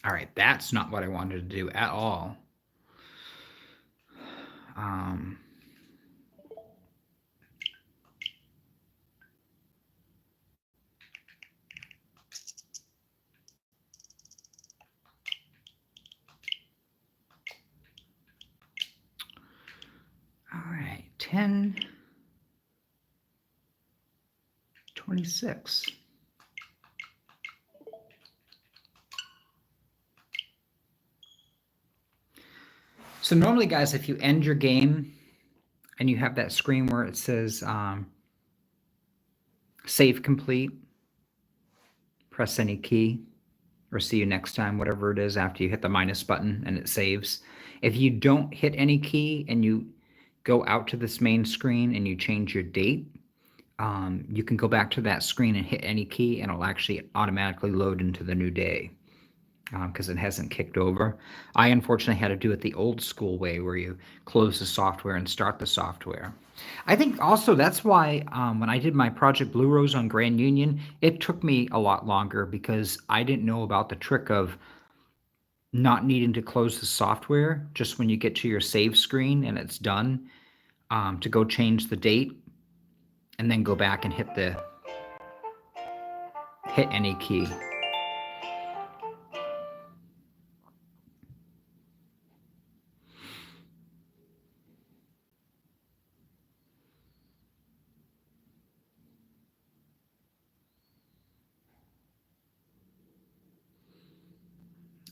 All right, that's not what I wanted to do at all. All right, 10. 26. So normally, guys, if you end your game and you have that screen where it says save complete, press any key or see you next time, whatever it is, after you hit the minus button and it saves. If you don't hit any key and you go out to this main screen and you change your date, you can go back to that screen and hit any key and it'll actually automatically load into the new day because it hasn't kicked over. I unfortunately had to do it the old school way where you close the software and start the software. I think also that's why when I did my Project Blue Rose on Grand Union, it took me a lot longer because I didn't know about the trick of not needing to close the software just when you get to your save screen and it's done, to go change the date and then go back and hit any key.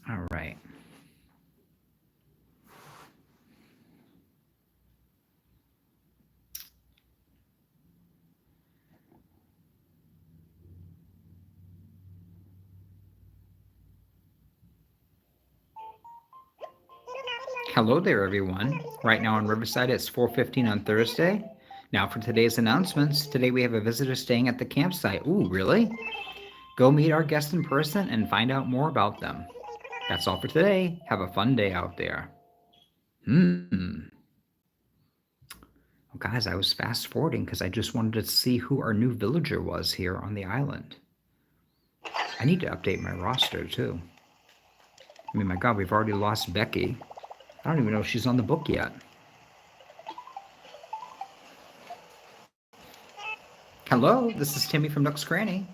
All right. Hello there, everyone. Right now on Riverside, it's 4:15 on Thursday. Now for today's announcements. Today we have a visitor staying at the campsite. Ooh, really? Go meet our guests in person and find out more about them. That's all for today. Have a fun day out there. Well, guys, I was fast forwarding because I just wanted to see who our new villager was here on the island. I need to update my roster too. I mean, my God, we've already lost Becky. I don't even know if she's on the book yet. Hello, this is Timmy from Nook's Cranny.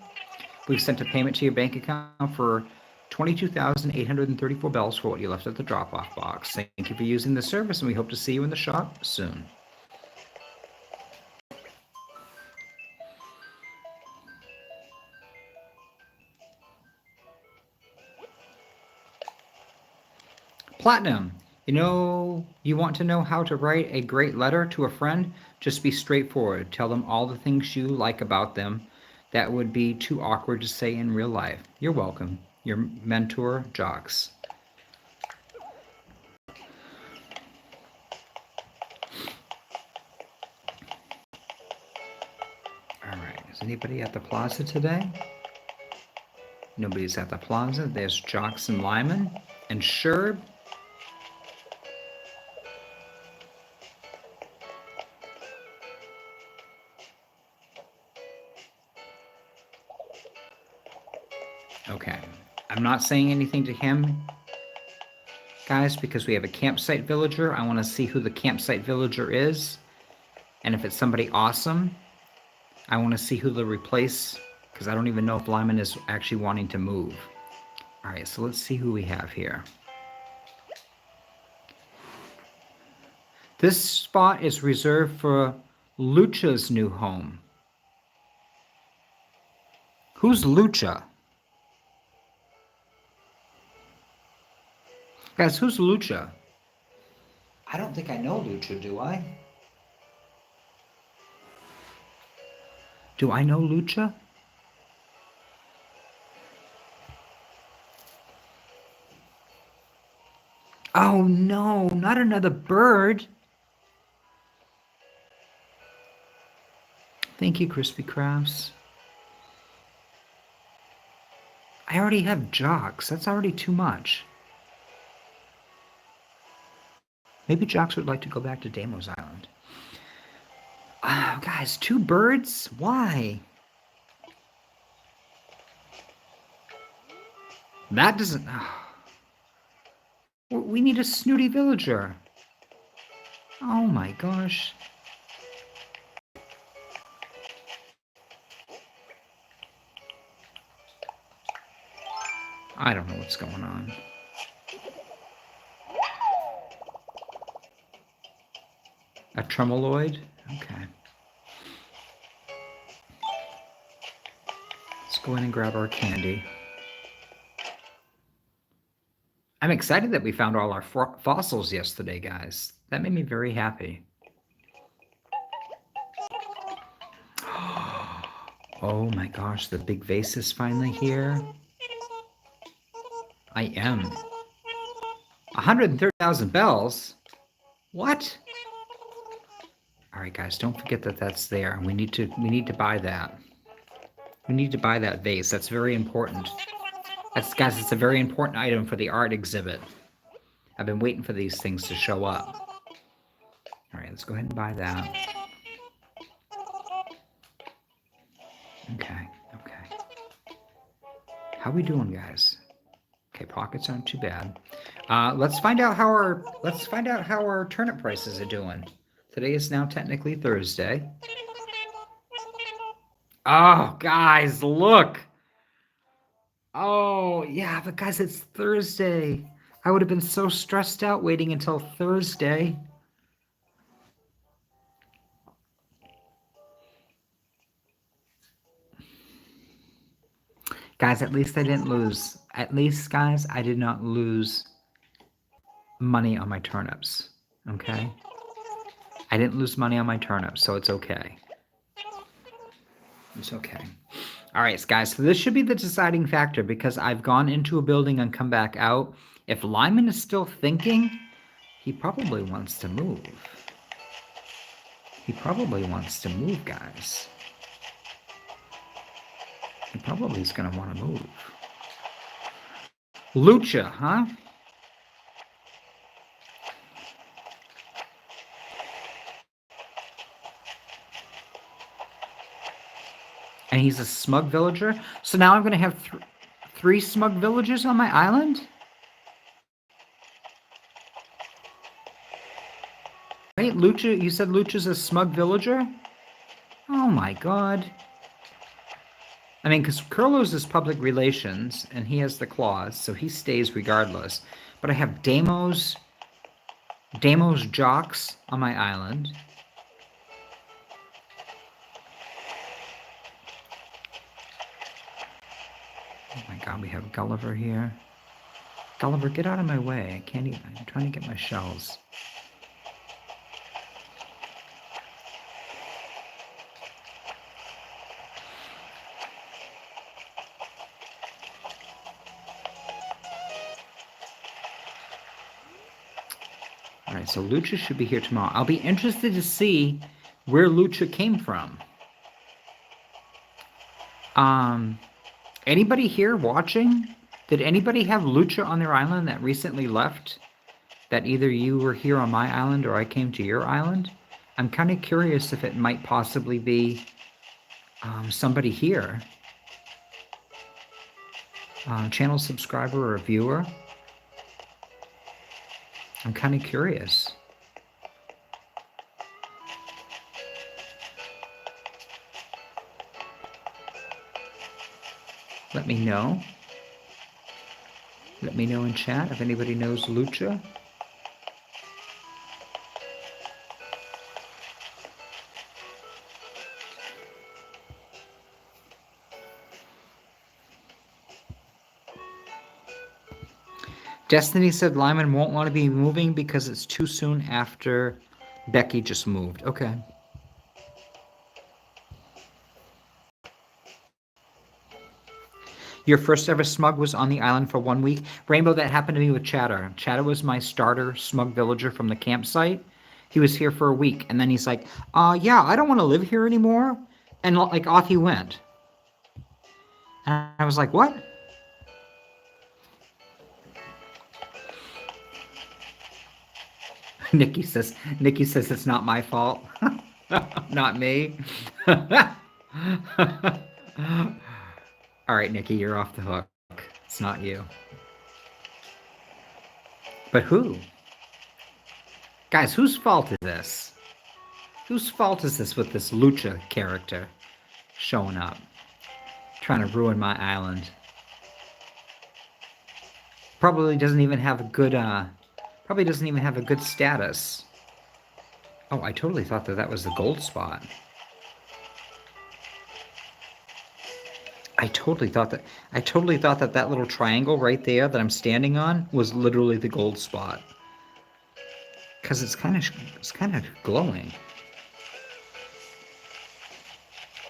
We've sent a payment to your bank account for 22,834 bells for what you left at the drop-off box. Thank you for using the service, and we hope to see you in the shop soon. Platinum, you want to know how to write a great letter to a friend? Just be straightforward. Tell them all the things you like about them that would be too awkward to say in real life. You're welcome. Your mentor, Jocks. All right, is anybody at the plaza today? Nobody's at the plaza. There's Jocks and Lyman and Sherb. Okay, I'm not saying anything to him, guys, because we have a campsite villager. I want to see who the campsite villager is. And if it's somebody awesome, I want to see who they'll replace, because I don't even know if Lyman is actually wanting to move. All right, so let's see who we have here. This spot is reserved for Lucha's new home. Who's Lucha? Guys, who's Lucha? I don't think I know Lucha, do I? Do I know Lucha? Oh no, not another bird. Thank you, Crispy Crafts. I already have Jocks. That's already too much. Maybe Jocks would like to go back to Deimos Island. Guys, 2 birds? Why? That doesn't... We need a snooty villager. Oh my gosh. I don't know what's going on. A tremoloid? Okay. go in and grab our candy. I'm excited that we found all our fossils yesterday, guys. That made me very happy. Oh my gosh, the big vase is finally here. I am. 130,000 bells? What? All right, guys, don't forget that that's there. We need to buy that. We need to buy that vase. That's very important. Guys, it's a very important item for the art exhibit. I've been waiting for these things to show up. All right, let's go ahead and buy that. Okay. How we doing, guys? Okay, pockets aren't too bad. Let's find out how our turnip prices are doing. Today is now technically Thursday. Oh, guys, look. Oh, yeah, but guys, it's Thursday. I would have been so stressed out waiting until Thursday. Guys, at least I didn't lose. At least, guys, I did not lose money on my turnips. Okay? I didn't lose money on my turnips, so it's okay. It's okay. All right, guys, so this should be the deciding factor because I've gone into a building and come back out. If Lyman is still thinking, he probably wants to move. He probably wants to move, guys. He probably is going to want to move. Lucha, huh? And he's a smug villager. So now I'm going to have three smug villagers on my island? Wait, Lucha, you said Lucha's a smug villager? Oh my god. I mean, because Curlo's is public relations, and he has the clause, so he stays regardless. But I have Demo's jocks on my island. Oh my god, we have Gulliver here. Gulliver, get out of my way. I can't even. I'm trying to get my shells. Alright, so Lucha should be here tomorrow. I'll be interested to see where Lucha came from. Anybody here watching? Did anybody have Lucha on their island that recently left? That either you were here on my island or I came to your island? I'm kind of curious if it might possibly be somebody here. Channel subscriber or a viewer. I'm kind of curious. Let me know. Let me know in chat if anybody knows Lucha. Destiny said Lyman won't want to be moving because it's too soon after Becky just moved. Okay. Your first ever smug was on the island for 1 week. Rainbow, that happened to me with Chatter. Chatter was my starter smug villager from the campsite. He was here for a week, and then he's like, yeah, I don't want to live here anymore. And like off he went. And I was like, what? Nikki says it's not my fault. Not me. All right, Nikki, you're off the hook. It's not you. But who? Guys, whose fault is this? Whose fault is this with this Lucha character showing up? Trying to ruin my island. Probably doesn't even have a good, status. Oh, I totally thought that was the gold spot. I totally thought that that little triangle right there that I'm standing on was literally the gold spot. Because it's kind of glowing.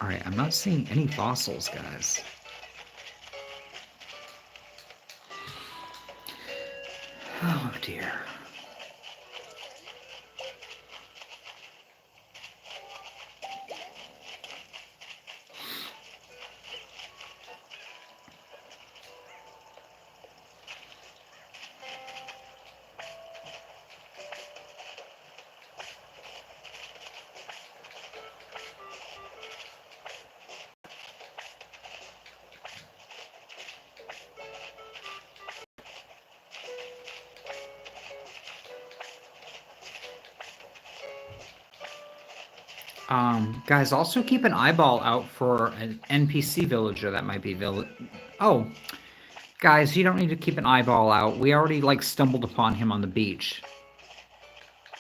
All right, I'm not seeing any fossils, guys. Oh dear. Guys, also keep an eyeball out for an NPC villager that might be Oh, guys, you don't need to keep an eyeball out. We already, like, stumbled upon him on the beach.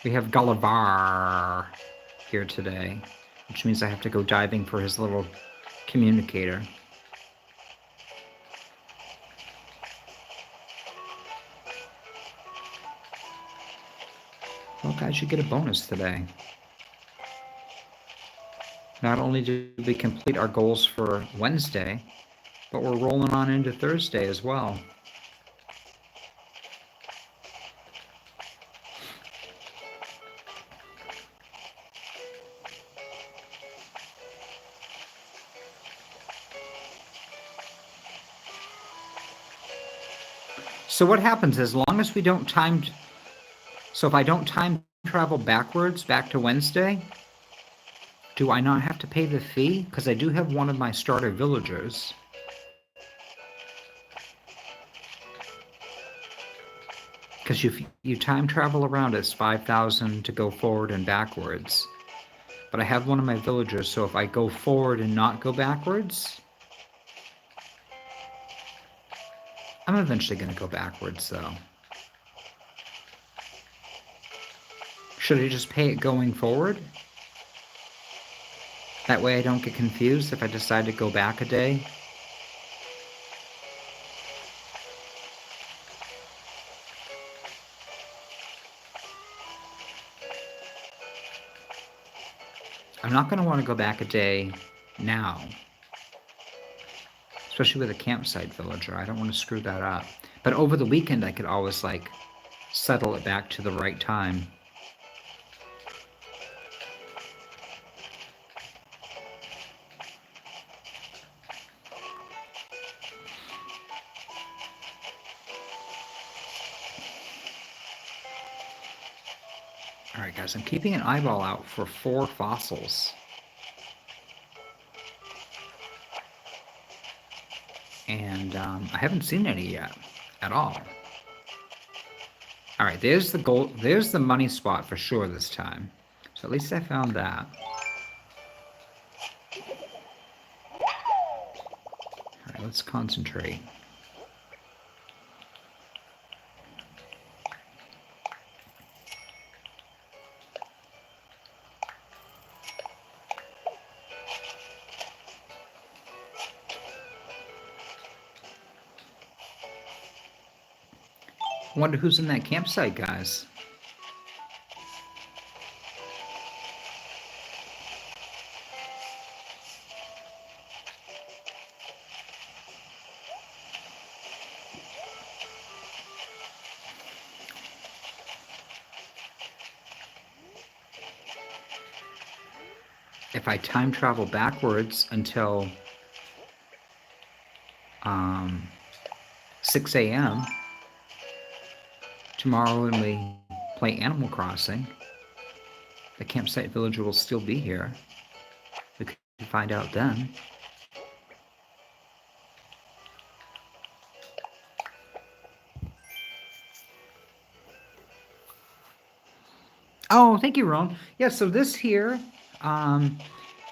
We have Gullivar here today, which means I have to go diving for his little communicator. Well, guys, you get a bonus today. Not only did we complete our goals for Wednesday, but we're rolling on into Thursday as well. So what happens as long as we don't time... So if I don't time travel backwards back to Wednesday, do I not have to pay the fee? Because I do have one of my starter villagers. Because if you time travel around, it's 5,000 to go forward and backwards. But I have one of my villagers, so if I go forward and not go backwards... I'm eventually going to go backwards, though. Should I just pay it going forward? That way I don't get confused if I decide to go back a day. I'm not going to want to go back a day now. Especially with a campsite villager. I don't want to screw that up. But over the weekend, I could always, like, settle it back to the right time. Alright guys, I'm keeping an eyeball out for 4 fossils. And I haven't seen any yet, at all. Alright, there's the gold, there's the money spot for sure this time. So at least I found that. Alright, let's concentrate. I wonder who's in that campsite, guys. If I time travel backwards until 6 a.m. tomorrow when we play Animal Crossing, the campsite villager will still be here. We could find out then. Oh, thank you, Ron. Yeah, so this here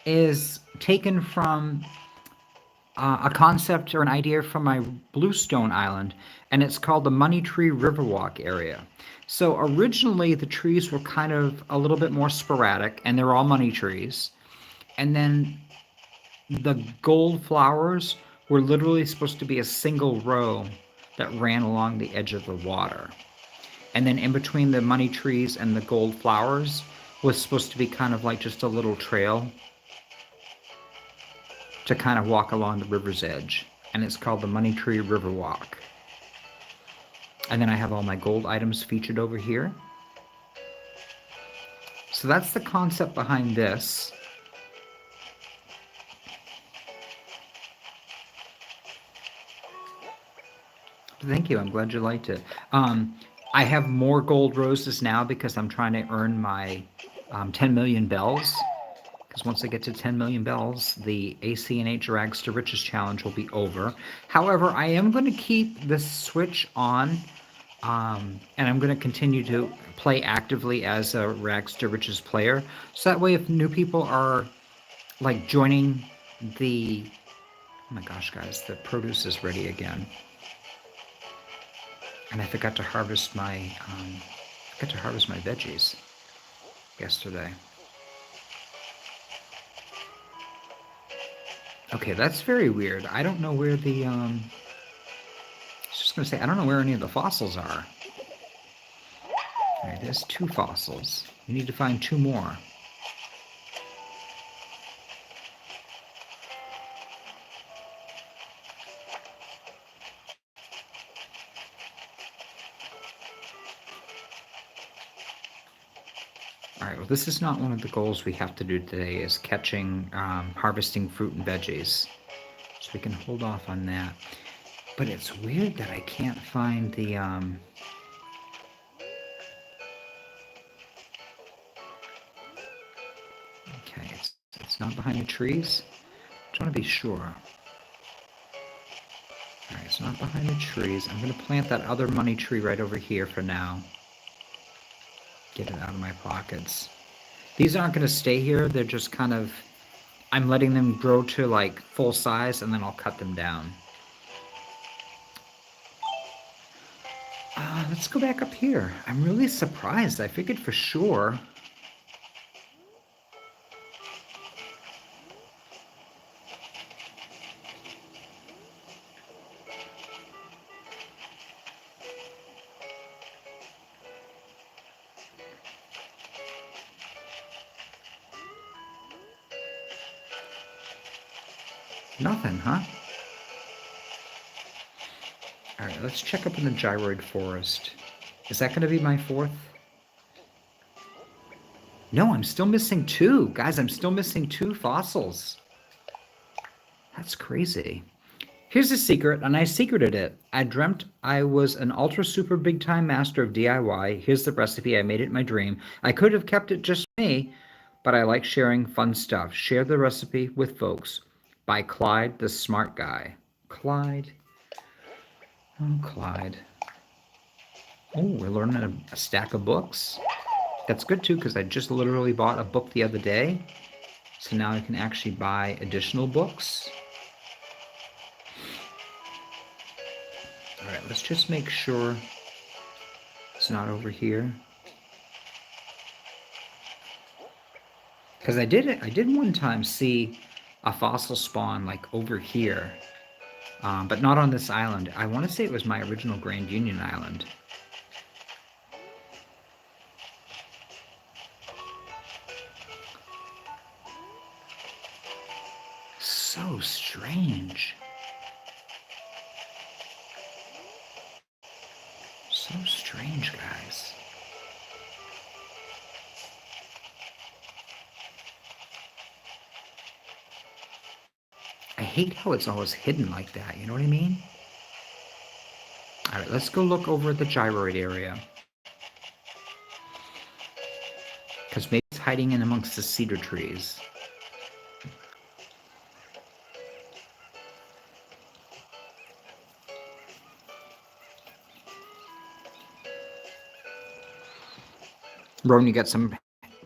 is taken from a concept or an idea from my Bluestone Island, and it's called the Money Tree Riverwalk area. So originally the trees were kind of a little bit more sporadic, and they're all money trees. And then the gold flowers were literally supposed to be a single row that ran along the edge of the water. And then in between the money trees and the gold flowers was supposed to be kind of like just a little trail to kind of walk along the river's edge. And it's called the Money Tree River Walk. And then I have all my gold items featured over here. So that's the concept behind this. Thank you. I'm glad you liked it. I have more gold roses now because I'm trying to earn my 10 million bells. Because once I get to 10 million bells, the ACNH Rags to Riches challenge will be over. However, I am going to keep this switch on, and I'm going to continue to play actively as a Rags to Riches player. So that way, if new people are like joining the... Oh my gosh, guys, the produce is ready again. And I forgot to harvest my veggies yesterday. Okay, that's very weird. I don't know where the I was just gonna say I don't know where any of the fossils are. All right, there's 2 fossils. We need to find 2 more. All right, well, this is not one of the goals we have to do today, is catching, harvesting fruit and veggies. So we can hold off on that. But it's weird that I can't find the, okay, it's not behind the trees. I just want to be sure. All right, it's not behind the trees. I'm going to plant that other money tree right over here for now. Get it out of my pockets. These aren't going to stay here. They're just kind of... I'm letting them grow to like full size, and then I'll cut them down. Let's go back up here. I'm really surprised. I figured for sure... Nothing, huh? All right, let's check up in the gyroid forest. Is that going to be my 4th? No, I'm still missing 2. Guys, I'm still missing 2 fossils. That's crazy. Here's a secret, and I secreted it. I dreamt I was an ultra super big time master of DIY. Here's the recipe. I made it in my dream. I could have kept it just me, but I like sharing fun stuff. Share the recipe with folks. By Clyde the Smart Guy. Clyde. Oh, Clyde. Oh, we're learning a stack of books. That's good too, because I just literally bought a book the other day. So now I can actually buy additional books. All right, let's just make sure it's not over here. Because I did one time see a fossil spawn like over here, but not on this island. I want to say it was my original Grand Union Island. So strange. So strange, guys. I hate how it's always hidden like that, you know what I mean? All right, let's go look over at the gyroid area. Because maybe it's hiding in amongst the cedar trees. Rowan, you got some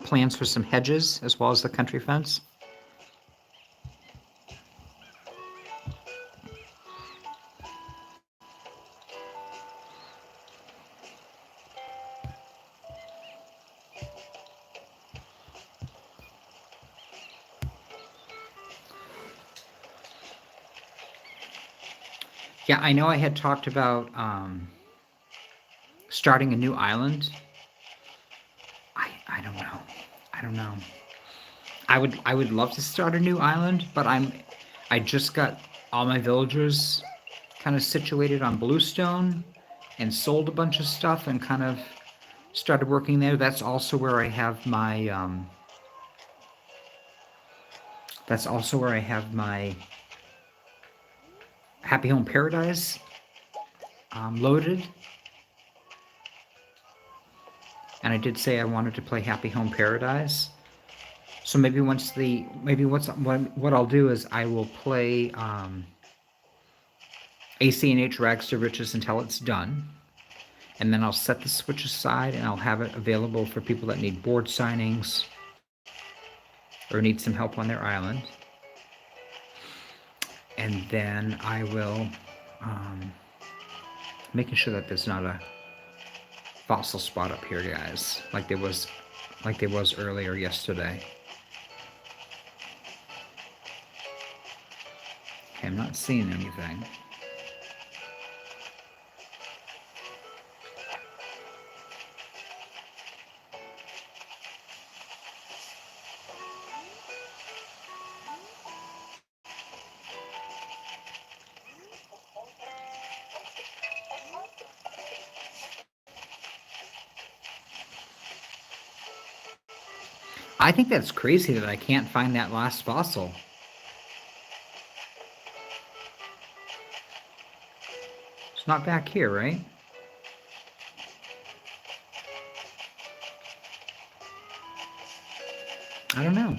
plans for some hedges as well as the country fence? Yeah, I know I had talked about starting a new island. I don't know. I don't know. I would love to start a new island, but I just got all my villagers kind of situated on Bluestone and sold a bunch of stuff and kind of started working there. That's also where I have my Happy Home Paradise loaded. And I did say I wanted to play Happy Home Paradise. So maybe what I'll do is I will play ACNH Rags to Riches until it's done. And then I'll set the Switch aside and I'll have it available for people that need board signings or need some help on their island. And then I will making sure that there's not a fossil spot up here, guys, like there was earlier yesterday. Okay, I'm not seeing anything. I think that's crazy that I can't find that last fossil. It's not back here, right? I don't know.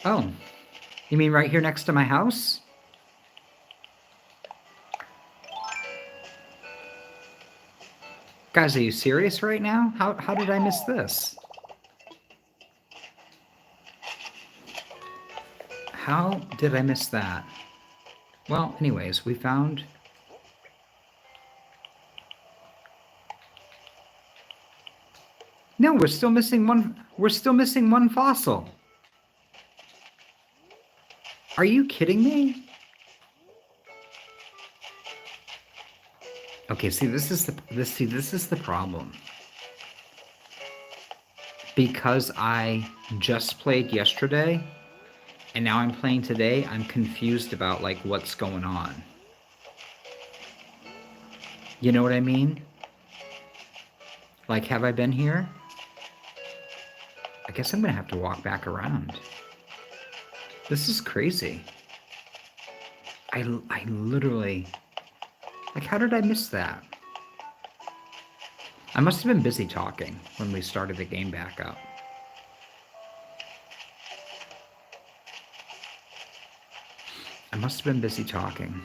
Oh, you mean right here next to my house? Guys, are you serious right now? How did I miss this? How did I miss that? Well, anyways, we found... No, we're still missing one fossil. Are you kidding me? Okay, see, this is the problem. Because I just played yesterday and now I'm playing today, I'm confused about like what's going on. You know what I mean? Like, have I been here? I guess I'm gonna have to walk back around. This is crazy. I literally... Like, how did I miss that? I must have been busy talking when we started the game back up. I must have been busy talking.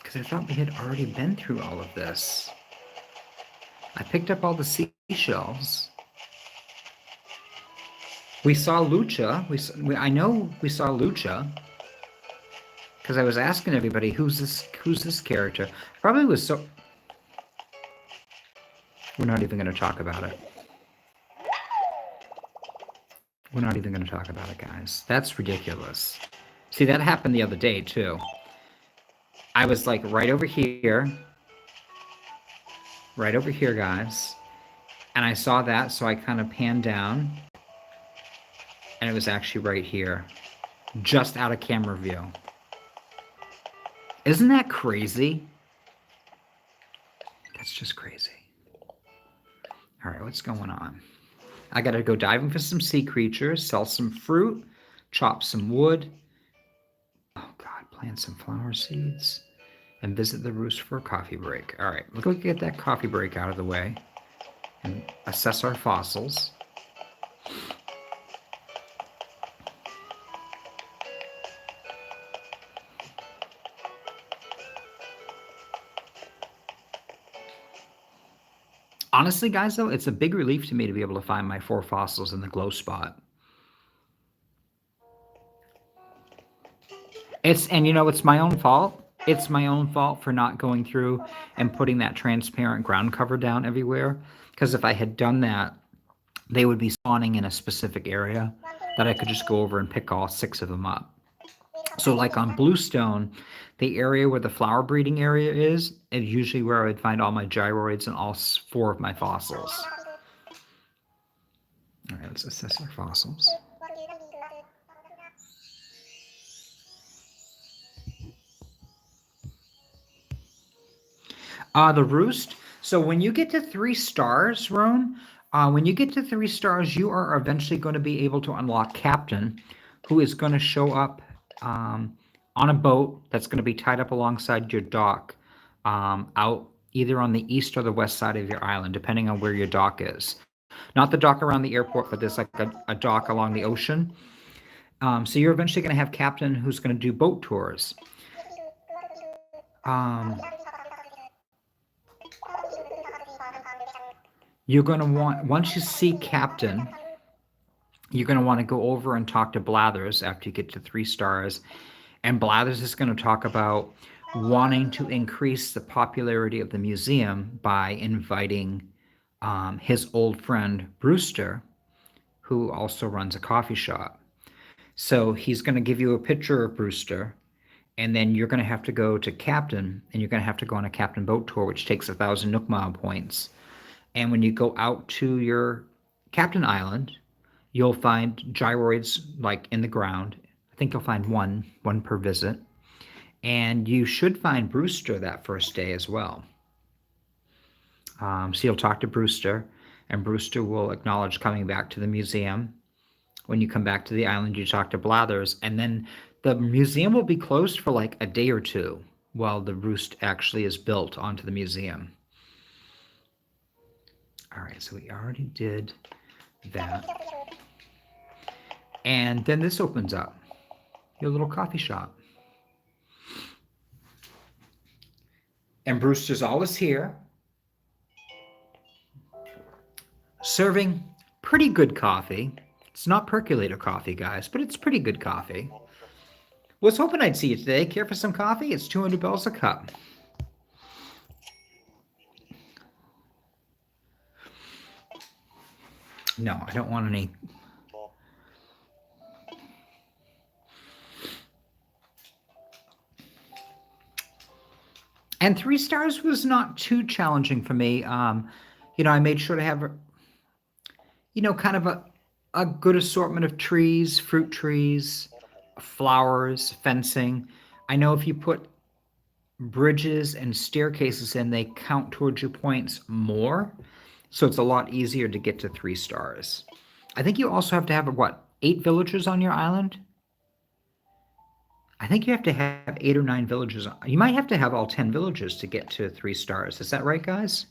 Because I thought we had already been through all of this. I picked up all the seashells. We saw Lucha. I know we saw Lucha. Because I was asking everybody, who's this character? Probably was so... We're not even going to talk about it. We're not even going to talk about it, guys. That's ridiculous. See, that happened the other day, too. I was like right over here, guys. And I saw that, so I kind of panned down. And it was actually right here. Just out of camera view. Isn't that crazy? That's just crazy. All right, what's going on? I gotta go diving for some sea creatures, sell some fruit, chop some wood. Oh God, plant some flower seeds, and visit the roost for a coffee break. All right, let's go get that coffee break out of the way and assess our fossils. Honestly, guys, though, it's a big relief to me to be able to find my 4 fossils in the glow spot. And you know, it's my own fault. It's my own fault for not going through and putting that transparent ground cover down everywhere. Because if I had done that, they would be spawning in a specific area that I could just go over and pick all 6 of them up. So like on Bluestone, the area where the flower breeding area is usually where I would find all my gyroids and all 4 of my fossils. All right, let's assess our fossils. The roost. So when you get to 3 stars, Roan, when you get to 3 stars, you are eventually going to be able to unlock Captain, who is going to show up on a boat that's going to be tied up alongside your dock out either on the east or the west side of your island, depending on where your dock is. Not the dock around the airport, but there's like a dock along the ocean. So you're eventually going to have Captain who's going to do boat tours. You're going to want, once you see Captain, you're going to want to go over and talk to Blathers after you get to 3 stars. And Blathers is going to talk about wanting to increase the popularity of the museum by inviting his old friend Brewster, who also runs a coffee shop. So he's going to give you a picture of Brewster, and then you're going to have to go to Captain, and you're going to have to go on a Captain boat tour, which takes 1,000 nookmile points. And when you go out to your Captain Island, you'll find gyroids like in the ground. I think you'll find one per visit. And you should find Brewster that first day as well. So you'll talk to Brewster, and Brewster will acknowledge coming back to the museum. When you come back to the island, you talk to Blathers, and then the museum will be closed for like a day or 2 while the roost actually is built onto the museum. All right, so we already did that. And then this opens up, your little coffee shop. And Brewster's always here, serving pretty good coffee. It's not percolator coffee, guys, but it's pretty good coffee. Was hoping I'd see you today. Care for some coffee? It's 200 bells a cup. No, I don't want any. And 3 stars was not too challenging for me. I made sure to have, kind of a good assortment of trees, fruit trees, flowers, fencing. I know if you put bridges and staircases in, they count towards your points more. So it's a lot easier to get to 3 stars. I think you also have to have, 8 villagers on your island? I think you have to have 8 or 9 villagers. You might have to have all 10 villagers to get to 3 stars. Is that right, guys?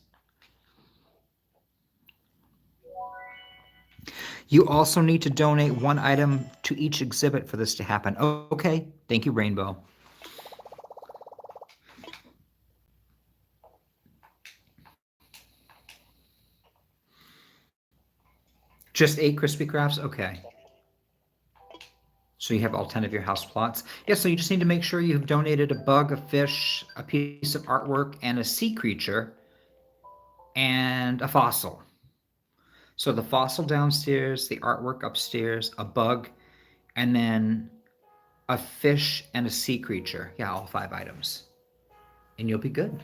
You also need to donate 1 item to each exhibit for this to happen. Oh, okay. Thank you, Rainbow. Just 8 crispy crafts? Okay. So you have all 10 of your house plots. Yeah, so you just need to make sure you've donated a bug, a fish, a piece of artwork, and a sea creature, and a fossil. So the fossil downstairs, the artwork upstairs, a bug, and then a fish and a sea creature. Yeah, all 5 items. And you'll be good.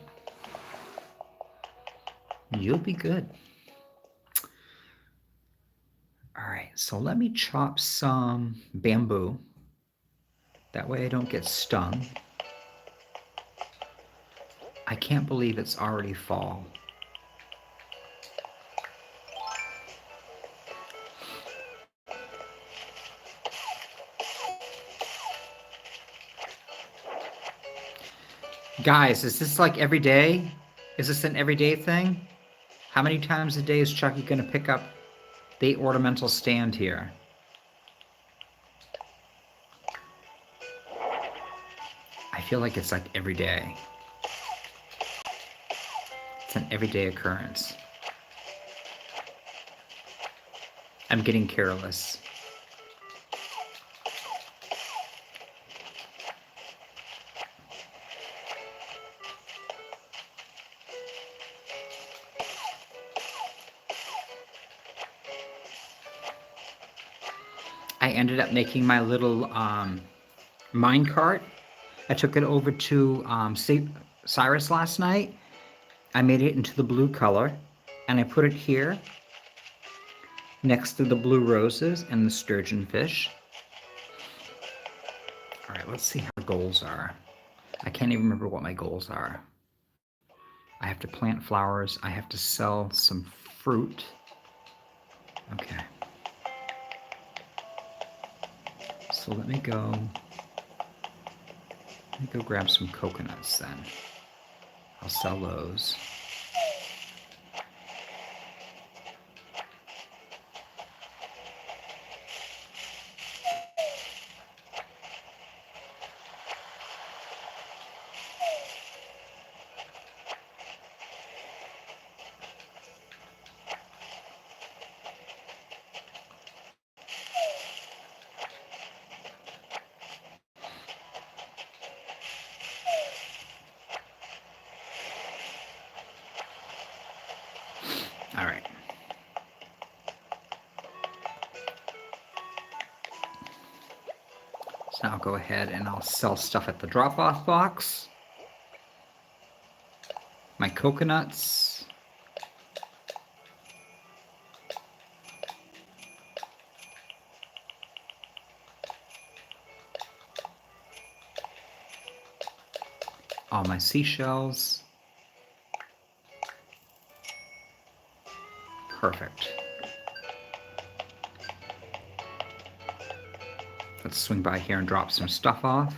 You'll be good. All right, so let me chop some bamboo. That way I don't get stung. I can't believe it's already fall. Guys, is this like every day? Is this an everyday thing? How many times a day is Chucky going to pick up the ornamental stand here? I feel like it's like every day. It's an everyday occurrence. I'm getting careless. ended up making my little mine cart. I took it over to Cyrus last night. I made it into the blue color, and I put it here next to the blue roses and the sturgeon fish. All right, let's see how the goals are. I can't even remember what my goals are. I have to plant flowers. I have to sell some fruit. Okay. So let me go grab some coconuts then. I'll sell those. All right. So now I'll go ahead and I'll sell stuff at the drop-off box. My coconuts. All my seashells. Perfect. Let's swing by here and drop some stuff off.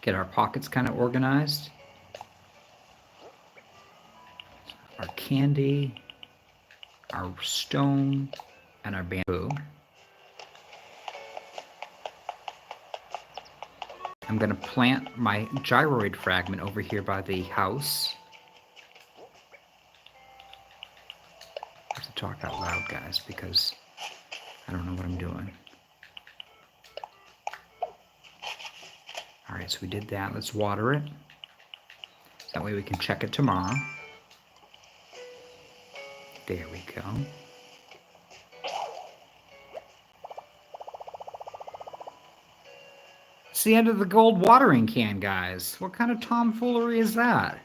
Get our pockets kind of organized. Our candy, our stone, and our bamboo. I'm going to plant my gyroid fragment over here by the house. I have to talk out loud, guys, because I don't know what I'm doing. All right, so we did that. Let's water it. That way we can check it tomorrow. There we go. It's the end of the gold watering can, guys. What kind of tomfoolery is that?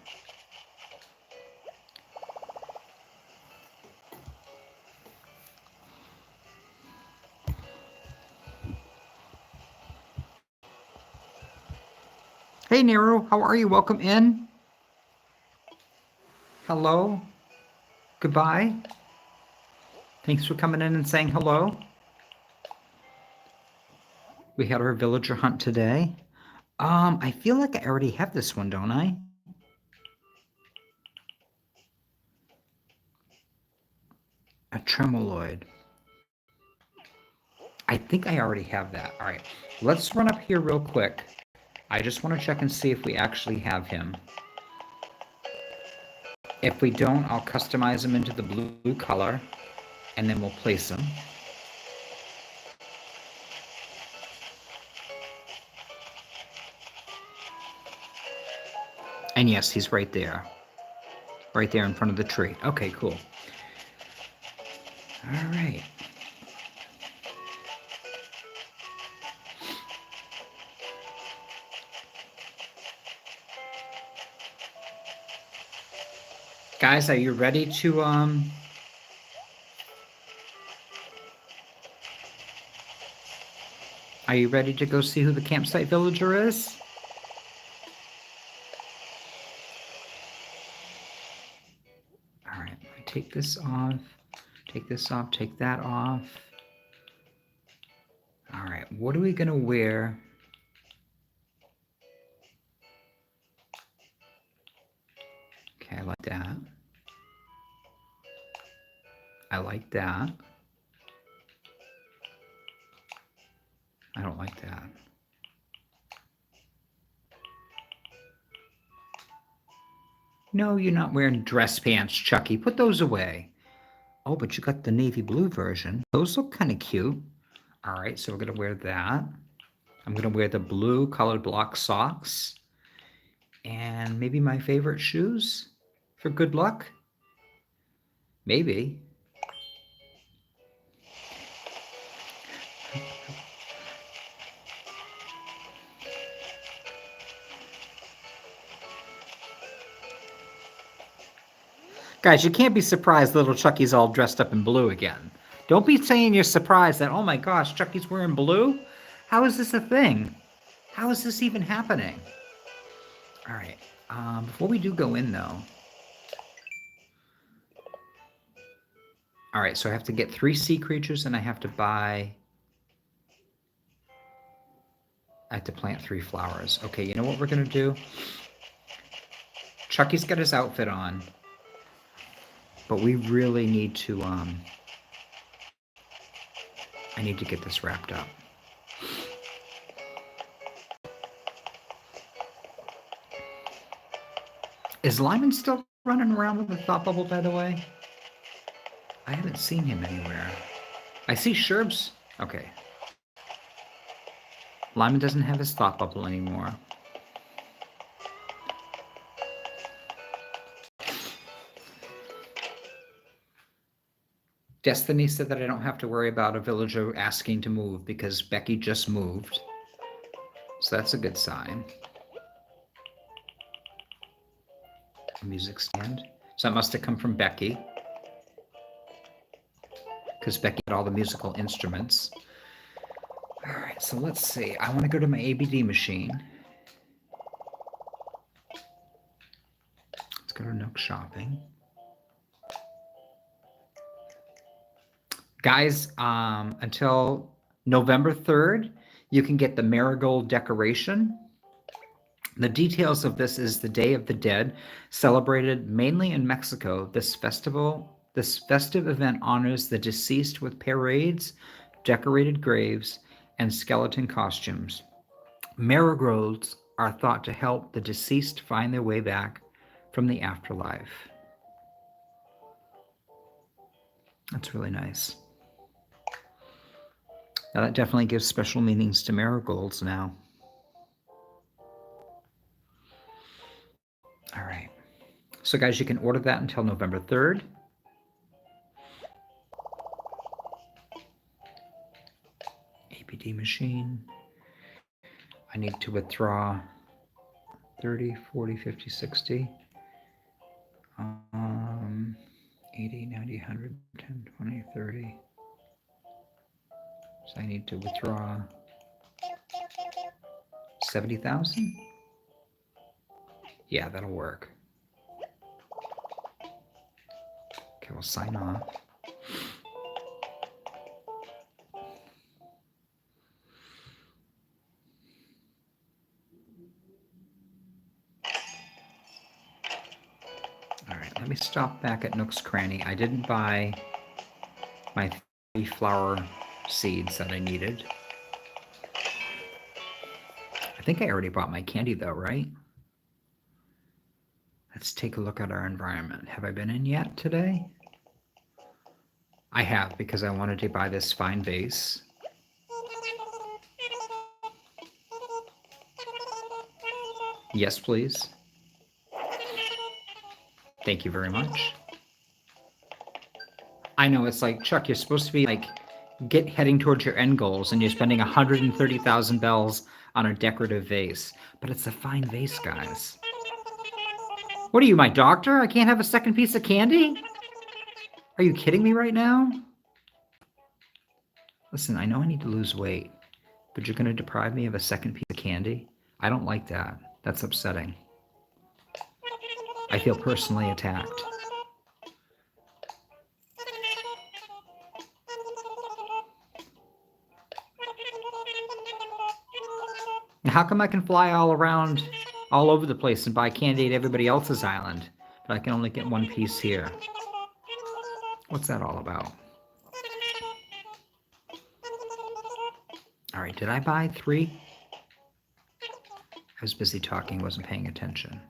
Hey, Nero, how are you? Welcome in. Hello. Goodbye. Thanks for coming in and saying hello. We had our villager hunt today. I feel like I already have this one, don't I? A tremoloid. I think I already have that. All right, let's run up here real quick. I just want to check and see if we actually have him. If we don't, I'll customize him into the blue color, and then we'll place him. And yes, he's right there. Right there in front of the tree. Okay, cool. All right. Guys, are you ready to are you ready to go see who the campsite villager is? All right, take this off, take this off, take that off. All right, what are we gonna wear? Okay, I like that. I like that. I don't like that. No, you're not wearing dress pants, Chucky. Put those away. Oh, but you got the navy blue version. Those look kind of cute. All right, so we're going to wear that. I'm going to wear the blue colored block socks. And maybe my favorite shoes for good luck. Maybe. Guys, you can't be surprised Little Chuckie's all dressed up in blue again. Don't be saying you're surprised that, oh my gosh, Chuckie's wearing blue? How is this a thing? How is this even happening? All right. Before we do go in, though. All right, so I have to get 3 sea creatures, and I have to buy... I have to plant 3 flowers. Okay, you know what we're going to do? Chuckie's got his outfit on. But we really need to... I need to get this wrapped up. Is Lyman still running around with a thought bubble, by the way? I haven't seen him anywhere. I see Sherbs. Okay. Lyman doesn't have his thought bubble anymore. Destiny said that I don't have to worry about a villager asking to move because Becky just moved. So that's a good sign. A music stand. So that must have come from Becky. Because Becky had all the musical instruments. All right, so let's see. I want to go to my ABD machine. Let's go to Nook Shopping. Guys, until November 3rd, you can get the marigold decoration. The details of this is the Day of the Dead, celebrated mainly in Mexico. This festive event honors the deceased with parades, decorated graves, and skeleton costumes. Marigolds are thought to help the deceased find their way back from the afterlife. That's really nice. Now that definitely gives special meanings to marigolds now. All right. So guys, you can order that until November 3rd. ABD machine. I need to withdraw 30, 40, 50, 60. 80, 90, 100, 10, 20, 30. So I need to withdraw 70,000. Yeah, that'll work. Okay, we'll sign off. All right, let me stop back at Nook's Cranny. I didn't buy my 3 flower seeds that I needed. I think I already bought my candy though, right? Let's take a look at our environment. Have I been in yet today? I have, because I wanted to buy this fine vase. Yes, please. Thank you very much. I know, it's like, Chuck, you're supposed to be like heading towards your end goals and you're spending 130,000 bells on a decorative vase. But it's a fine vase, guys. What are you, my doctor? I can't have a second piece of candy? Are you kidding me right now? Listen, I know I need to lose weight, but you're going to deprive me of a second piece of candy? I don't like that. That's upsetting. I feel personally attacked. How come I can fly all around, all over the place and buy candy at everybody else's island, but I can only get 1 piece here? What's that all about? All right, did I buy 3? I was busy talking, wasn't paying attention.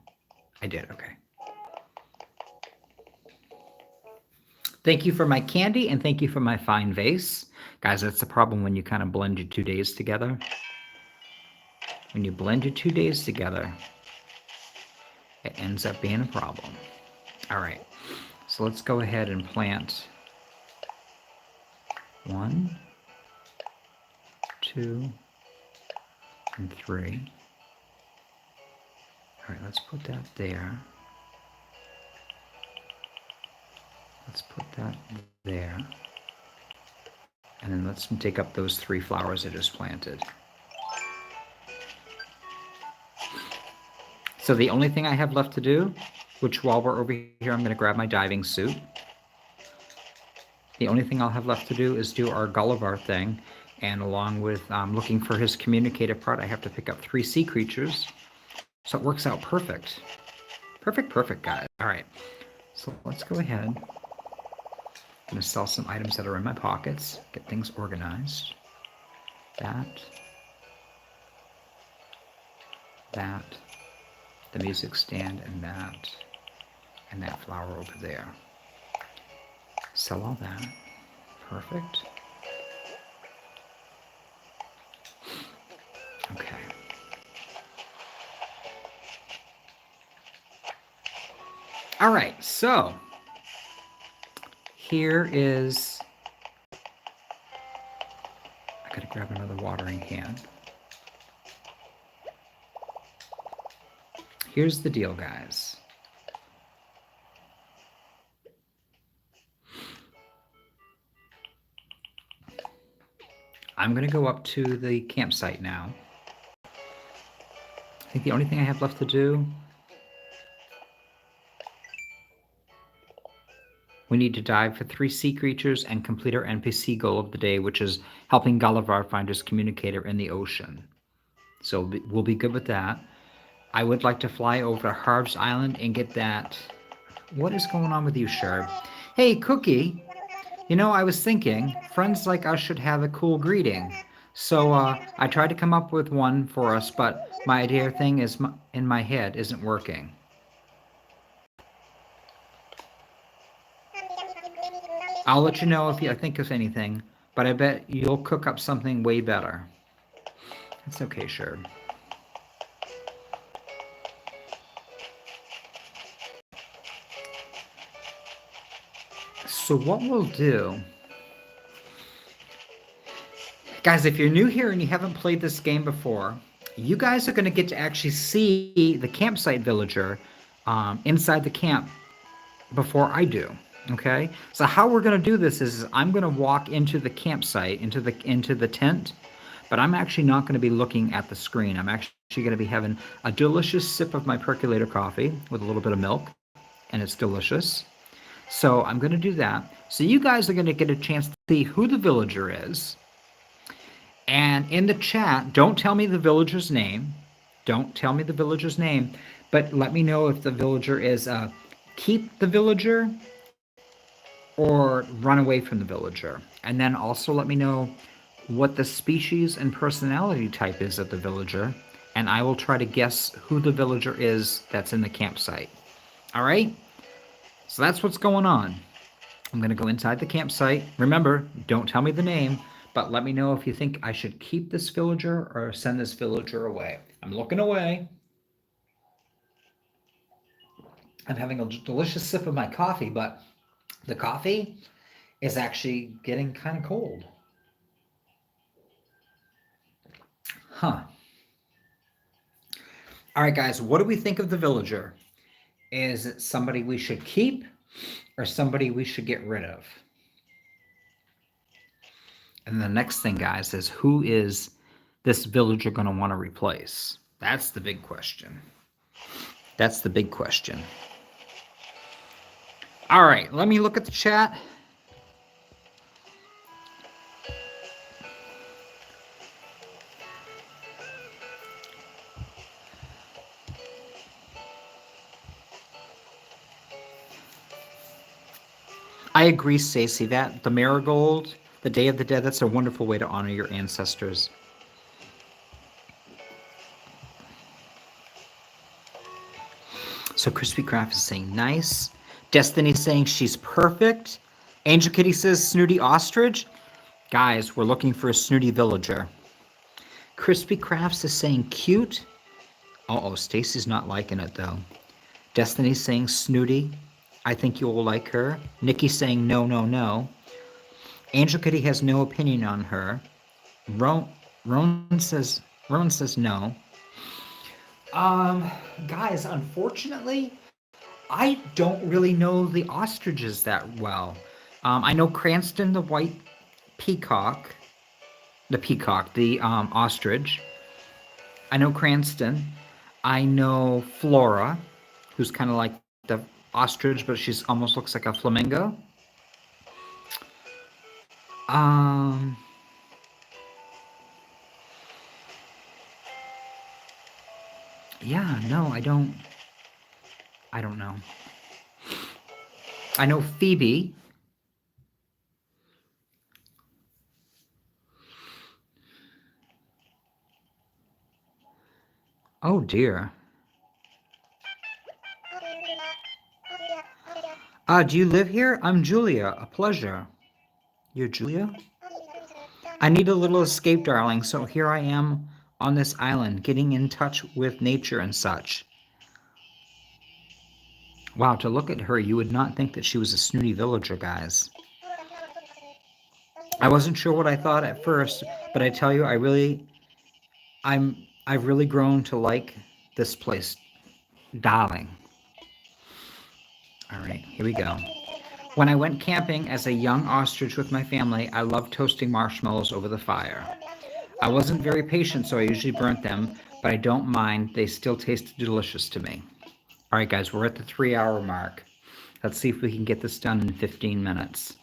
I did, okay. Thank you for my candy, and thank you for my fine vase. Guys, that's the problem when you kind of blend your 2 days together. When you blend your 2 days together, it ends up being a problem. All right, so let's go ahead and plant 1, 2, and 3. All right, let's put that there. Let's put that there. And then let's dig up those 3 flowers I just planted. So the only thing I have left to do, which while we're over here, I'm going to grab my diving suit. The only thing I'll have left to do is do our Gulliver thing. And along with looking for his communicative part, I have to pick up 3 sea creatures. So it works out perfect. Perfect, guys. All right. So let's go ahead. I'm going to sell some items that are in my pockets, get things organized. That, the music stand, and that flower over there. Sell all that. Perfect. Okay. All right, so here is, I gotta grab another watering can. Here's the deal, guys. I'm gonna go up to the campsite now. I think the only thing I have left to do, we need to dive for 3 sea creatures and complete our NPC goal of the day, which is helping Gulliver find his communicator in the ocean. So we'll be good with that. I would like to fly over to Harv's Island and get that. What is going on with you, Sherb? Hey, Cookie. You know, I was thinking, friends like us should have a cool greeting. So I tried to come up with one for us, but my idea thing is in my head isn't working. I'll let you know if I think of anything, but I bet you'll cook up something way better. That's okay, Sherb. So what we'll do, guys, if you're new here and you haven't played this game before, you guys are going to get to actually see the campsite villager inside the camp before I do. Okay, so how we're going to do this is I'm going to walk into the campsite, into the tent, but I'm actually not going to be looking at the screen. I'm actually going to be having a delicious sip of my percolator coffee with a little bit of milk, and it's delicious. So I'm going to do that. So you guys are going to get a chance to see who the villager is. And in the chat, don't tell me the villager's name. Don't tell me the villager's name, but let me know if the villager is keep the villager or run away from the villager. And then also let me know what the species and personality type is of the villager, and I will try to guess who the villager is that's in the campsite. All right? So that's what's going on. I'm going to go inside the campsite. Remember, don't tell me the name, but let me know if you think I should keep this villager or send this villager away. I'm looking away. I'm having a delicious sip of my coffee, but the coffee is actually getting kind of cold. Huh. All right, guys, what do we think of the villager? Is it somebody we should keep or somebody we should get rid of? And the next thing, guys, is who is this villager going to want to replace? That's the big question. That's the big question. All right, let me look at the chat. I agree, Stacey, that the marigold, the Day of the Dead, that's a wonderful way to honor your ancestors. So Crispy Craft is saying nice. Destiny's saying she's perfect. Angel Kitty says snooty ostrich. Guys, we're looking for a snooty villager. Crispy Crafts is saying cute. Uh-oh, Stacy's not liking it though. Destiny's saying snooty. I think you will like her. Nikki's saying no, no, no. Angel Kitty has no opinion on her. Ronan says no. Guys, unfortunately, I don't really know the ostriches that well. I know Cranston, the white peacock, the ostrich. I know Cranston. I know Flora, who's kind of like the ostrich, but she's almost looks like a flamingo. Um, yeah, no, I don't. I don't know. I know Phoebe. Oh dear. Do you live here? I'm Julia. A pleasure. You're Julia? I need a little escape, darling, so here I am on this island, getting in touch with nature and such. Wow, to look at her, you would not think that she was a snooty villager, guys. I wasn't sure what I thought at first, but I tell you, I've really grown to like this place, darling. All right, here we go. When I went camping as a young ostrich with my family, I loved toasting marshmallows over the fire. I wasn't very patient, so I usually burnt them, but I don't mind. They still tasted delicious to me. All right, guys, we're at the 3 hour mark. Let's see if we can get this done in 15 minutes.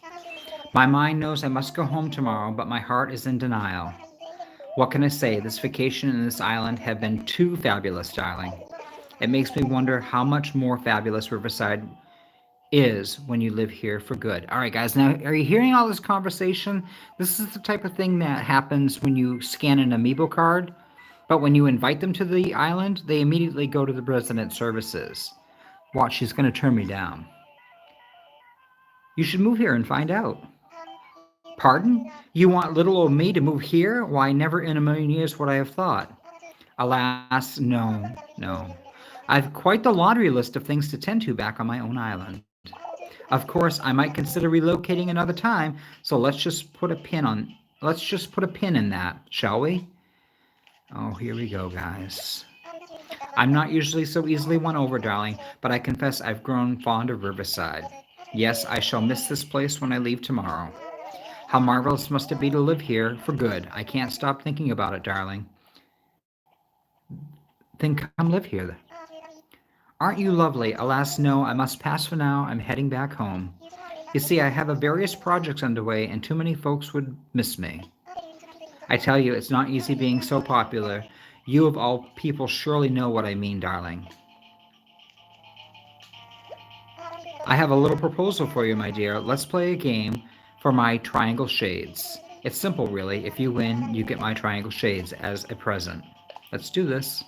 My mind knows I must go home tomorrow, but my heart is in denial. What can I say? This vacation and this island have been too fabulous, darling. It makes me wonder how much more fabulous Riverside is when you live here for good. All right, guys, now are you hearing all this conversation? This is the type of thing that happens when you scan an amiibo card, but when you invite them to the island, they immediately go to the resident services. Watch, she's going to turn me down. You should move here and find out. Pardon? You want little old me to move here? Why, never in a million years would I have thought. Alas, no, no. I've quite the laundry list of things to tend to back on my own island. Of course, I might consider relocating another time, so let's just put a pin in that, shall we? Oh, here we go, guys. I'm not usually so easily won over, darling, but I confess I've grown fond of Riverside. Yes, I shall miss this place when I leave tomorrow. How marvelous must it be to live here for good. I can't stop thinking about it, darling. Then come live here. Aren't you lovely? Alas, no, I must pass for now. I'm heading back home. You see, I have a various projects underway, and too many folks would miss me. I tell you, it's not easy being so popular. You of all people surely know what I mean, darling. I have a little proposal for you, my dear. Let's play a game for my triangle shades. It's simple, really. If you win, you get my triangle shades as a present. Let's do this.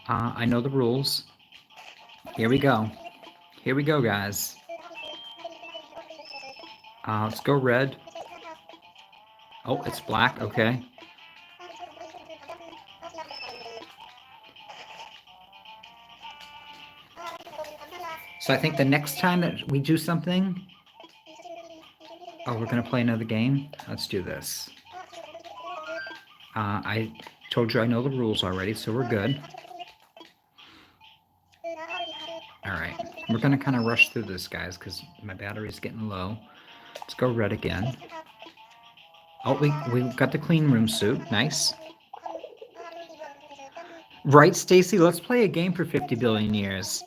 I know the rules. Here we go. Here we go, guys. Let's go red. Oh, it's black. Okay. So I think the next time that we do something... Oh, we're going to play another game? Let's do this. I told you I know the rules already, so we're good. All right. We're going to kind of rush through this, guys, because my battery's getting low. Let's go red again. Oh, we got the clean room suit. Nice. Right, Stacy? Let's play a game for 50 billion years.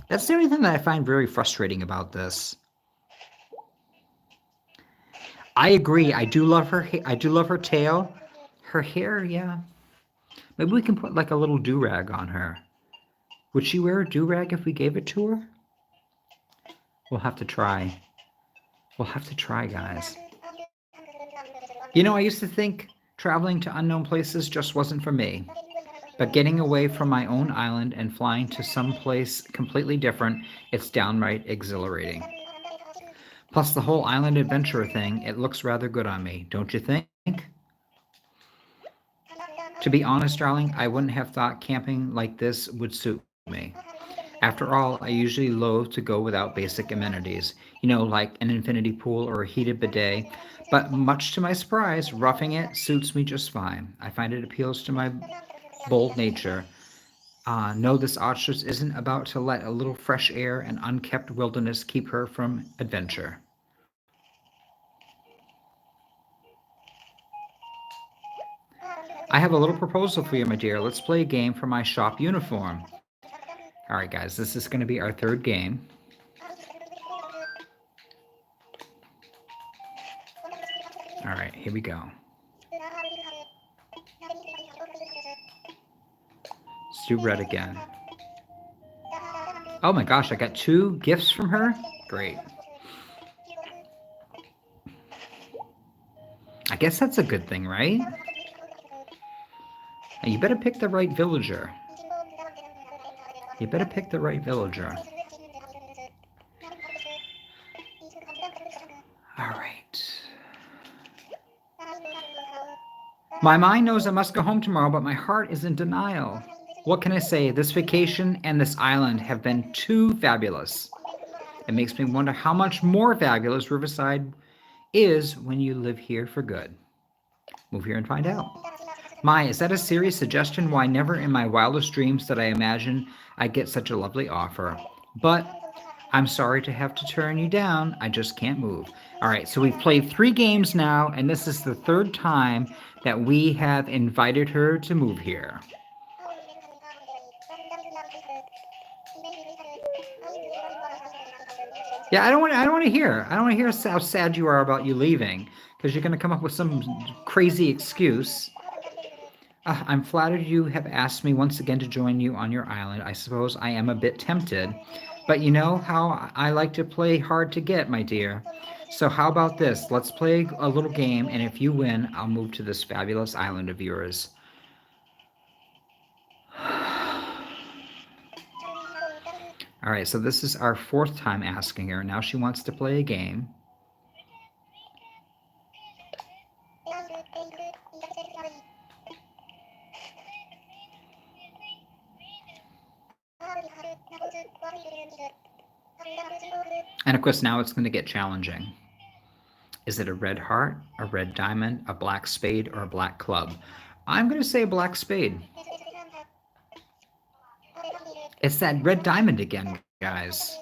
That's the only thing that I find very frustrating about this. I agree. I do love her. I do love her tail. Her hair, yeah. Maybe we can put like a little do-rag on her. Would she wear a do-rag if we gave it to her? We'll have to try. We'll have to try, guys. You know, I used to think traveling to unknown places just wasn't for me. But getting away from my own island and flying to some place completely different, it's downright exhilarating. Plus the whole island adventure thing, it looks rather good on me, don't you think? To be honest, darling, I wouldn't have thought camping like this would suit me. After all, I usually loathe to go without basic amenities, you know, like an infinity pool or a heated bidet, but much to my surprise, roughing it suits me just fine. I find it appeals to my bold nature. No, this ostrich isn't about to let a little fresh air and unkept wilderness keep her from adventure. I have a little proposal for you, my dear. Let's play a game for my shop uniform. All right, guys, this is going to be our third game. All right, here we go. Let's do red again. Oh my gosh, I got 2 gifts from her? Great. I guess that's a good thing, right? Now, you better pick the right villager. You better pick the right villager. All right. My mind knows I must go home tomorrow, but my heart is in denial. What can I say? This vacation and this island have been too fabulous. It makes me wonder how much more fabulous Riverside is when you live here for good. Move here and find out. My, is that a serious suggestion? Why, never in my wildest dreams did I imagine I'd get such a lovely offer. But I'm sorry to have to turn you down. I just can't move. All right, so we've played 3 games now, and this is the 3rd time that we have invited her to move here. Yeah, I don't want to hear. I don't want to hear how sad you are about you leaving, because you're going to come up with some crazy excuse. I'm flattered you have asked me once again to join you on your island. I suppose I am a bit tempted, but you know how I like to play hard to get, my dear. So how about this? Let's play a little game, and if you win, I'll move to this fabulous island of yours. All right, so this is our 4th time asking her. Now she wants to play a game. And of course, now it's going to get challenging. Is it a red heart, a red diamond, a black spade, or a black club? I'm going to say a black spade. It's that red diamond again, guys.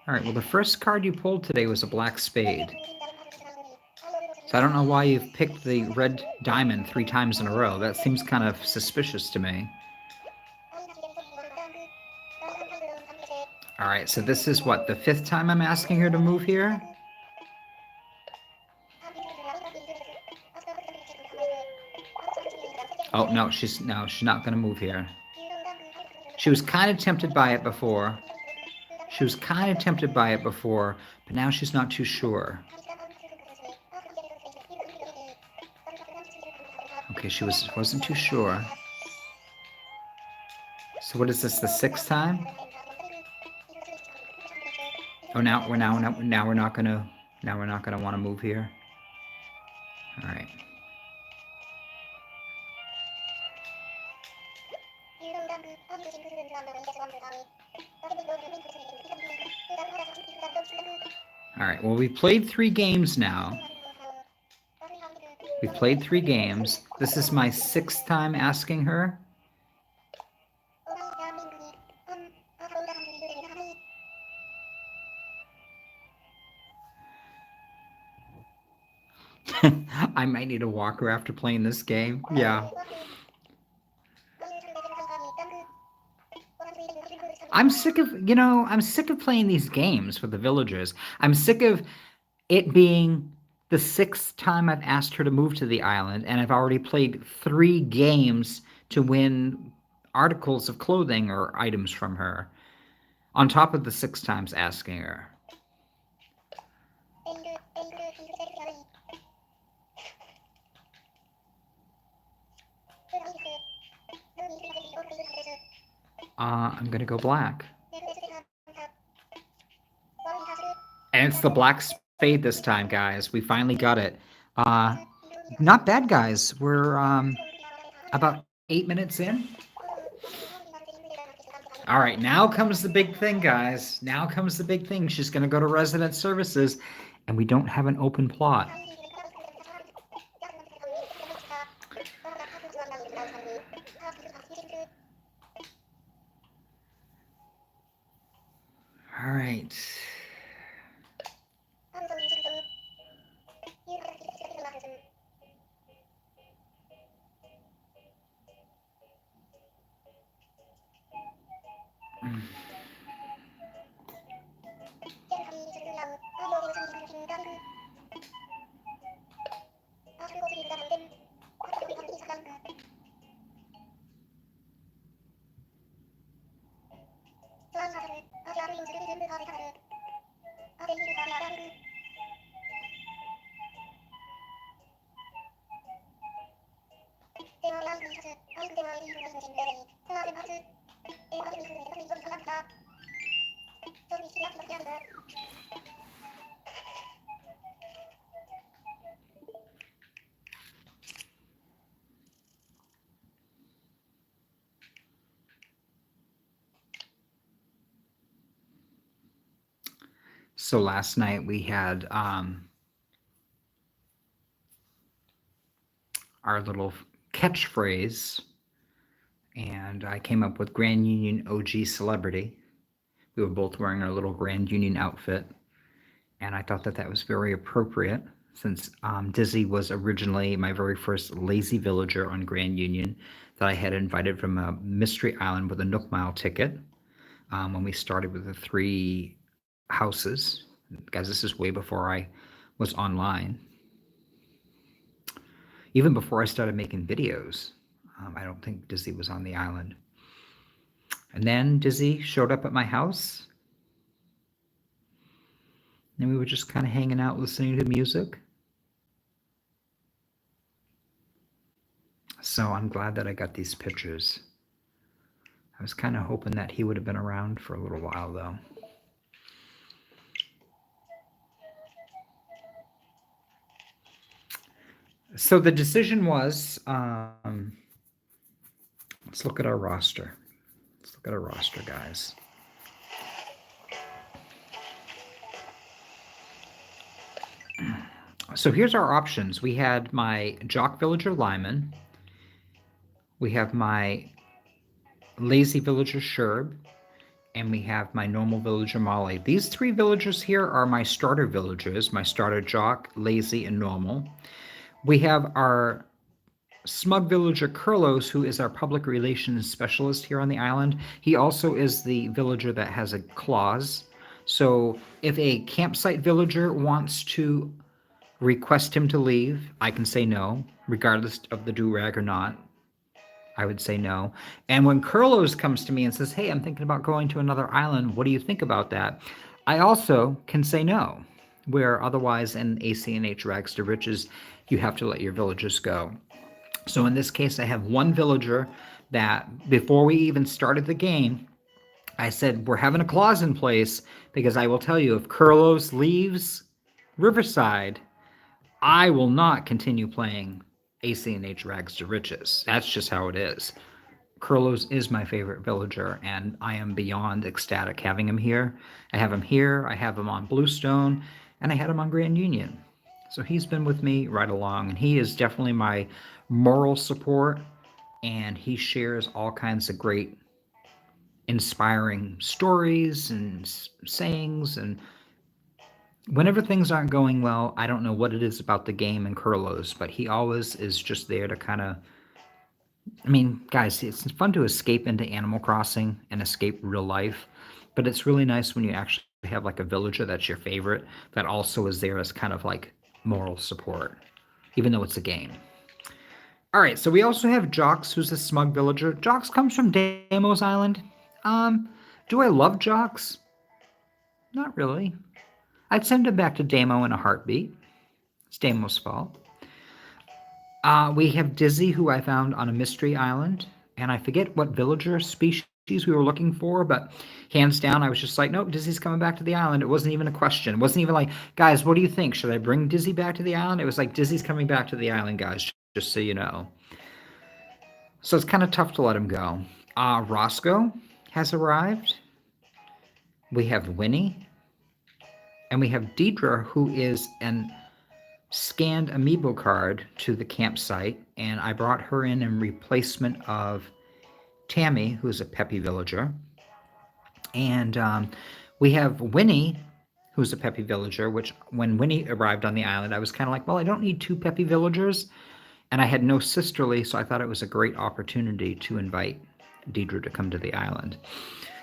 All right, well, the first card you pulled today was a black spade. So I don't know why you've picked the red diamond 3 times in a row. That seems kind of suspicious to me. All right, so this is what, the 5th time I'm asking her to move here? Oh, no, she's not going to move here. She was kind of tempted by it before. But now she's not too sure. Okay, she wasn't too sure. So what is this, the 6th time? Oh, now we're not gonna want to move here. All right. All right. Well, we played 3 games now. We've played 3 games. This is my 6th time asking her. I might need a walker after playing this game. Yeah. I'm sick of playing these games with the villagers. I'm sick of it being the 6th time I've asked her to move to the island, and I've already played 3 games to win articles of clothing or items from her, on top of the 6 times asking her. I'm going to go black. And it's the black spade this time, guys. We finally got it. Not bad, guys. We're about 8 minutes in. All right, now comes the big thing, guys. Now comes the big thing. She's going to go to resident services, and we don't have an open plot. So last night we had our little catchphrase, and I came up with Grand Union OG Celebrity. We were both wearing our little Grand Union outfit, and I thought that that was very appropriate since Dizzy was originally my very first lazy villager on Grand Union that I had invited from a mystery island with a nookmile ticket when we started with the 3 houses. Guys, this is way before I was online. Even before I started making videos. I don't think Dizzy was on the island. And then Dizzy showed up at my house. And we were just kind of hanging out listening to music. So I'm glad that I got these pictures. I was kind of hoping that he would have been around for a little while, though. So the decision was, let's look at our roster. Let's look at our roster, guys. So here's our options. We had my Jock Villager Lyman. We have my Lazy Villager Sherb. And we have my normal villager Molly. These 3 villagers here are my starter villagers, my starter Jock, Lazy, and Normal. We have our smug villager Kurlos, who is our public relations specialist here on the island. He also is the villager that has a clause. So if a campsite villager wants to request him to leave, I can say no, regardless of the do-rag or not. I would say no. And when Kurlos comes to me and says, hey, I'm thinking about going to another island, what do you think about that? I also can say no, where otherwise in ACNH Rags to Riches, you have to let your villagers go. So in this case, I have one villager that before we even started the game, I said, we're having a clause in place because I will tell you, if Kurlos leaves Riverside, I will not continue playing ACNH Rags to Riches. That's just how it is. Kurlos is my favorite villager, and I am beyond ecstatic having him here. I have him here, I have him on Bluestone, and I had him on Grand Union. So he's been with me right along, and he is definitely my moral support, and he shares all kinds of great inspiring stories and sayings. And whenever things aren't going well, I don't know what it is about the game and Kurlos, but he always is just there to kind of, I mean, guys, it's fun to escape into Animal Crossing and escape real life, but it's really nice when you actually have like a villager that's your favorite that also is there as kind of like moral support, even though it's a game. All right, so we also have Jocks, who's a smug villager. Jocks comes from Deimos Island. Do I love Jocks? Not really. I'd send him back to Damo in a heartbeat. It's Damos' fault. We have Dizzy, who I found on a mystery island, and I forget what villager species we were looking for, but hands down, I was just like, nope, Dizzy's coming back to the island. It wasn't even a question. It wasn't even like, guys, what do you think? Should I bring Dizzy back to the island? It was like, Dizzy's coming back to the island, guys, just so you know. So it's kind of tough to let him go. Roscoe has arrived. We have Winnie. And we have Deidre, who is an scanned amiibo card to the campsite, and I brought her in replacement of Tammy, who's a peppy villager. And we have Winnie, who's a peppy villager, which when Winnie arrived on the island, I was kind of like, well, I don't need 2 peppy villagers. And I had no sisterly, so I thought it was a great opportunity to invite Deidre to come to the island.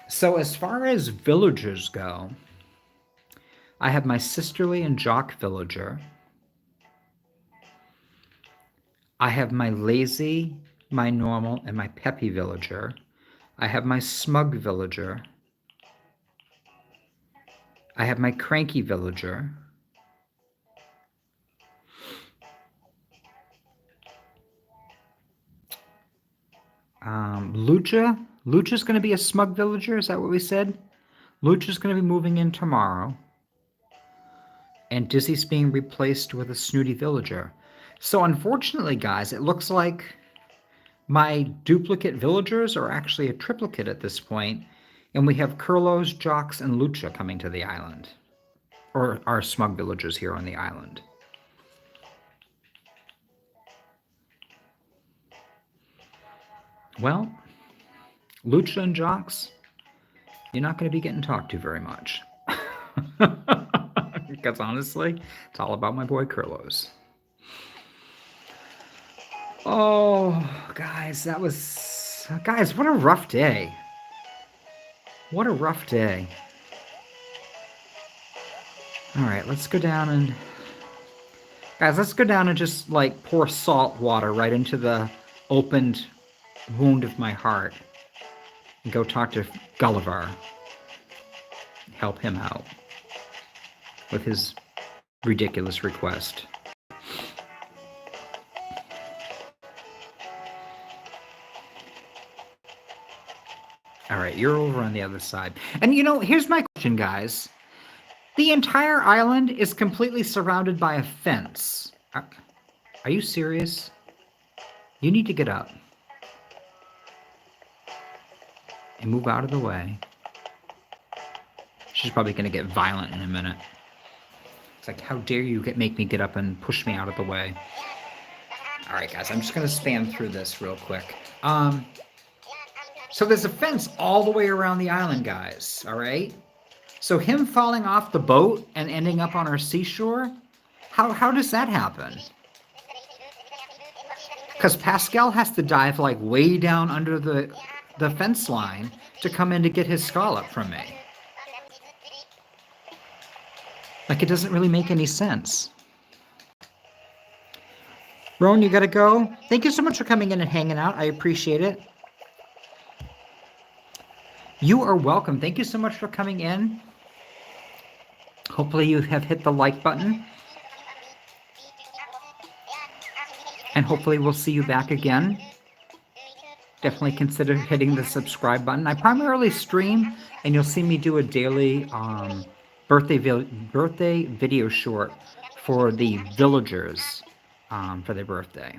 So as far as villagers go, I have my sisterly and Jock villager. I have my lazy, my normal, and my peppy villager. I have my smug villager. I have my cranky villager. Lucha's going to be a smug villager. Is that what we said? Lucha's going to be moving in tomorrow. And Dizzy's being replaced with a snooty villager. So unfortunately, guys, it looks like my duplicate villagers are actually a triplicate at this point. And we have Kurlos, Jocks, and Lucha coming to the island. Or our smug villagers here on the island. Well, Lucha and Jocks, you're not going to be getting talked to very much. Because honestly, it's all about my boy Kurlos. Oh, guys, guys, what a rough day. What a rough day. All right, let's go down and... Guys, let's go down and just, like, pour salt water right into the opened wound of my heart. And go talk to Gulliver. Help him out with his ridiculous request. All right, you're over on the other side. And, you know, here's my question, guys. The entire island is completely surrounded by a fence. Are you serious? You need to get up. And move out of the way. She's probably going to get violent in a minute. It's like, how dare you make me get up and push me out of the way. All right, guys, I'm just going to spam through this real quick. So there's a fence all the way around the island, guys, all right? So him falling off the boat and ending up on our seashore, how does that happen? Because Pascal has to dive like way down under the fence line to come in to get his scallop from me. Like, it doesn't really make any sense. Roan, you gotta go. Thank you so much for coming in and hanging out. I appreciate it. You are welcome. Thank you so much for coming in. Hopefully you have hit the like button. And hopefully we'll see you back again. Definitely consider hitting the subscribe button. I primarily stream, and you'll see me do a daily birthday video short for the villagers for their birthday.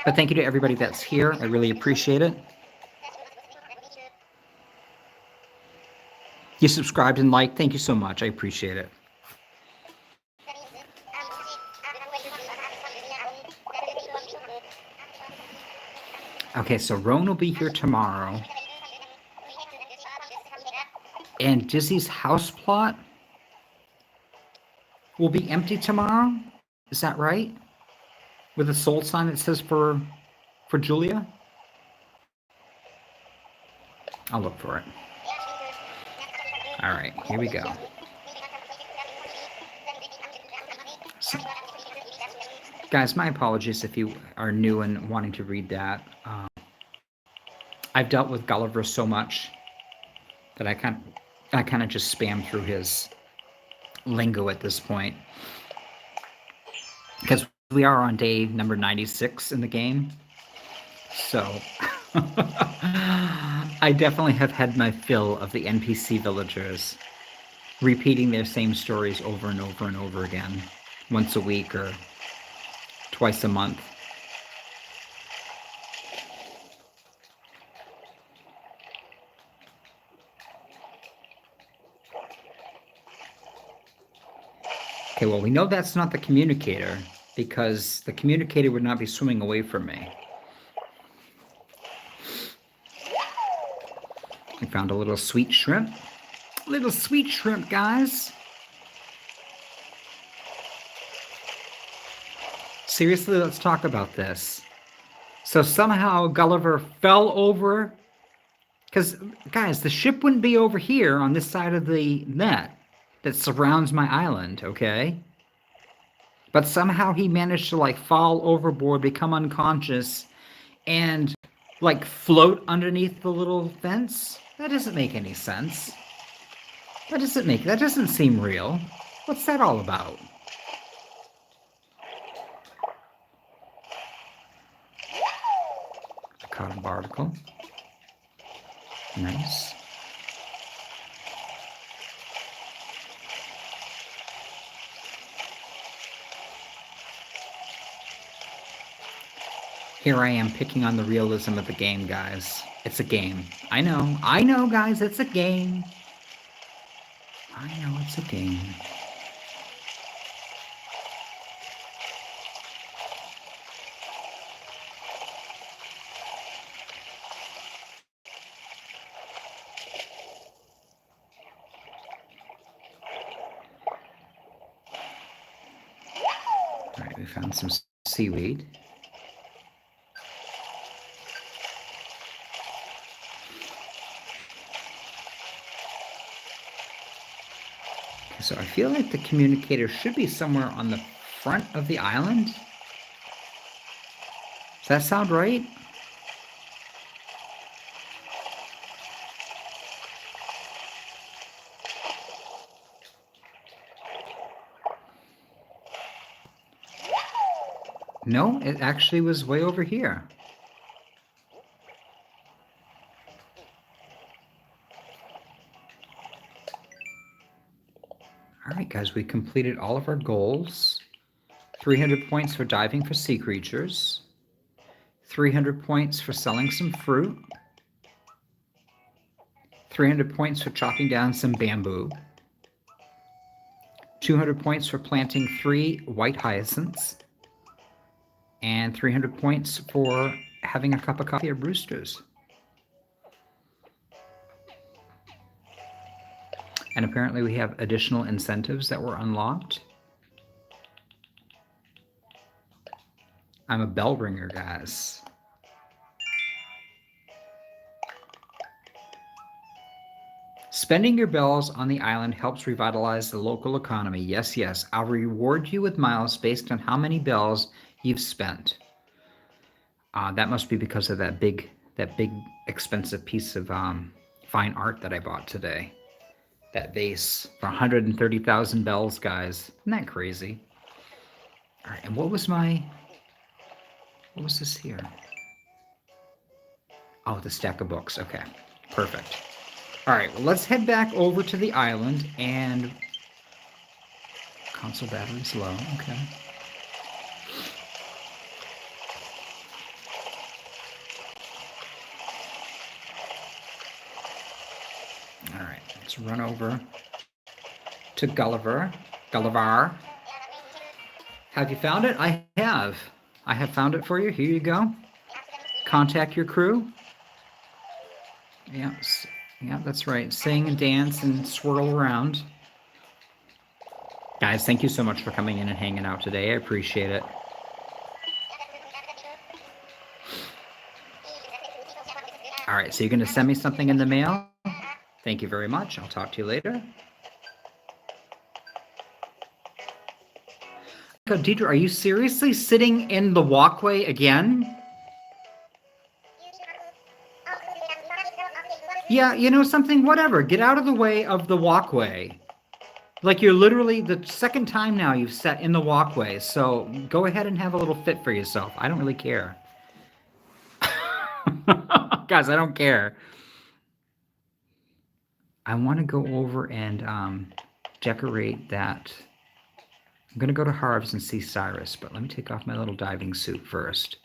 But thank you to everybody that's here. I really appreciate it. You subscribed and liked. Thank you so much. I appreciate it. Okay, so Roan will be here tomorrow. And Dizzy's house plot will be empty tomorrow. Is that right? With a soul sign that says for Julia? I'll look for it. All right, here we go. So, guys, my apologies if you are new and wanting to read that. I've dealt with Gulliver so much that I kind of just spam through his lingo at this point. Because we are on day number 96 in the game. So I definitely have had my fill of the NPC villagers repeating their same stories over and over and over again, once a week or twice a month. Okay, well, we know that's not the communicator, because the communicator would not be swimming away from me. We found a little sweet shrimp. Little sweet shrimp, guys. Seriously, let's talk about this. So somehow Gulliver fell over. Because, guys, the ship wouldn't be over here on this side of the net that surrounds my island, okay? But somehow he managed to, like, fall overboard, become unconscious, and, like, float underneath the little fence? That doesn't make any sense. That doesn't seem real. What's that all about? Cotton barnacle. Nice. Here I am picking on the realism of the game, guys. It's a game. I know, guys, it's a game. I know it's a game. All right, we found some seaweed. So I feel like the communicator should be somewhere on the front of the island. Does that sound right? No, it actually was way over here. All right, guys, we completed all of our goals. 300 points for diving for sea creatures. 300 points for selling some fruit. 300 points for chopping down some bamboo. 200 points for planting 3 white hyacinths. And 300 points for having a cup of coffee at Brewster's. And apparently we have additional incentives that were unlocked. I'm a bell ringer, guys. Spending your bells on the island helps revitalize the local economy. Yes, yes. I'll reward you with miles based on how many bells you've spent. That must be because of that big expensive piece of fine art that I bought today. That vase for 130,000 bells, guys. Isn't that crazy? All right, and what was this here? Oh, the stack of books. Okay, perfect. All right, well, let's head back over to the island and console battery's low. Okay. All right, let's run over to Gulliver. Have you found it? I have. I have found it for you. Here you go. Contact your crew. Yeah, that's right. Sing and dance and swirl around. Guys, thank you so much for coming in and hanging out today. I appreciate it. All right, so you're going to send me something in the mail? Thank you very much. I'll talk to you later. Deidre, are you seriously sitting in the walkway again? Yeah, you know something? Whatever. Get out of the way of the walkway. Like you're literally the second time now you've sat in the walkway. So go ahead and have a little fit for yourself. I don't really care. Guys, I don't care. I want to go over and decorate that. I'm going to go to Harv's and see Cyrus, but let me take off my little diving suit first.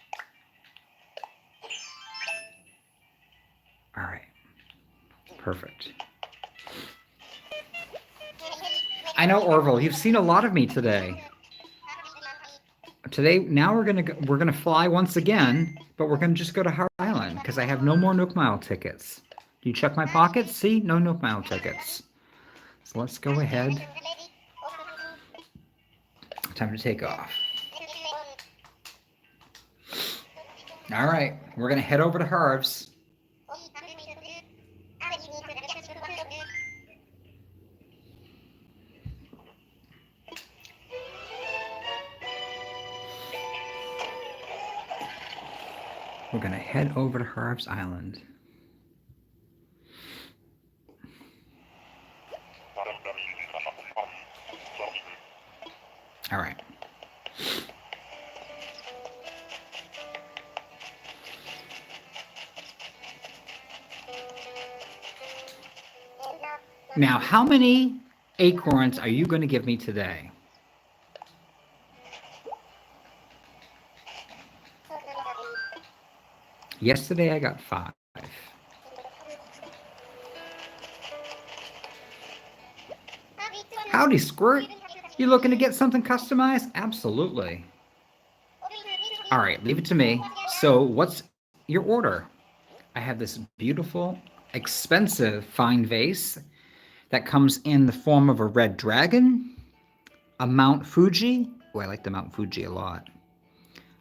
All right. Perfect. I know, Orville, you've seen a lot of me today. Now we're gonna fly once again, but we're gonna just go to Hart Island because I have no more nookmile tickets. Do you check my pockets? See, no nookmile tickets. So let's go ahead. Time to take off. All right, we're gonna head over to Harv's. We're going to head over to Harv's Island. All right. Now, how many acorns are you going to give me today? Yesterday I got 5. Howdy, Squirt. You looking to get something customized? Absolutely. All right, leave it to me. So what's your order? I have this beautiful, expensive fine vase that comes in the form of a red dragon, a Mount Fuji. Oh, I like the Mount Fuji a lot.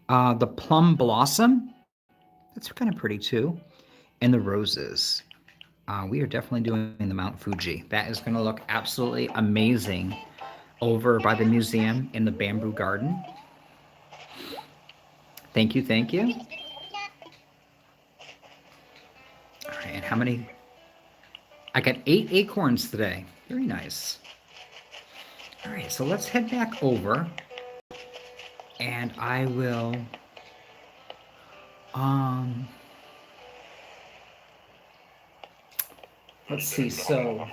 The plum blossom. That's kind of pretty too. And the roses. We are definitely doing the Mount Fuji. That is going to look absolutely amazing over by the museum in the bamboo garden. Thank you, thank you. All right, and how many? I got 8 acorns today. Very nice. All right, so let's head back over, and I will, let's see, so,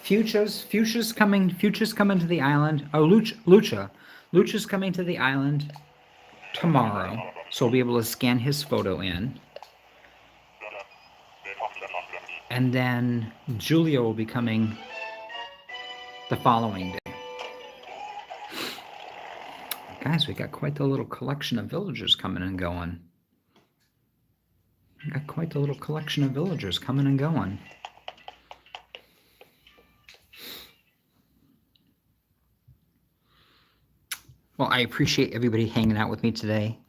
Fuchsia's coming to the island. Oh, Lucha's coming to the island tomorrow, so we'll be able to scan his photo in. And then Julia will be coming the following day. Guys, we got quite the little collection of villagers coming and going. We got quite the little collection of villagers coming and going. Well, I appreciate everybody hanging out with me today.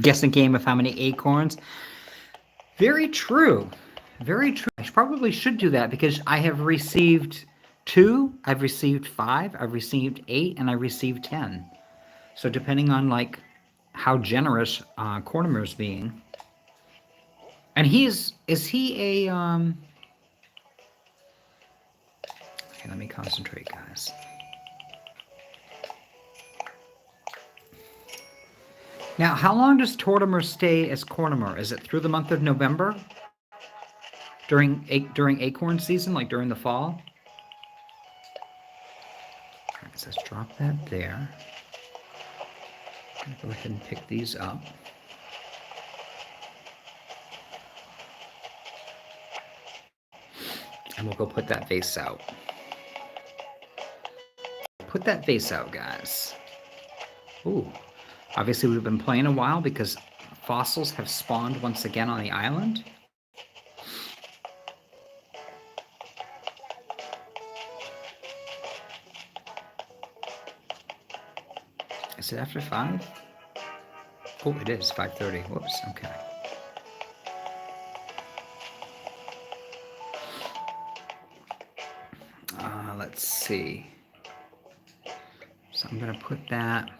Guessing game of how many acorns. Very true. Very true. I probably should do that because I have received 2, I've received 5, I've received 8, and I received 10. So depending on like how generous Cornimer's being. And is he a okay, let me concentrate, guys. Now, how long does Tortimer stay as Cornimer? Is it through the month of November? During acorn season, like during the fall? All right, so let's drop that there. I'm gonna go ahead and pick these up. And we'll go put that vase out. Put that vase out, guys. Ooh. Obviously, we've been playing a while because fossils have spawned once again on the island. Is it after 5? Oh, it is 5:30. Whoops, okay. Let's see. So I'm going to put that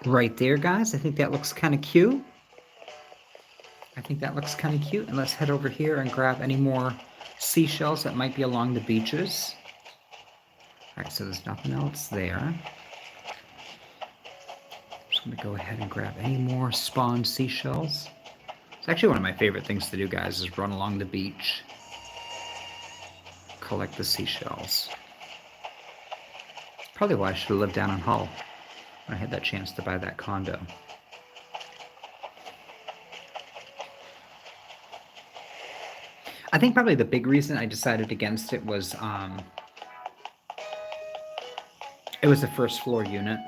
right there, guys. I think that looks kind of cute. And let's head over here and grab any more seashells that might be along the beaches. All right, so there's nothing else there. I'm just going to go ahead and grab any more spawned seashells. It's actually one of my favorite things to do, guys, is run along the beach, collect the seashells. Probably why I should have lived down in Hull when I had that chance to buy that condo. I think probably the big reason I decided against it was it was a first floor unit.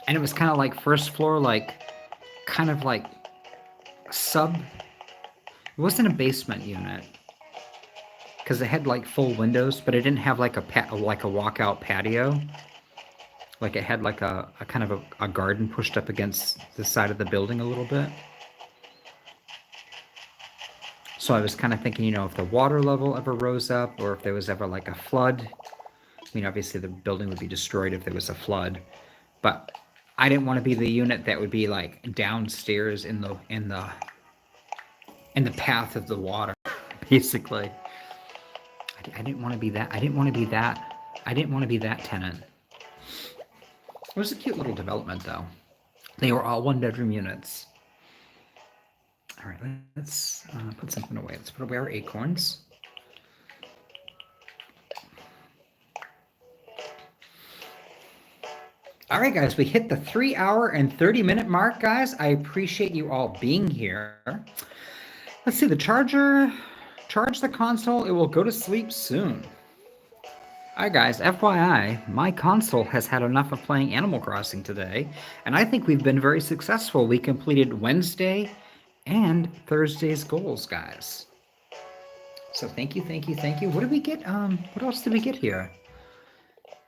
And it was kind of like first floor, like kind of like sub. It wasn't a basement unit because it had like full windows, but it didn't have like a walkout patio. Like it had like a kind of a garden pushed up against the side of the building a little bit. So I was kind of thinking, you know, if the water level ever rose up or if there was ever like a flood, I mean, obviously the building would be destroyed if there was a flood, but I didn't want to be the unit that would be like downstairs in the path of the water, basically. I didn't want to be that. I didn't want to be that I didn't want to be that tenant. It was a cute little development, though. They were all one-bedroom units. All right, let's put something away. Let's put away our acorns. All right, guys, we hit the 3-hour and 30-minute mark, guys. I appreciate you all being here. Let's see, the charger, charge the console. It will go to sleep soon. All right, guys, FYI, my console has had enough of playing Animal Crossing today, and I think we've been very successful. We completed Wednesday and Thursday's goals, guys. So thank you, thank you, thank you. What did we get? What else did we get here?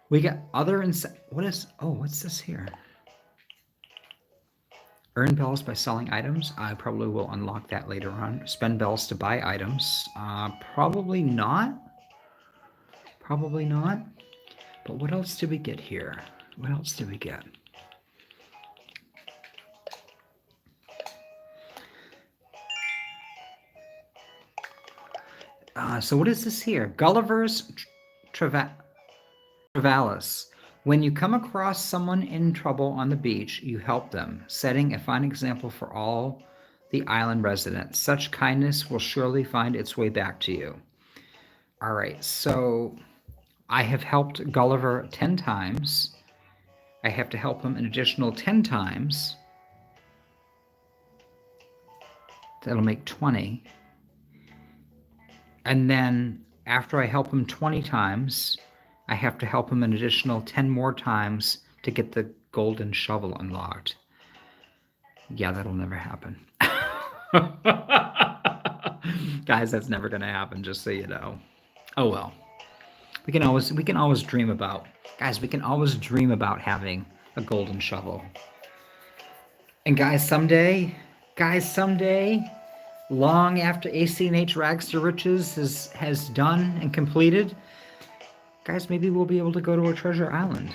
We got other what's this here? Earn bells by selling items. I probably will unlock that later on. Spend bells to buy items. Probably not. Probably not. But what else did we get here? What else did we get? So what is this here? Gulliver's Travalis. When you come across someone in trouble on the beach, you help them, setting a fine example for all the island residents. Such kindness will surely find its way back to you. All right, so I have helped Gulliver 10 times. I have to help him an additional 10 times. That'll make 20. And then after I help him 20 times, I have to help him an additional 10 more times to get the golden shovel unlocked. Yeah, that'll never happen. Guys, that's never going to happen, just so you know. Oh well. We can always dream about, guys, we can always dream about having a golden shovel. And guys, someday, long after ACNH Rags to Riches has done and completed, guys, maybe we'll be able to go to a treasure island.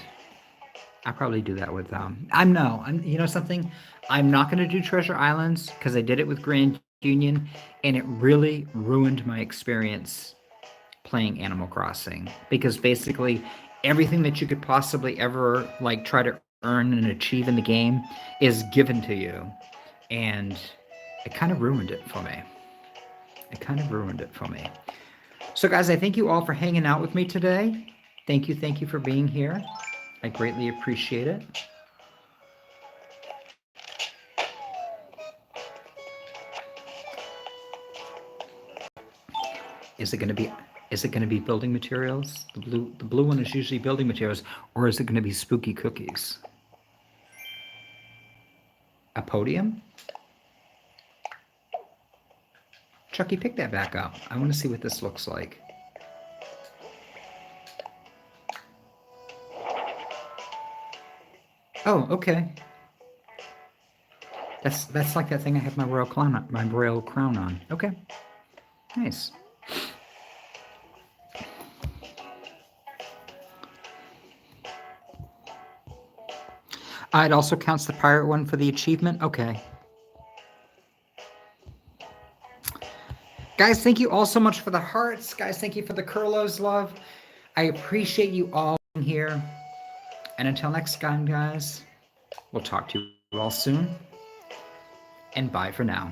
I'll probably do that with you know something? I'm not going to do treasure islands because I did it with Grand Union and it really ruined my experience playing Animal Crossing, because basically everything that you could possibly ever try to earn and achieve in the game is given to you, and it kind of ruined it for me. So guys, I thank you all for hanging out with me today. Thank you for being here. I greatly appreciate it. Is it going to be building materials? The blue one is usually building materials, or is it going to be spooky cookies? A podium? Chucky, pick that back up. I want to see what this looks like. Oh, okay. That's like that thing I have my royal crown on. Okay. Nice. It also counts the pirate one for the achievement. Okay. Guys, thank you all so much for the hearts. Guys, thank you for the Curlos love. I appreciate you all being here. And until next time, guys, we'll talk to you all soon. And bye for now.